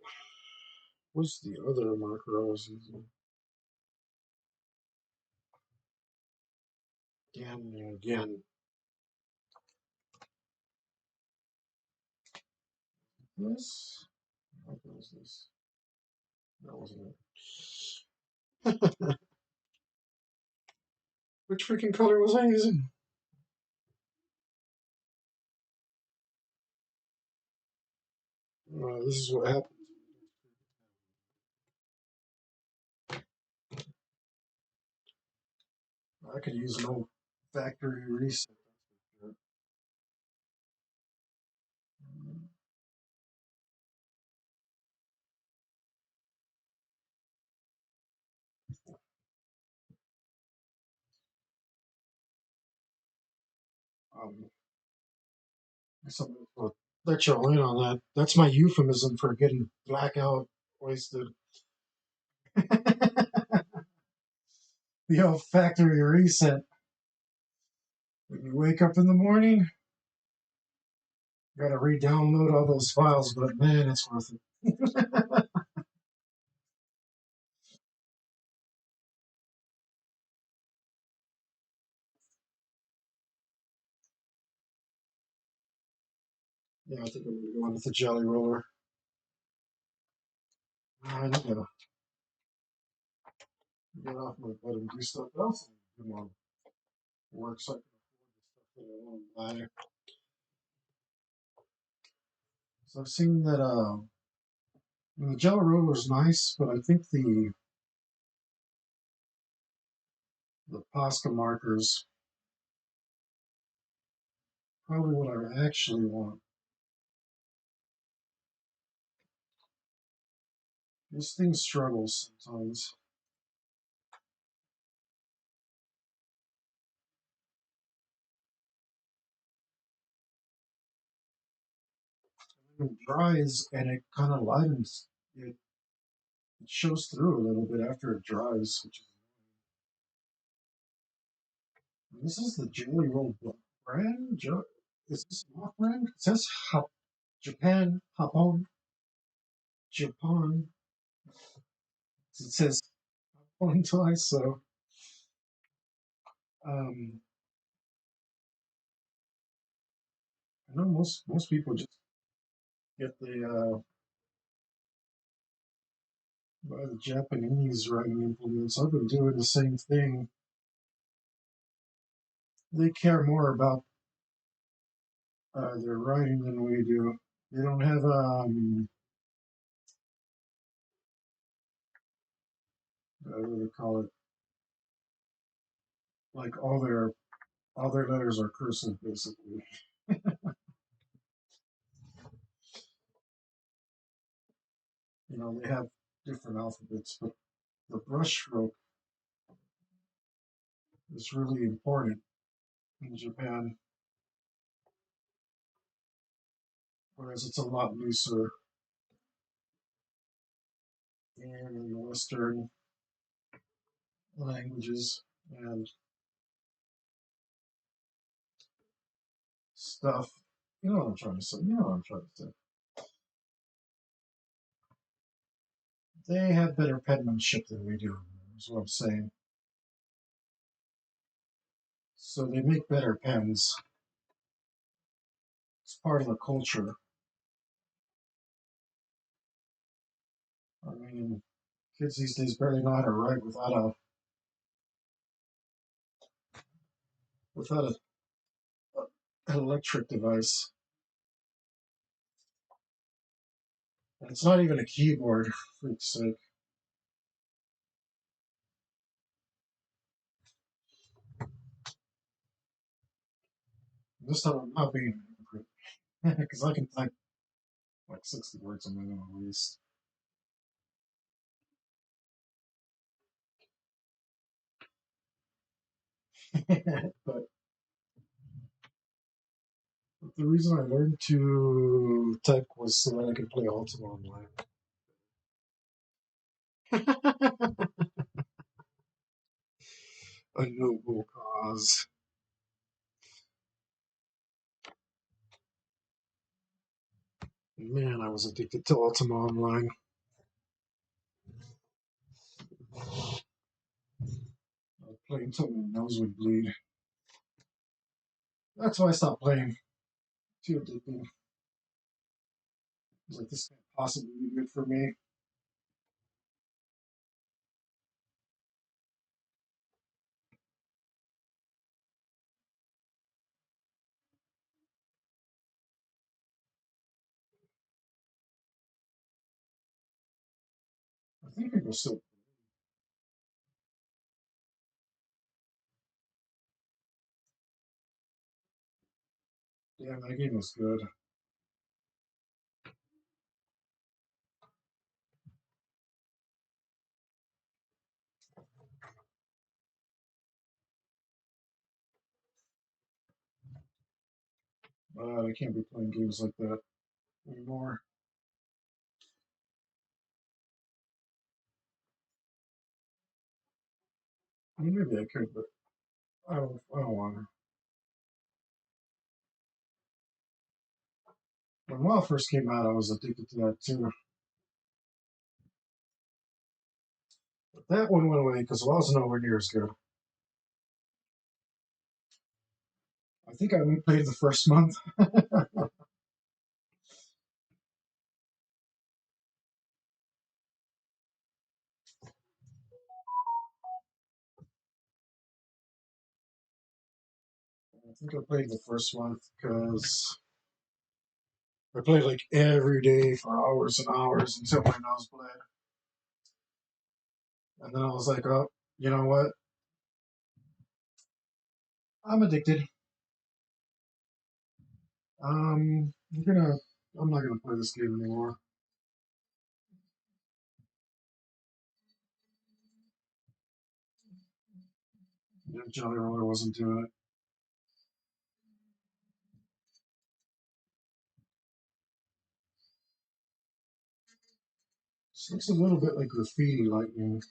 What's the other marker I was using? Again and again. This? What was this? That wasn't it. Which freaking color was I using? This is what happened. I could use an old factory reset. Um, Something will let you in on that. That's my euphemism for getting blackout wasted. The old factory reset. When you wake up in the morning, you gotta re-download all those files, but man, it's worth it. Yeah, I think I'm gonna go on with the Jelly Roller. I gotta get off my butt and do stuff else. Do more work so I can afford the stuff that I want to buy. So I've seen that the Jelly Roller is nice, but I think the Posca markers probably what I actually want. This thing struggles sometimes. It dries and it kind of lightens. It shows through a little bit after it dries. This is the Jelly Roll brand. Is this off brand? It says Japan, Japan. It says Japan twice. So um, I know most people just get the buy the Japanese writing implements. I've been doing the same thing. They care more about their writing than we do. They don't have what do they call it? Like all their letters are cursive basically. They have different alphabets, but the brushstroke is really important in Japan, whereas it's a lot looser in the Western languages and stuff. You know what I'm trying to say. You know what I'm trying to say. They have better penmanship than we do, is what I'm saying. So they make better pens. It's part of the culture. I mean, kids these days barely know how to write without an electric device. And it's not even a keyboard, for freak's sake. This time I'm not being a hypocrite because I can type like 60 words a minute at least. but the reason I learned to type was so that I could play Ultima Online. A noble cause. Man, I was addicted to Ultima Online. I played until my nose would bleed. That's why I stopped playing. Too addicting. I was like, this can't possibly be good for me. I think it was so. Yeah, that game was good. I can't be playing games like that anymore. I mean, maybe I could, but I don't want to. When WoW first came out, I was addicted to that too. But that one went away because WoW's nowhere near as good. I think I only played the first month. I think I played the first month because I played like every day for hours and hours until my nose bled. And then I was like, oh, you know what? I'm addicted. I'm gonna. I'm not gonna play this game anymore. Yeah, Jelly Roller wasn't doing it. This looks a little bit like graffiti lightning.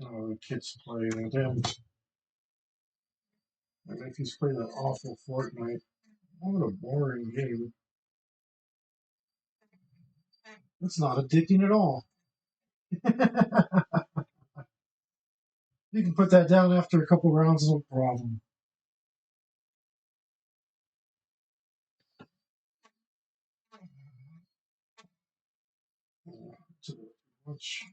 Oh, the kids playing. Damn. I think he's playing that awful Fortnite. What a boring game. It's not addicting at all. You can put that down after a couple rounds, no problem. Too much.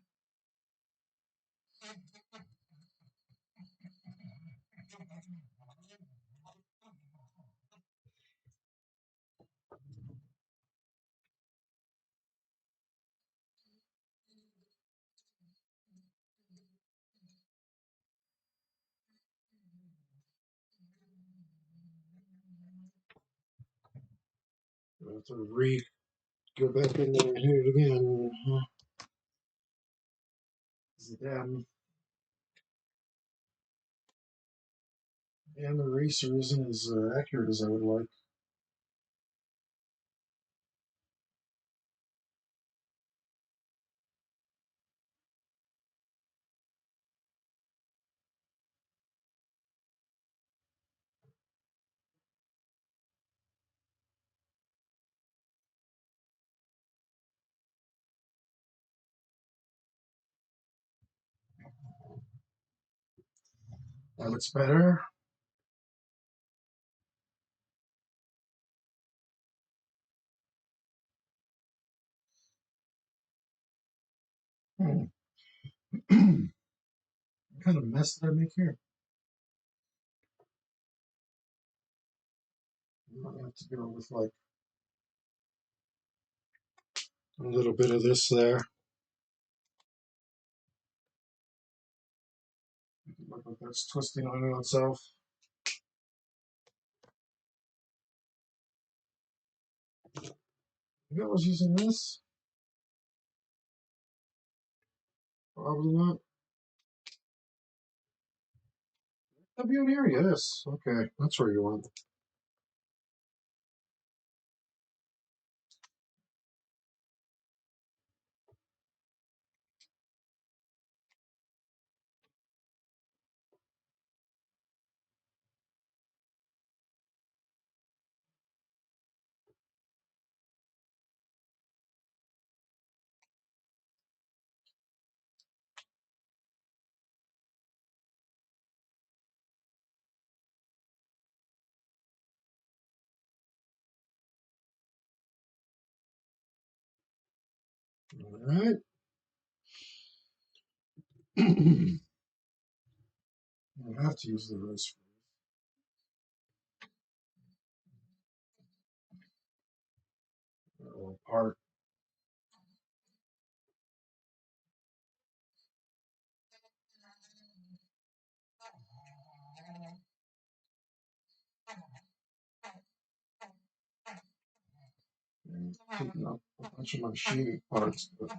I have to go back in there and hit it again. Damn, damn eraser isn't as accurate as I would like. That looks better. Hmm. What kind of mess did I make here? I might have to go with like a little bit of this there. Look like that's twisting on itself. Maybe I was using this. Probably not. W area, yes. Okay, that's where you want. All right. I have to use the rose or part. Taking up a bunch of my shading parts, but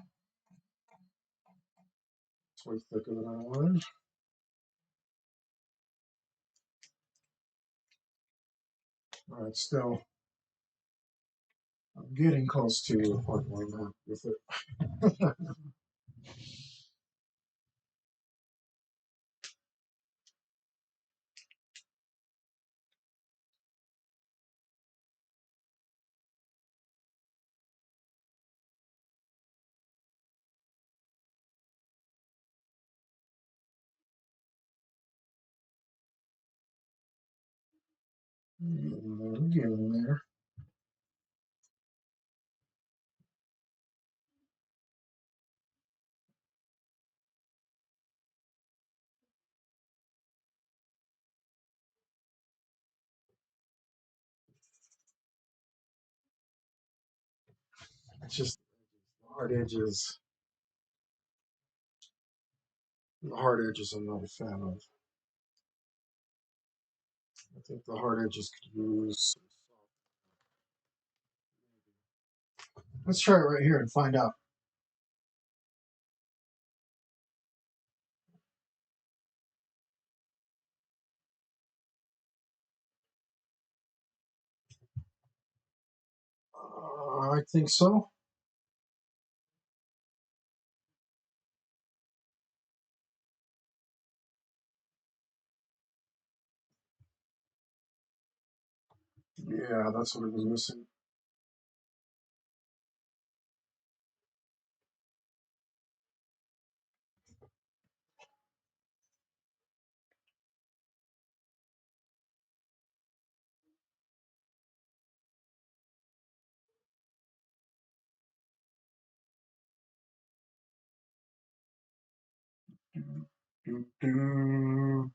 it's way thicker than I wanted. All right, still, I'm getting close to a point where I'm happy with it. Getting there. It's just the hard edges. The hard edges I'm not a fan of. I think the hard edges could use. Let's try it right here and find out. I think so. Yeah, that's what it was missing. Do, do.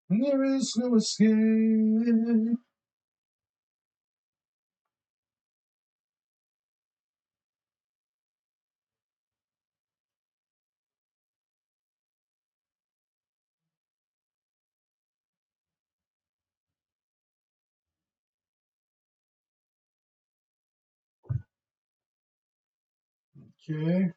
There is no escape. Okay.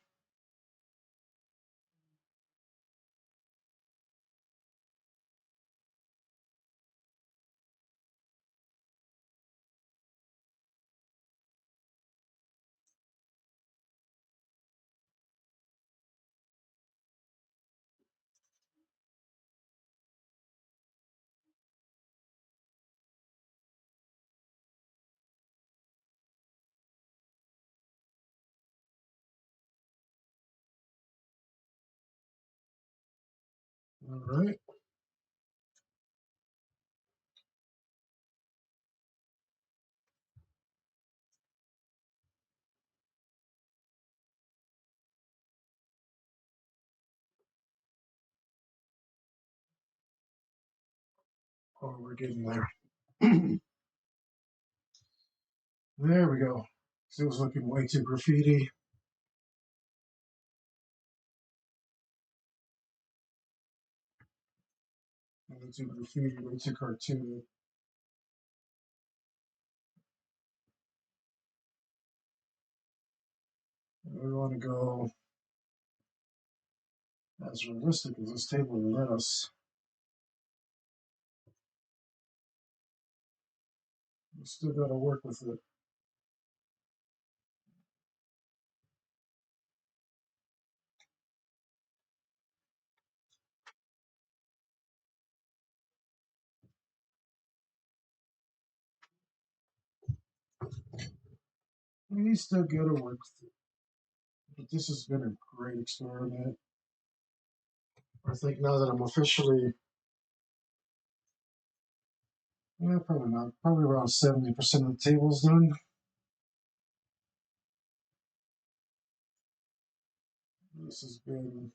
All right. Oh, we're getting there. There we go. It was looking way too graffiti, way too graffiti, way too cartoony. We want to go as realistic as this table will let us. We still got to work with it. We still got to work with it. But this has been a great experiment. I think now that I'm officially, yeah, probably not, probably around 70% of the table's done. This has been,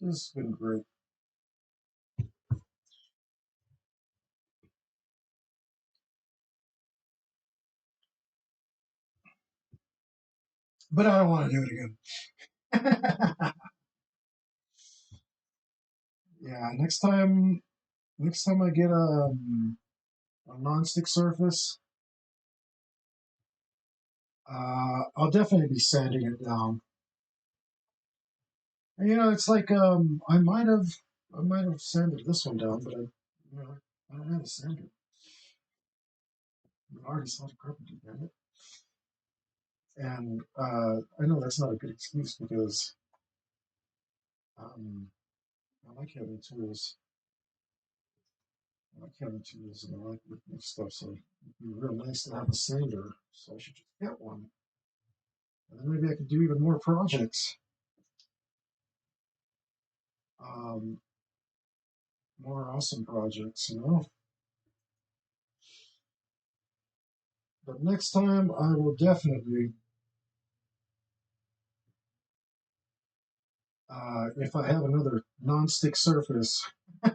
this has been great. but I don't want to do it again. Yeah, next time I get a non-stick surface, I'll definitely be sanding it down. And, it's like I might have sanded this one down, but I don't have a sander. I'm an artist, not a carpenter, damn it. And I know that's not a good excuse because um, I like having tools. I like having tools and I like looking at stuff, so it'd be real nice to have a sander. So I should just get one, and then maybe I could do even more projects, um, more awesome projects. But next time I will definitely, if I have another non-stick surface, I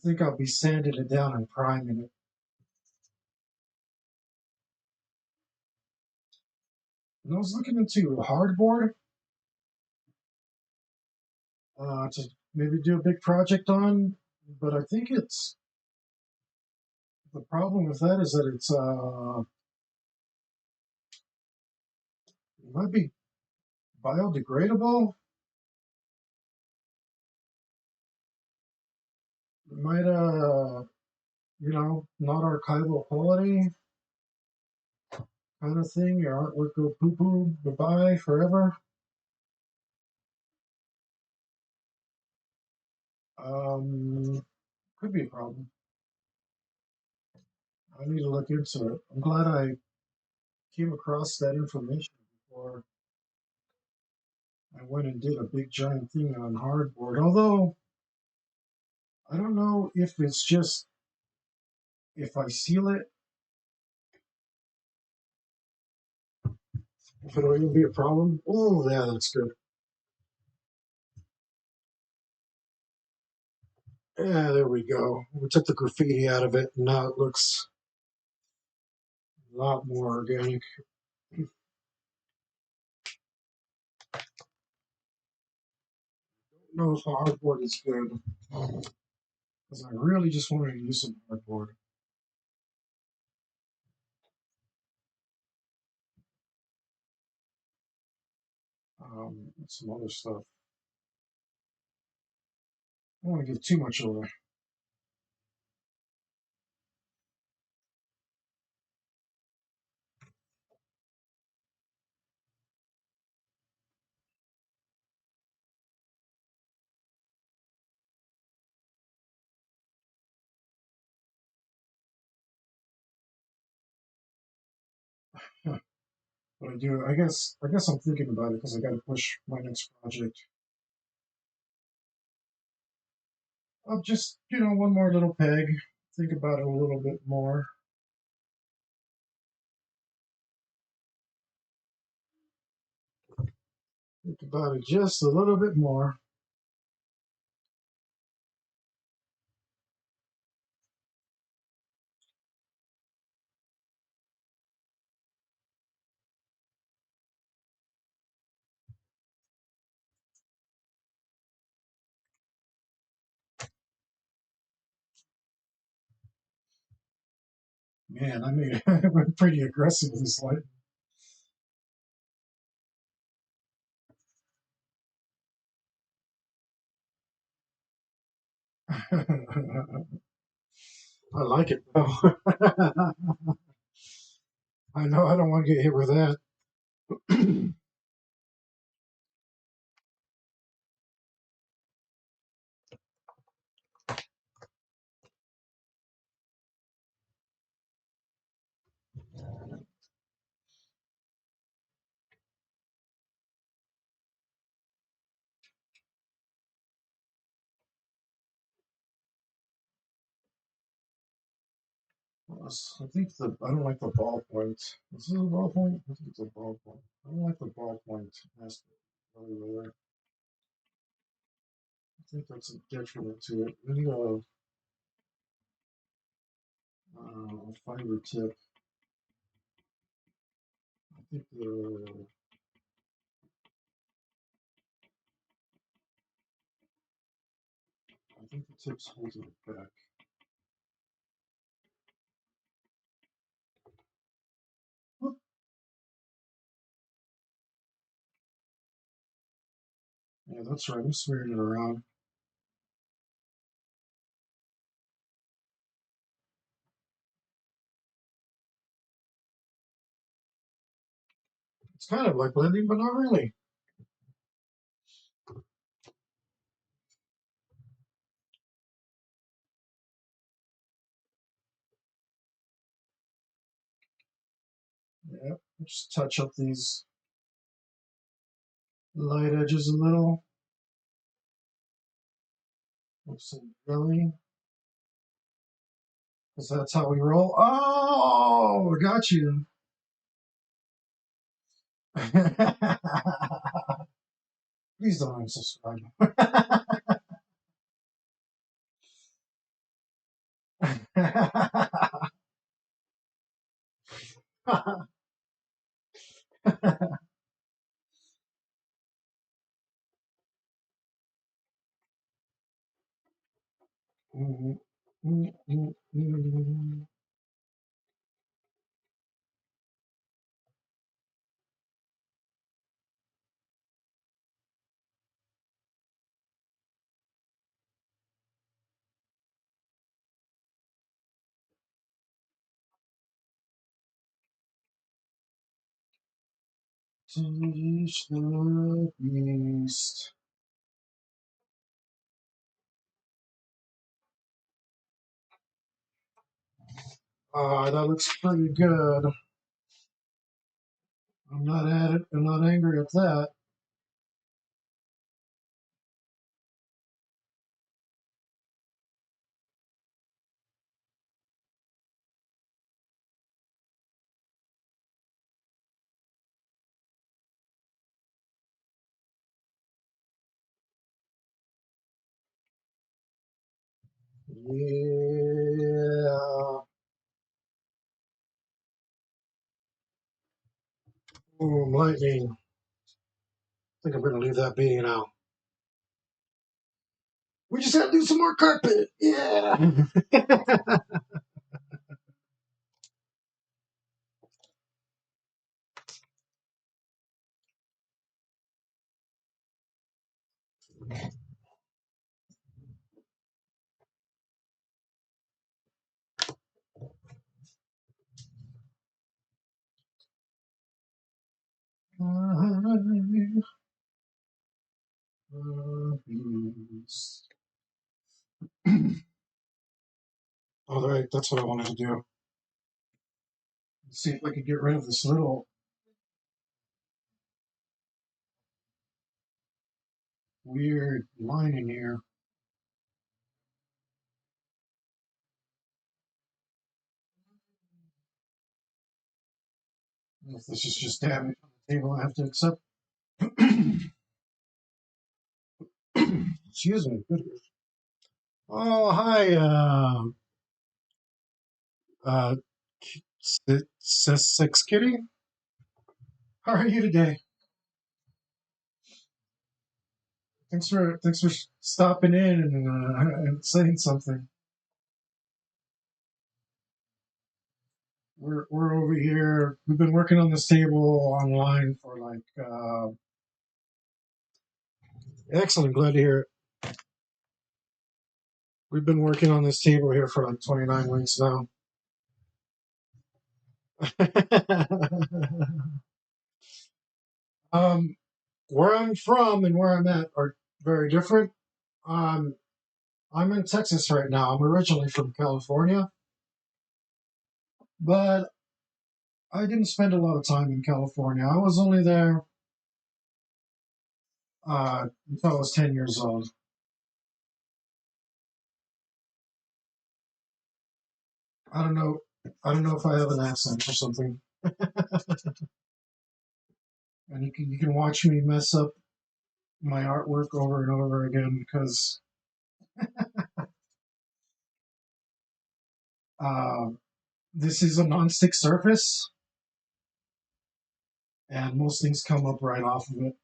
think I'll be sanding it down and priming it. And I was looking into hardboard to maybe do a big project on, but I think the problem with that is that it might be biodegradable. It might not archival quality kind of thing. Your artwork go poo poo, goodbye forever. Could be a problem. I need to look into it. I'm glad I came across that information before I went and did a big giant thing on hardboard. Although I don't know if it's just if I seal it, if it'll even be a problem. Oh, yeah, that's good. Yeah, there we go. We took the graffiti out of it, and now it looks a lot more organic. I don't know if hardboard is good because I really just wanted to use some hardboard. And some other stuff. I don't want to give too much away. But I do. I guess I'm thinking about it because I got to push my next project. Just one more little peg. Think about it a little bit more. Think about it just a little bit more. Man, I went pretty aggressive this light. I like it though. I know I don't want to get hit with that. I think I don't like the ballpoint. Is this a ballpoint? I think it's a ballpoint. I don't like the ballpoint aspect really there. I think that's a detriment to it. We need a fiber tip. think the tips hold it back. Yeah, that's right. I'm smearing it around. It's kind of like blending, but not really. Yeah, just touch up these light edges a little with some jelly, because that's how we roll. Oh, I got you. Please don't unsubscribe. Teach the beast. That looks pretty good. I'm not at it. I'm not angry at that. Yeah. Boom, lightning. I think I'm gonna leave that be now. We just gotta do some more carpet. Yeah. All right, that's what I wanted to do. See if I could get rid of this little weird line in here. If this is just damage on the table, I have to accept. Excuse me. Oh, hi, uh, Six Kitty. How are you today? Thanks for stopping in and saying something. We're over here. We've been working on this table online for like excellent. Glad to hear it. We've been working on this table here for like 29 weeks now. um, where I'm from and where I'm at are very different. Um, I'm in Texas right now. I'm originally from California, but I didn't spend a lot of time in California. I was only there until I was 10 years old. I don't know. I don't know if I have an accent or something. And you can watch me mess up my artwork over and over again because uh, this is a non-stick surface, and most things come up right off of it.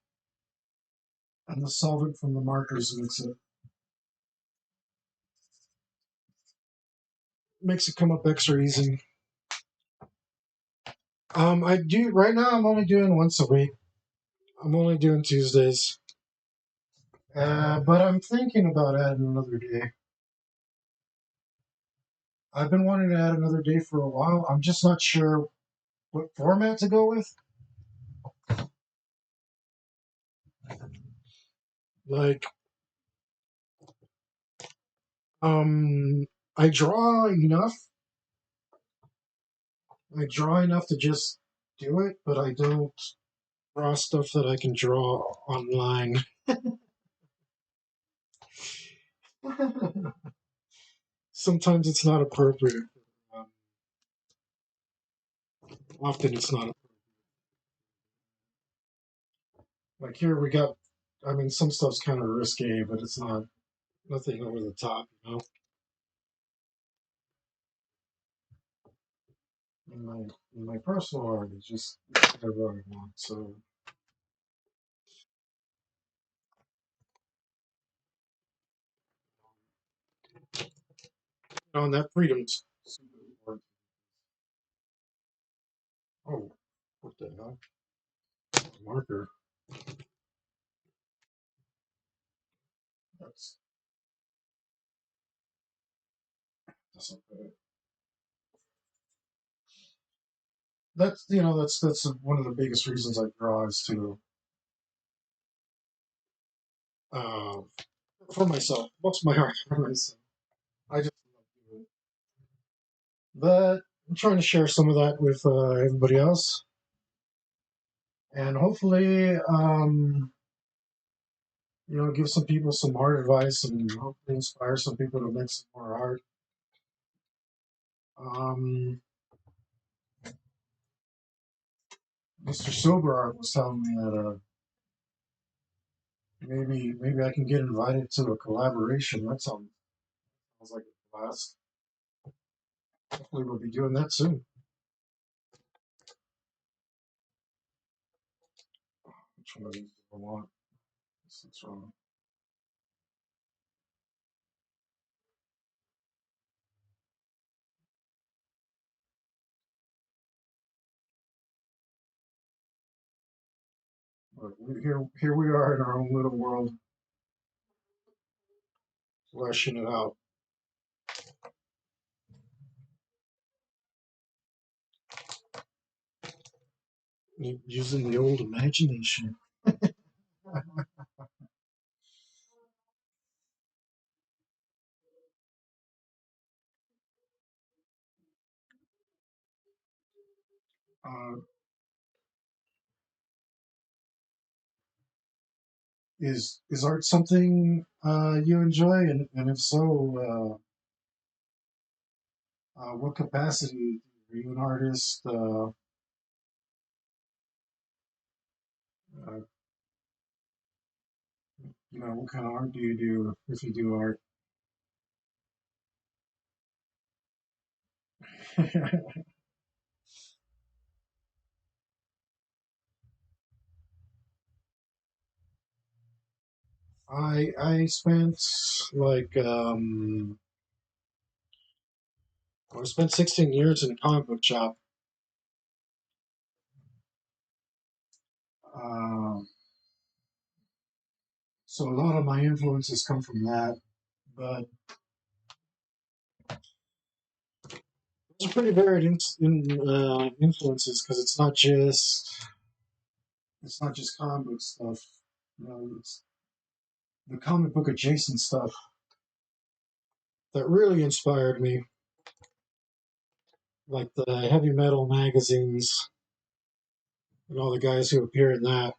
And the solvent from the markers makes it come up extra easy. I do right now. I'm only doing once a week. I'm only doing Tuesdays. But I'm thinking about adding another day. I've been wanting to add another day for a while. I'm just not sure what format to go with. Like, um, I draw enough. I draw enough to just do it, but I don't draw stuff that I can draw online. Sometimes it's not appropriate. Um, Often it's not. Like here we got, I mean, some stuff's kind of risque, but it's not nothing over the top, you know. In my personal art, it's just whatever I want. So and that freedom's super important. Oh, what the hell? Marker. That's that's okay. That's one of the biggest reasons I draw is to uh, for myself. Most of my art for myself. I just love doing it. But I'm trying to share some of that with everybody else, and hopefully, give some people some art advice and hopefully inspire some people to make some more art. Um, Mr. Sober Art was telling me that maybe I can get invited to a collaboration. That sounds like a blast. Hopefully, we'll be doing that soon. Which one of these do I want? This one. But here we are in our own little world, fleshing it out, using the old imagination. Uh, is art something you enjoy, and if so, what capacity? Are you an artist? Uh, what kind of art do you do if you do art? I spent like I spent 16 years in a comic book shop. Um, so a lot of my influences come from that, but it's pretty varied influences because it's not just comic book stuff. It's the comic book adjacent stuff that really inspired me, like the heavy metal magazines and all the guys who appear in that.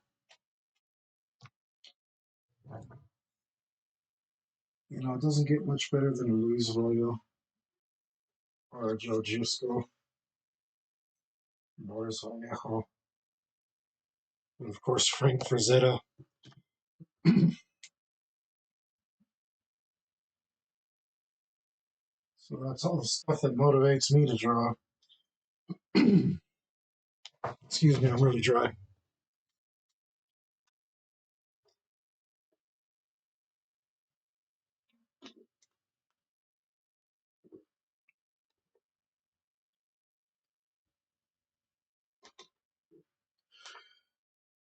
It doesn't get much better than a Luis Royo or a Joe Gisco, Boris Vallejo, and of course Frank Frazetta. So that's all the stuff that motivates me to draw. Excuse me, I'm really dry.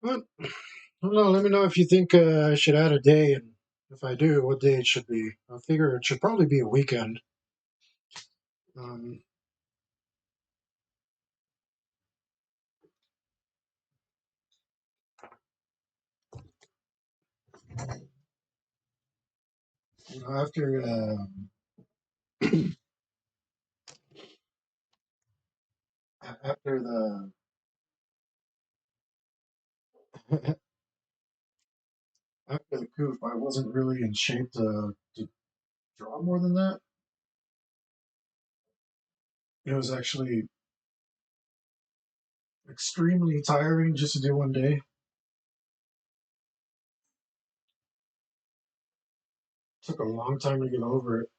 But I don't know. Let me know if you think I should add a day, and if I do, what day it should be. I figure it should probably be a weekend. Um, after after the after the coup, I wasn't really in shape to draw more than that. It was actually extremely tiring just to do one day. Took a long time to get over it.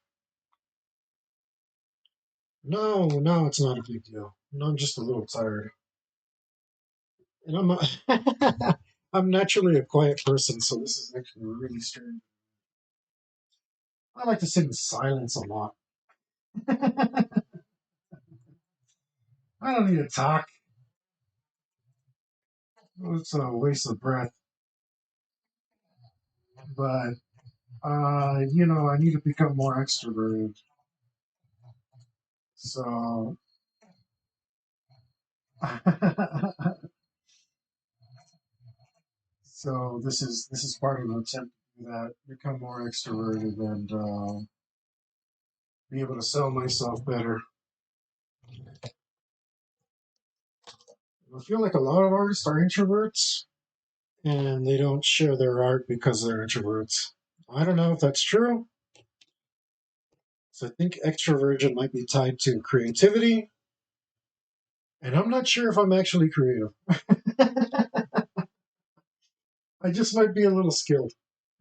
No, no, it's not a big deal. No, I'm just a little tired, and I'm naturally a quiet person, so this is actually really strange. I like to sit in silence a lot. I don't need to talk. It's a waste of breath. But I need to become more extroverted. So, so this is part of the attempt to do that, become more extroverted and be able to sell myself better. I feel like a lot of artists are introverts and they don't share their art because they're introverts. I don't know if that's true. So I think extroversion might be tied to creativity, and I'm not sure if I'm actually creative. I just might be a little skilled.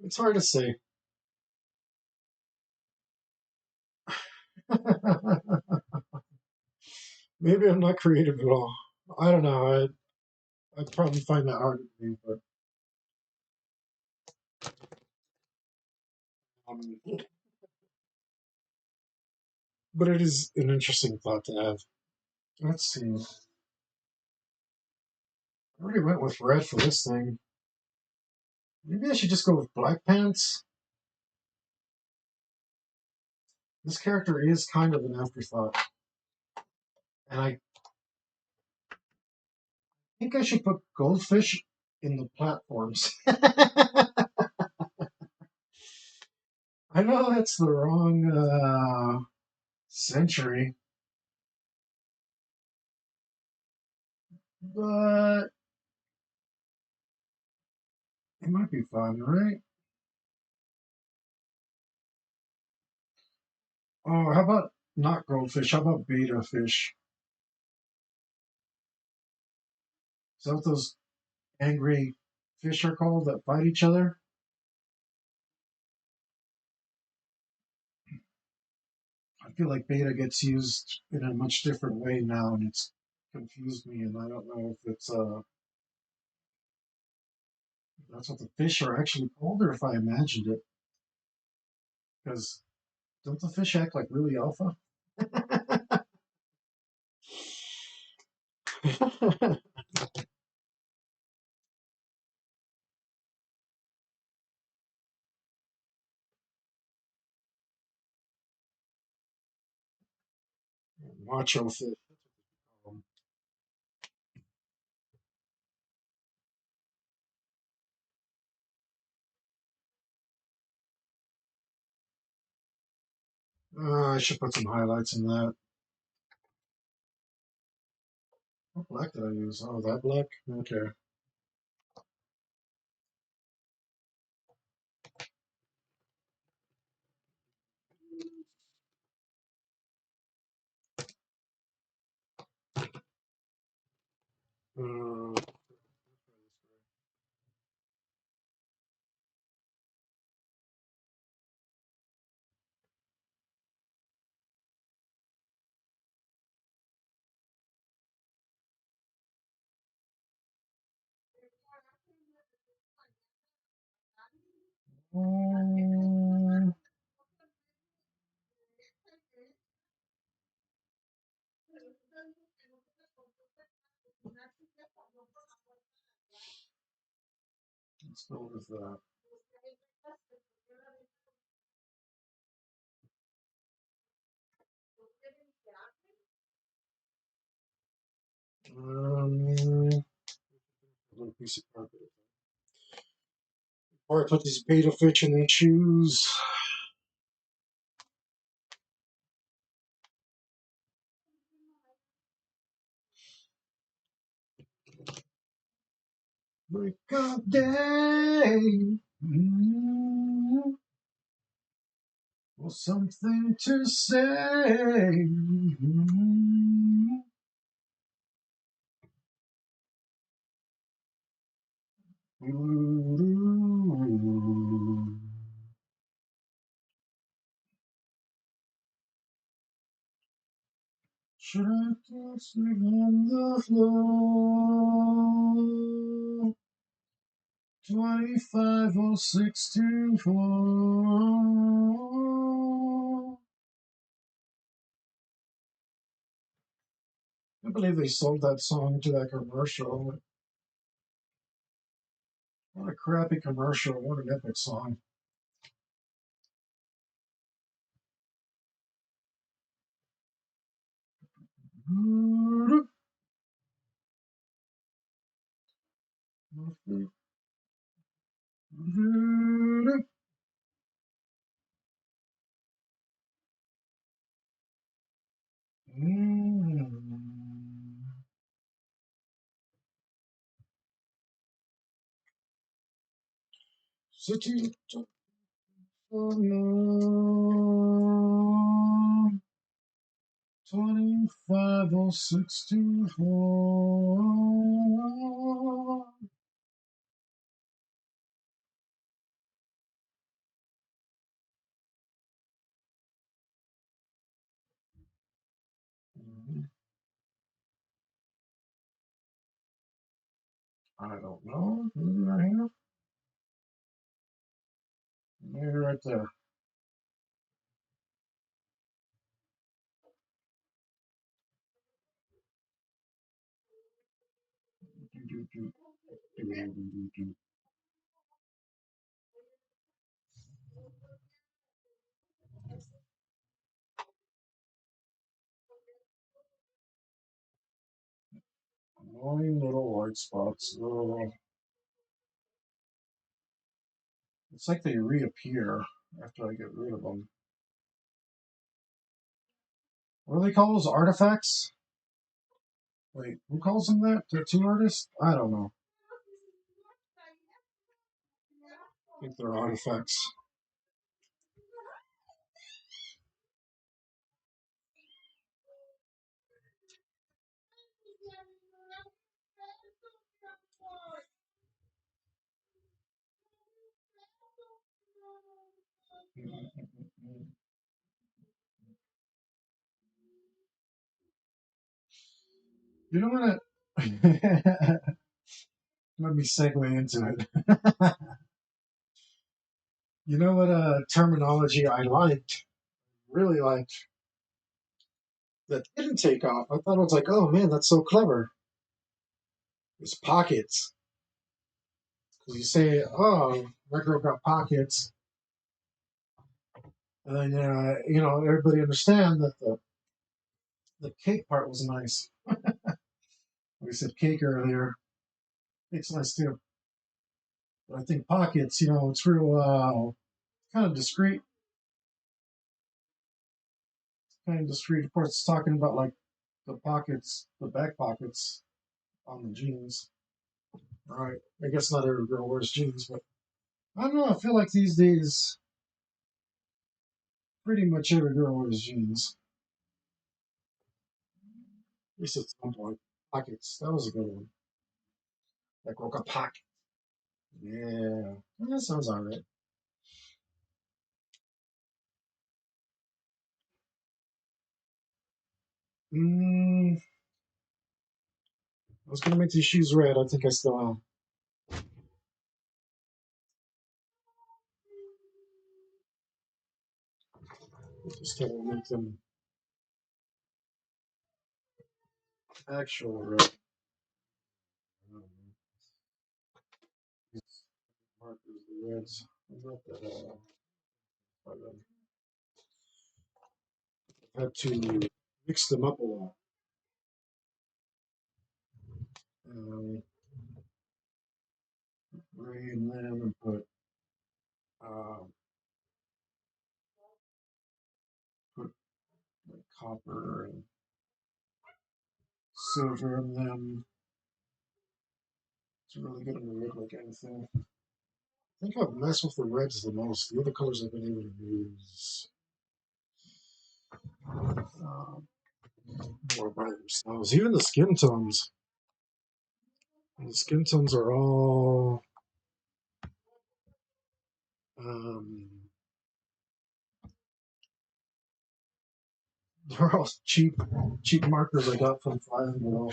It's hard to say. Maybe I'm not creative at all. I don't know. I'd probably find that hard to do, um, but it is an interesting thought to have. Let's see. I already went with red for this thing. Maybe I should just go with black pants. This character is kind of an afterthought, and I think I should put goldfish in the platforms. I know that's the wrong century, but it might be fun, right? Oh, how about not goldfish? How about beta fish? Is that what those angry fish are called that fight each other? I feel like beta gets used in a much different way now, and it's confused me, and I don't know if it's that's what the fish are actually called, or if I imagined it. Because don't the fish act like really alpha? Macho fish. I should put some highlights in that. What black did I use? Oh, that black? Okay. Uh, um, Let's go with that. A little piece of carpet. Or I put these beta fish in their shoes. Break of day. Or something to say. Should I just sleep on the floor? 250624. I believe they sold that song to that commercial. What a crappy commercial. What an epic song. City of love. 250624. I don't know. Maybe right here. Maybe right there. Annoying little white spots. Oh, it's like they reappear after I get rid of them. What do they call those artifacts? Wait, who calls them that? Tattoo artists? I don't know. I think they're artifacts. You know what? Let me segue into it. You know what terminology I liked, really liked, that didn't take off? I thought it was like, oh man, that's so clever. It's pockets. Because you say, oh, that girl got pockets. And then, everybody understand that the cake part was nice. We said cake earlier. Cake's nice too. But I think pockets, it's real kind of discreet. Kind of discreet. Of course, it's talking about like the pockets, the back pockets on the jeans. All right. I guess not every girl wears jeans, but I don't know. I feel like these days, pretty much every girl wears jeans. At least at some point. Pockets. That was a good one. Like a pocket. Yeah. That sounds all right. I was gonna make these shoes red. I think I still am. Just gotta make them actual red. reds. I'm not that, but, I've had to mix them up a lot. Um, Gray in them and uh, put like copper and silver in them to really get them to look like anything. I think I've messed with the reds the most. The other colors I've been able to use um, more by themselves. Even the skin tones. The skin tones are all um, they're all cheap markers I got from Flying Below.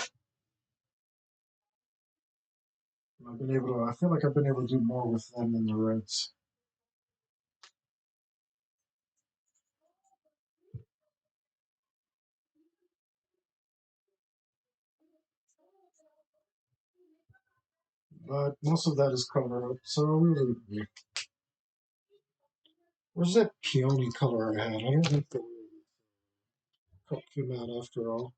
I've been able to. I feel like I've been able to do more with them than the reds. But most of that is covered up, so really, where's that peony color I had? I don't think the cup came out after all.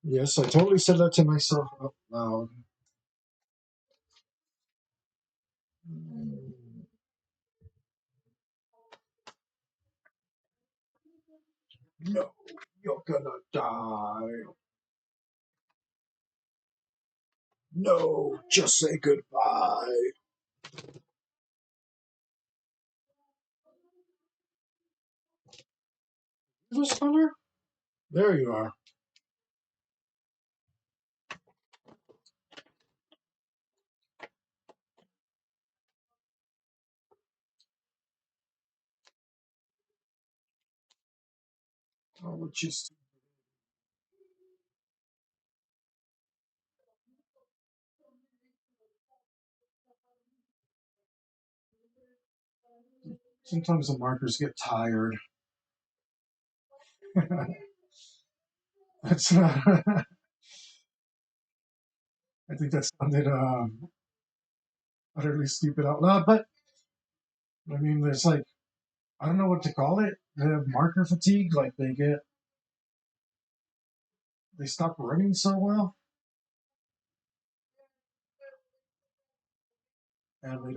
Yes, I totally said that to myself out loud. No, you're gonna die. No, just say goodbye. This color? There you are. Oh, just sometimes the markers get tired. That's I think that sounded utterly stupid out loud, but I mean, there's like I don't know what to call it. They have marker fatigue, like they stop running so well, and they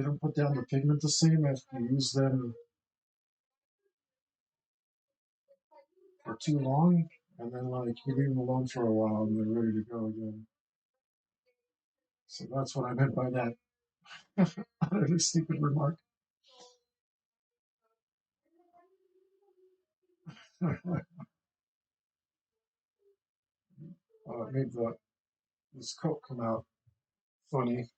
don't put down the pigment the same if you use them for too long, and then like you leave them alone for a while and they're ready to go again. So that's what I meant by that utterly stupid remark. It made this coat come out funny.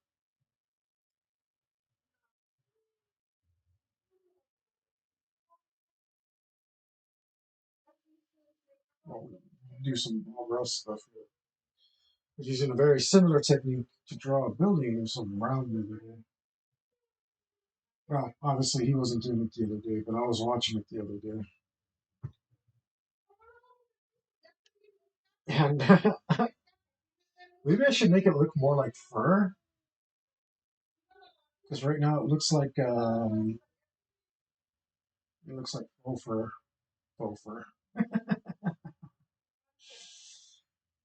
Well, do some Bob Ross stuff. He's using a very similar technique to draw a building with some round the other day. Well, obviously he wasn't doing it the other day, but I was watching it the other day. And maybe I should make it look more like fur, because right now it looks like faux fur. Faux fur.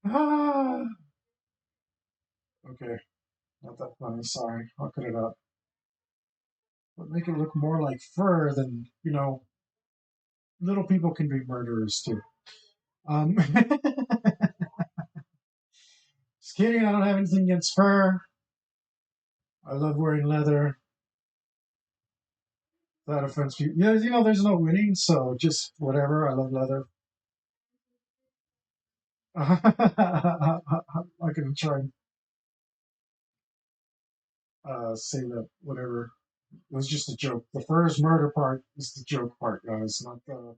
Ah, okay, not that funny. Sorry, I'll cut it out. But make it look more like fur than little people can be murderers too. Just kidding. I don't have anything against fur. I love wearing leather. That offends you. Yeah, there's no winning, so just whatever. I love leather. I can try and say that whatever. It was just a joke. The first murder part is the joke part, guys. Not the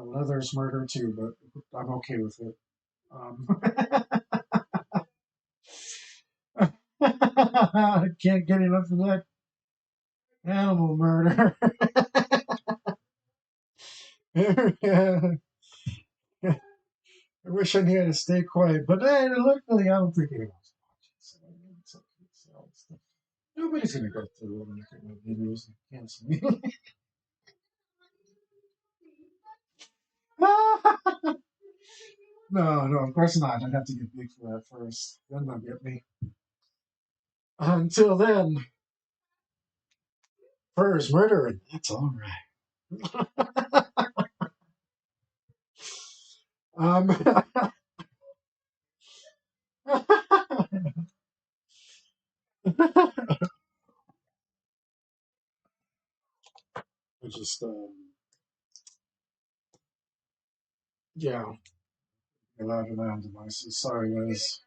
leather's murder too, but I'm okay with it. I can't get enough of that animal murder. I wish I knew how to stay quiet, but luckily I don't think anyone. Somebody's gonna go through and look at my videos and cancel me. No, no, of course not. I'd have to get big for that first. Then they'll get me. Until then, first murder. That's all right. Um, I just, yeah, allowed to land devices. Sorry, guys.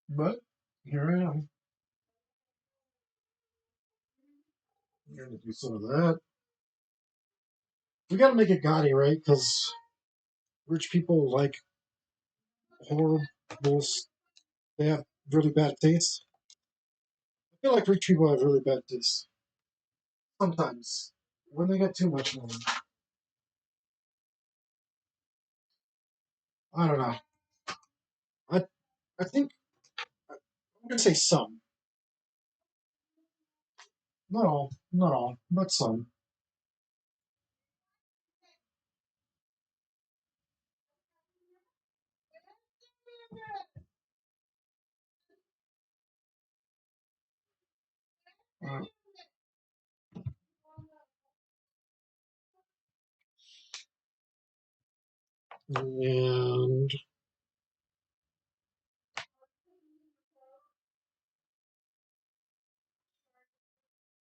But here I am. I'm going to do some of that. We got to make it gaudy, right? Because rich people like horrible. They have really bad taste. I feel like rich people have really bad taste sometimes when they get too much money. I don't know. I I think I'm gonna say some, not all, but some. Uh, and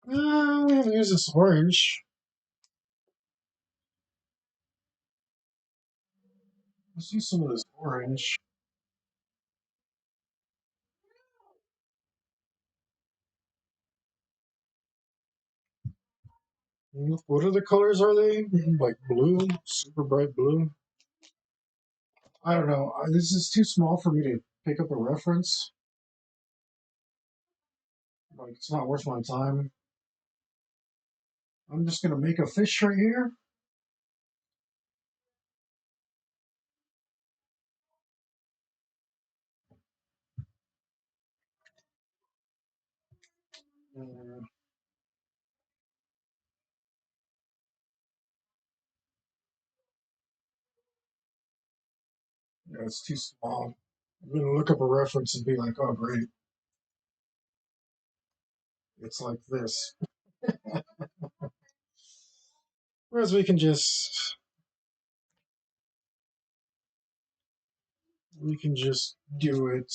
we haven't used this orange. Let's use some of this orange. What other colors are they? Like blue, super bright blue. I don't know. This is too small for me to pick up a reference. Like it's not worth my time. I'm just gonna make a fish right here. Uh, yeah, it's too small. I'm gonna look up a reference and be like, oh great, it's like this. Whereas we can just do it.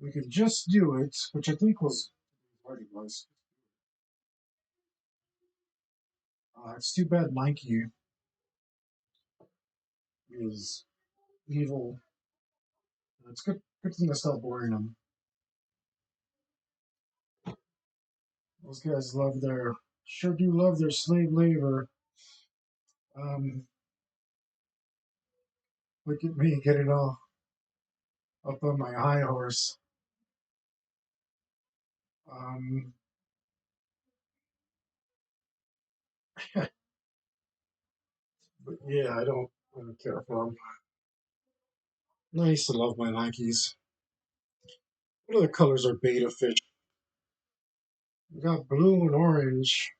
We can just do it, which I think was what it was. It's too bad Nike is evil. It's good thing I stopped wearing them. Those guys love their sure do love their slave labor. Um, Look at me getting all up on my high horse. Um, but yeah, I don't care for them. I used to love my Nikes. What other colors are beta fish? We got blue and orange.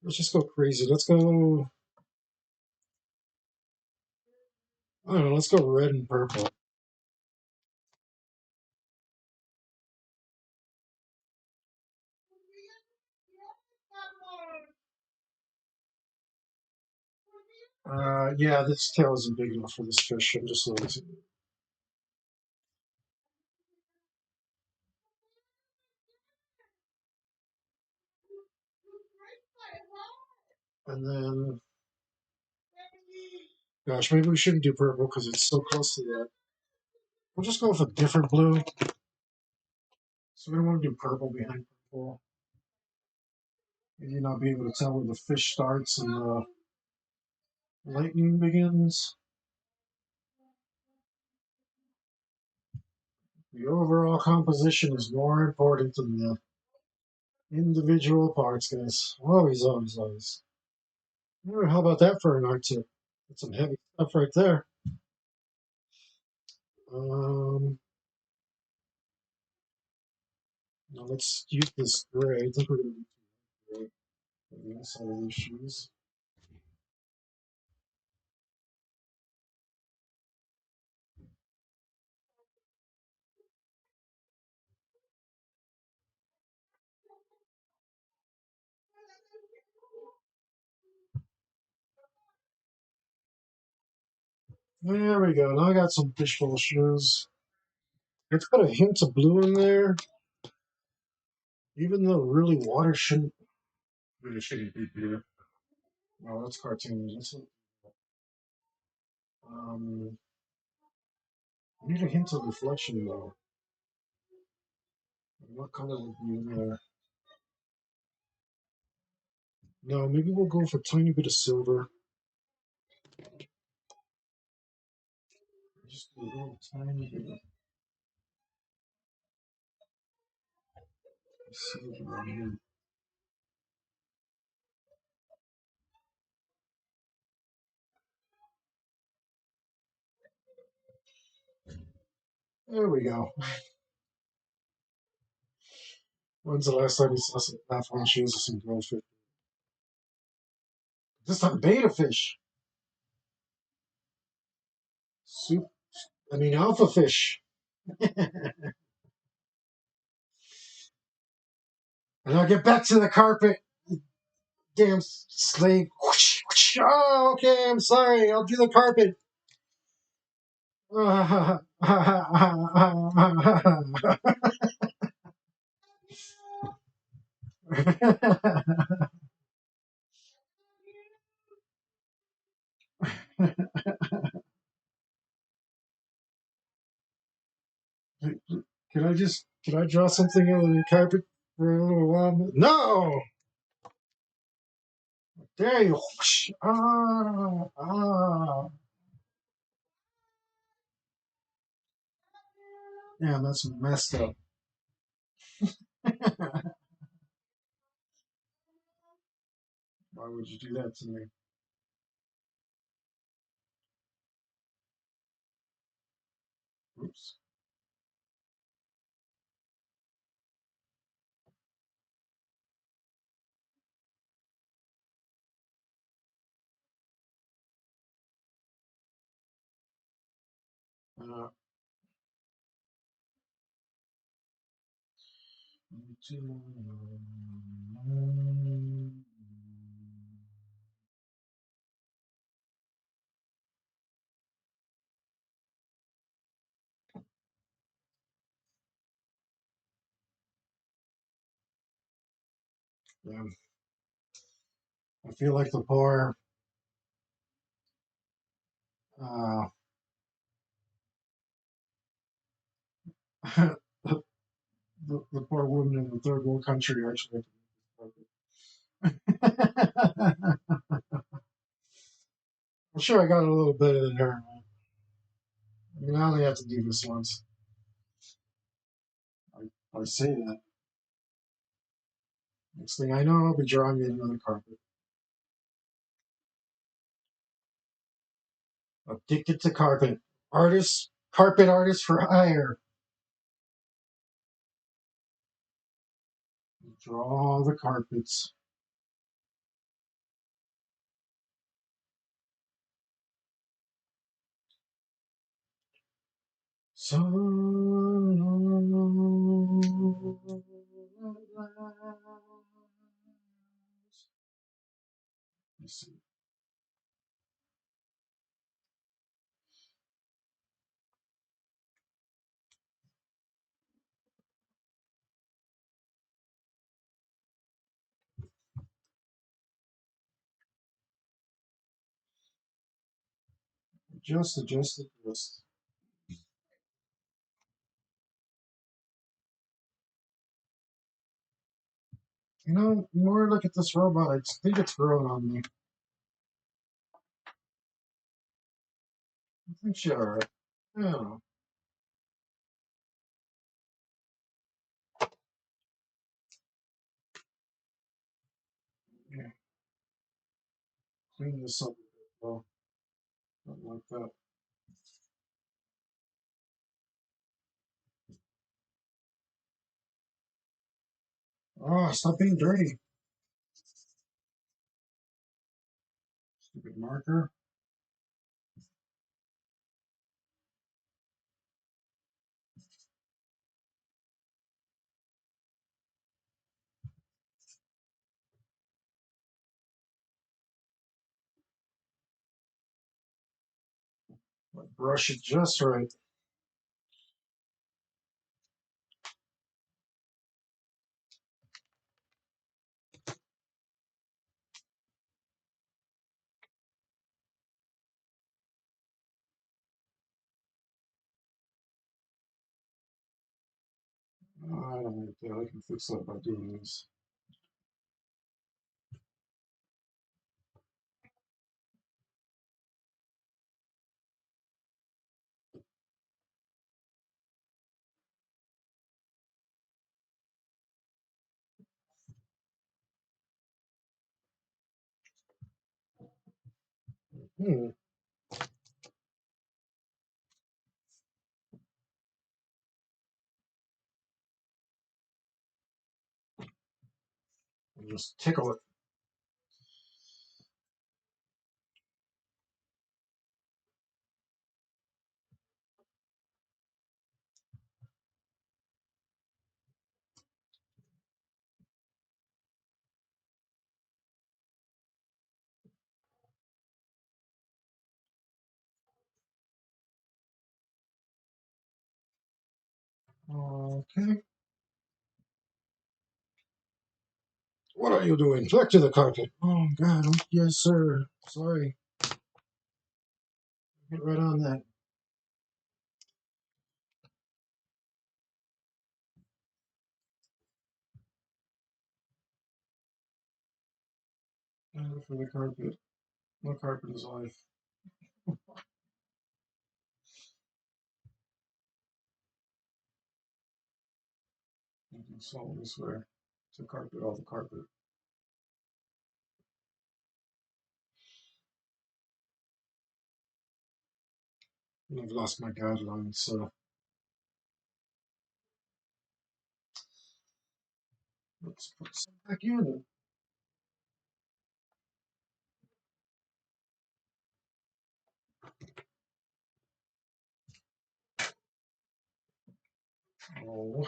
Let's just go crazy. Let's go. I don't know. Let's go red and purple. Yeah, this tail isn't big enough for this fish. I'm just lazy. And then, gosh, maybe we shouldn't do purple because it's so close to that. We'll just go with a different blue. So we don't want to do purple behind purple. Maybe not be able to tell where the fish starts and the lightning begins. The overall composition is more important than the individual parts, guys. Always, always, always. How about that for an art tip? That's some heavy stuff right there. Um, now let's use this gray. I think we're going to do gray for the inside of these shoes. There we go. Now I got some fishbowl shoes. Let's put a hint of blue in there, even though really water really shouldn't be blue. No, that's cartoon. Um, I need a hint of reflection though. What color would be in there? No, maybe we'll go for a tiny bit of silver. Just a little tiny bit of silver right here. There we go. When's the last time you saw some platform shoes or some goldfish? This time beta fish. Soup. Alpha fish. And I'll get back to the carpet. Damn slave. Whoosh, whoosh. Oh, okay, I'm sorry. I'll do the carpet. Can I draw something on the carpet for a little while? No! There you. Whoosh. Damn, that's messed up. Why would you do that to me? Oops. Uh, yeah, I feel like the poor, uh, the poor woman in the third world country actually. I'm sure I got a little bit in her. I only have to do this once. I say that. Next thing I know, I'll be drawing you another carpet. Addicted to carpet. Carpet artist for hire. Draw the carpets. So let's see. Adjust. More look at this robot. I think it's growing on me. I think she's alright. Yeah. Yeah. Clean this up a bit, though. Not like that. Oh, stop being dirty. Stupid marker. Brush it just right. I don't like that. I can fix that by doing this. Hmm. Just tickle it. Okay. What are you doing? Back to the carpet. Oh, God. Yes, sir. Sorry. Get right on that. For the carpet. No carpet is life. So this way. To carpet all the carpet. And I've lost my guidelines, so let's put some back in. Oh.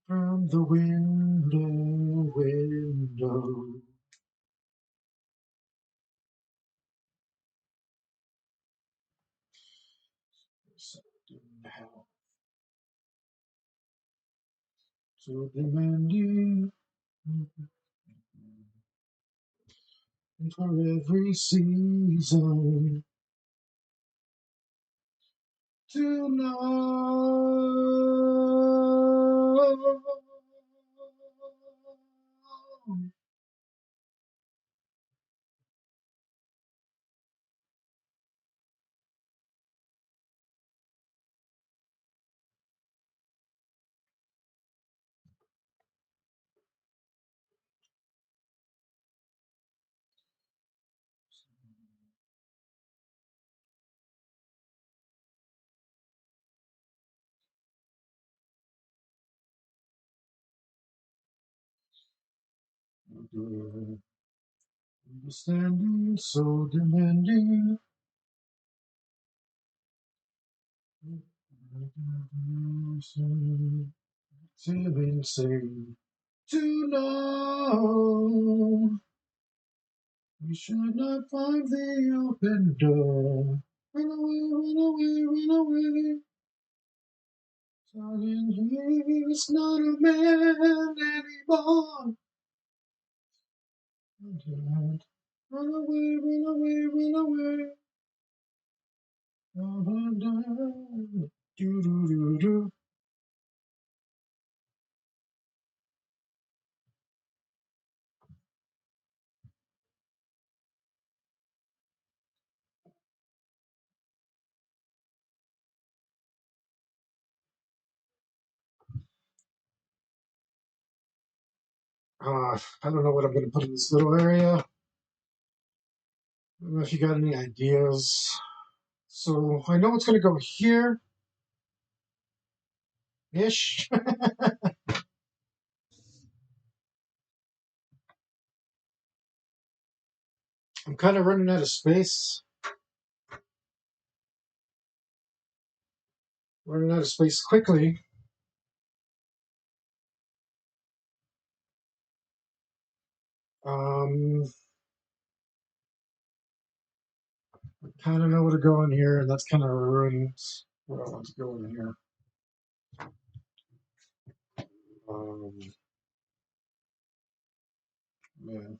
From the window. Something hell. So demanding. And for every season to know. Understanding, so demanding. Feeling safe to know we should not find the open door. Run away, run away, run away. Darling, he's not a man anymore. Run away, run away, run away. Do-do-do-do. I don't know what I'm going to put in this little area. I don't know if you got any ideas. So I know it's going to go here-ish. I'm kind of running out of space. Running out of space quickly. Um, I kind of know where to go in here, and that's kind of ruins what I want to go in here. Um, man.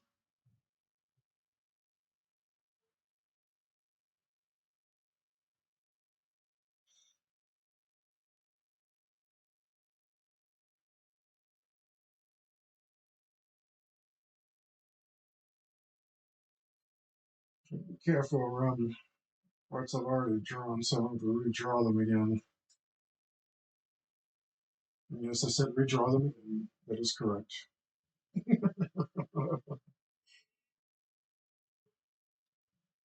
Be careful around parts I've already drawn, so I don't have to redraw them again. And yes, I said redraw them, and that is correct.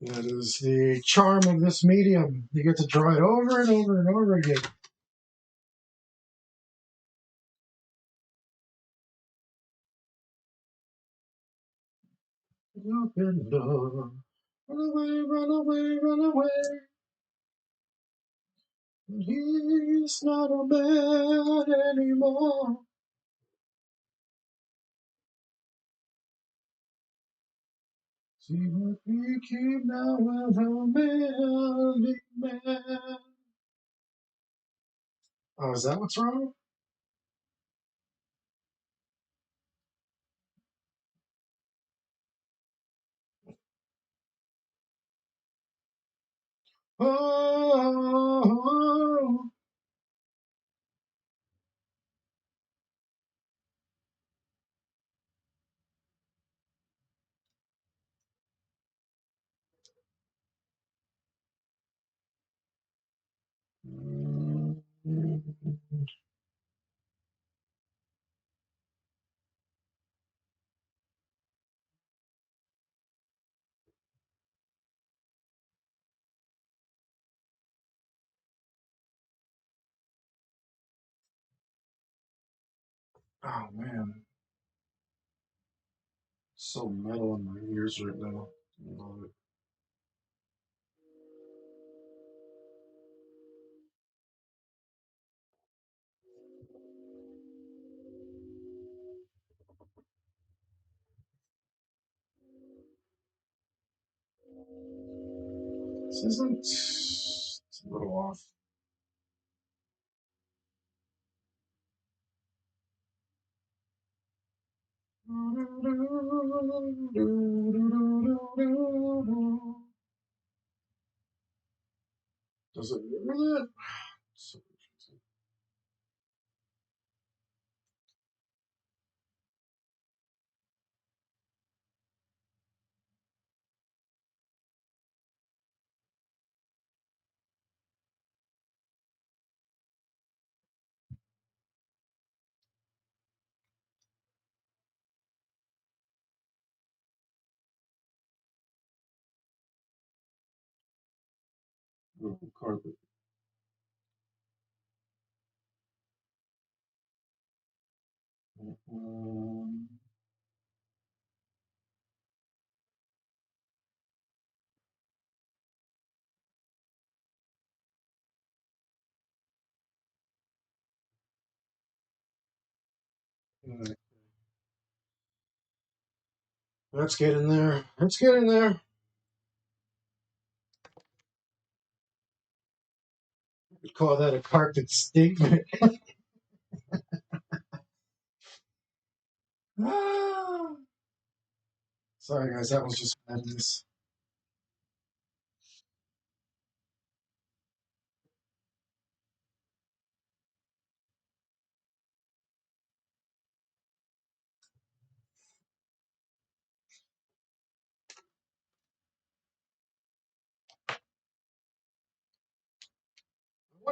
That is the charm of this medium. You get to draw it over and over and over again. Open door. Run away, run away, run away. He's not a man anymore. See what became now of a manly man. Oh, is that what's wrong? Oh, oh man, so metal in my ears right now. Love it. This isn't. It's a little off. Does it mirror that? So confusing. Carpet. Um, let's get in there. Let's get in there. We call that a carpet statement. Ah. Sorry, guys, that was just madness.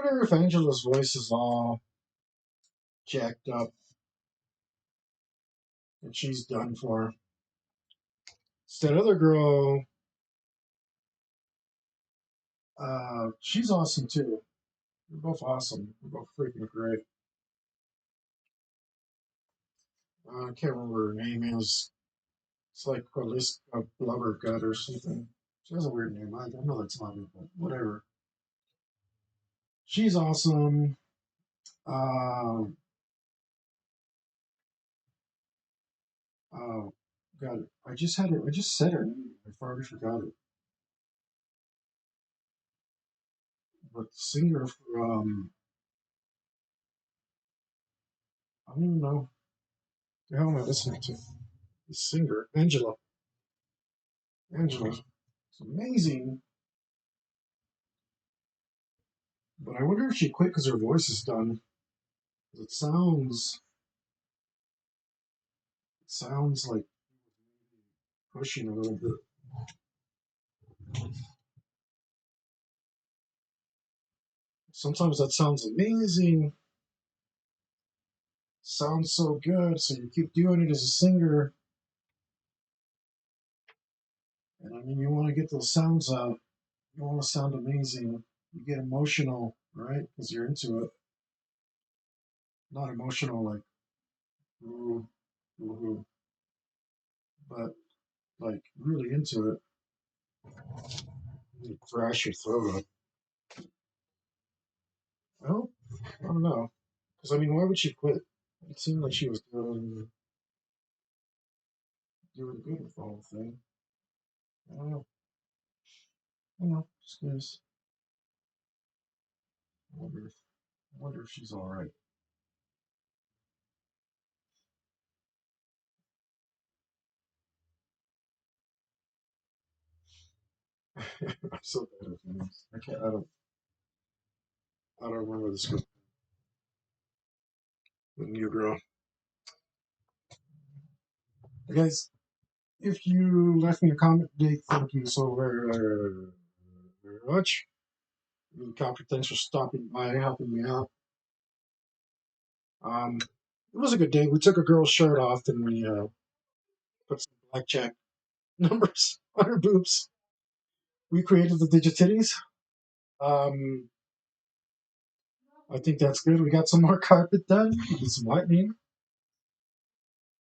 wonder if Angela's voice is all jacked up and she's done for. It's that other girl, she's awesome too. They're both awesome. They're both freaking great. I can't remember her name is. It's like a Blubber Gut or something. She has a weird name. I know that's not it, but whatever. She's awesome. Um, uh, God, I just had it. I just said her name. I already forgot it. But the singer from I don't even know the hell am I listening to. The singer Angela. Angela. It's amazing. But I wonder if she quit because her voice is done. It sounds like pushing a little bit. Sometimes that sounds amazing. Sounds so good, so you keep doing it as a singer. And I mean, you want to get those sounds out. You want to sound amazing. You get emotional, right? Because you're into it. Not emotional like ooh, ooh, ooh, but like really into it. You thrash your throat up. Well, I don't know. Because I mean, why would she quit? It seemed like she was doing good with the whole thing. I don't know. I don't know. Just curious. I wonder if she's all right. I'm so bad at names. I can't. I don't remember this girl. The new girl. Guys, if you left me a comment today, thank you so very much. Really thanks for stopping by, helping me out. It was a good day. We took a girl's shirt off and we put some blackjack numbers on her boobs. We created the digititties. Um, I think that's good. We got some more carpet done. We did some whitening.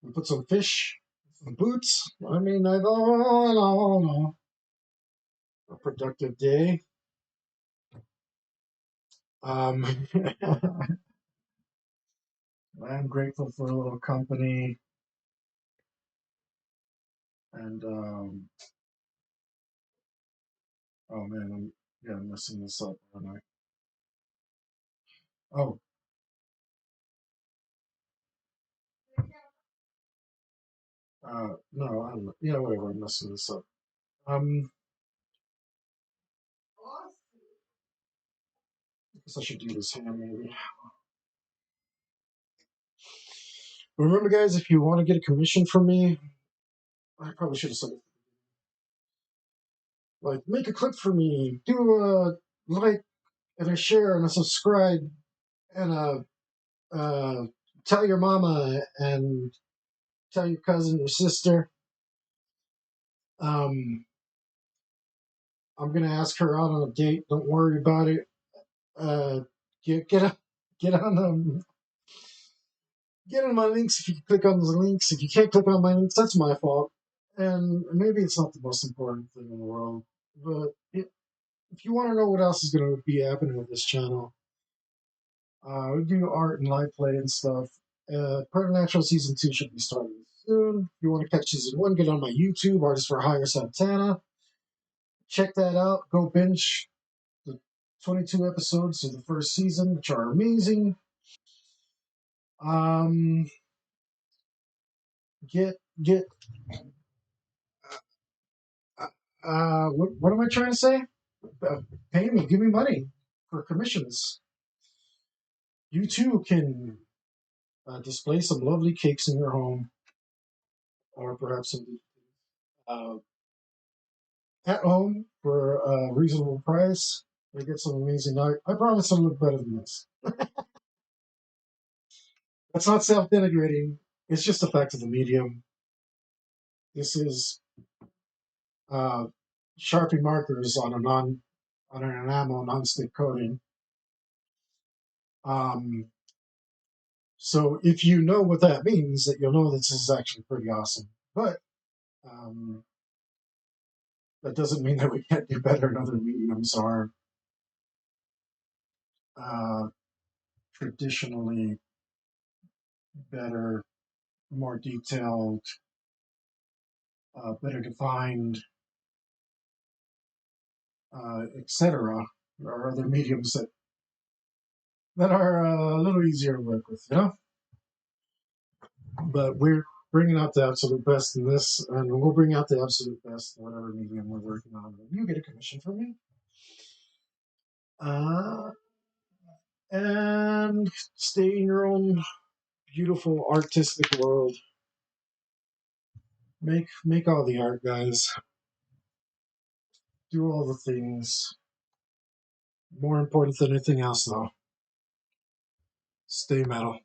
We put some fish, some boots. I mean, I don't know. A productive day. Um, I'm grateful for a little company, and oh man, I'm messing this up, aren't I? Oh, no, yeah, whatever. I'm messing this up. I guess I should do this hand maybe. Remember, guys, if you want to get a commission from me, I probably should have said it. Like, make a clip for me, do a like and a share and a subscribe and a tell your mama and tell your cousin, your sister. Um, I'm gonna ask her out on a date. Don't worry about it. Uh, get on, get on get on my links if you can click on the links. If you can't click on my links, that's my fault. And maybe it's not the most important thing in the world, but if you want to know what else is going to be happening with this channel, we do art and live play and stuff. Preternatural season 2 should be starting soon. If you want to catch season 1, get on my YouTube, Artist for Hire Santana. Check that out. Go binge the 22 episodes of the first season, which are amazing. Um, get what am I trying to say? Pay me, give me money for commissions. You too can display some lovely cakes in your home, or perhaps some uh, at home for a reasonable price. They get some amazing art. I promise it'll look better than this. That's not self-denigrating. It's just the fact of the medium. This is uh, Sharpie markers on an enamel non-stick coating. Um, so if you know what that means, that you'll know this is actually pretty awesome. But um, that doesn't mean that we can't do better in other mediums or uh, traditionally better, more detailed, better defined, etc. There are other mediums that are a little easier to work with, you know? But we're bringing out the absolute best in this, and we'll bring out the absolute best in whatever medium we're working on. You get a commission from me. Uh, and stay in your own beautiful artistic world. Make all the art, guys. Do all the things. More important than anything else, though, stay metal.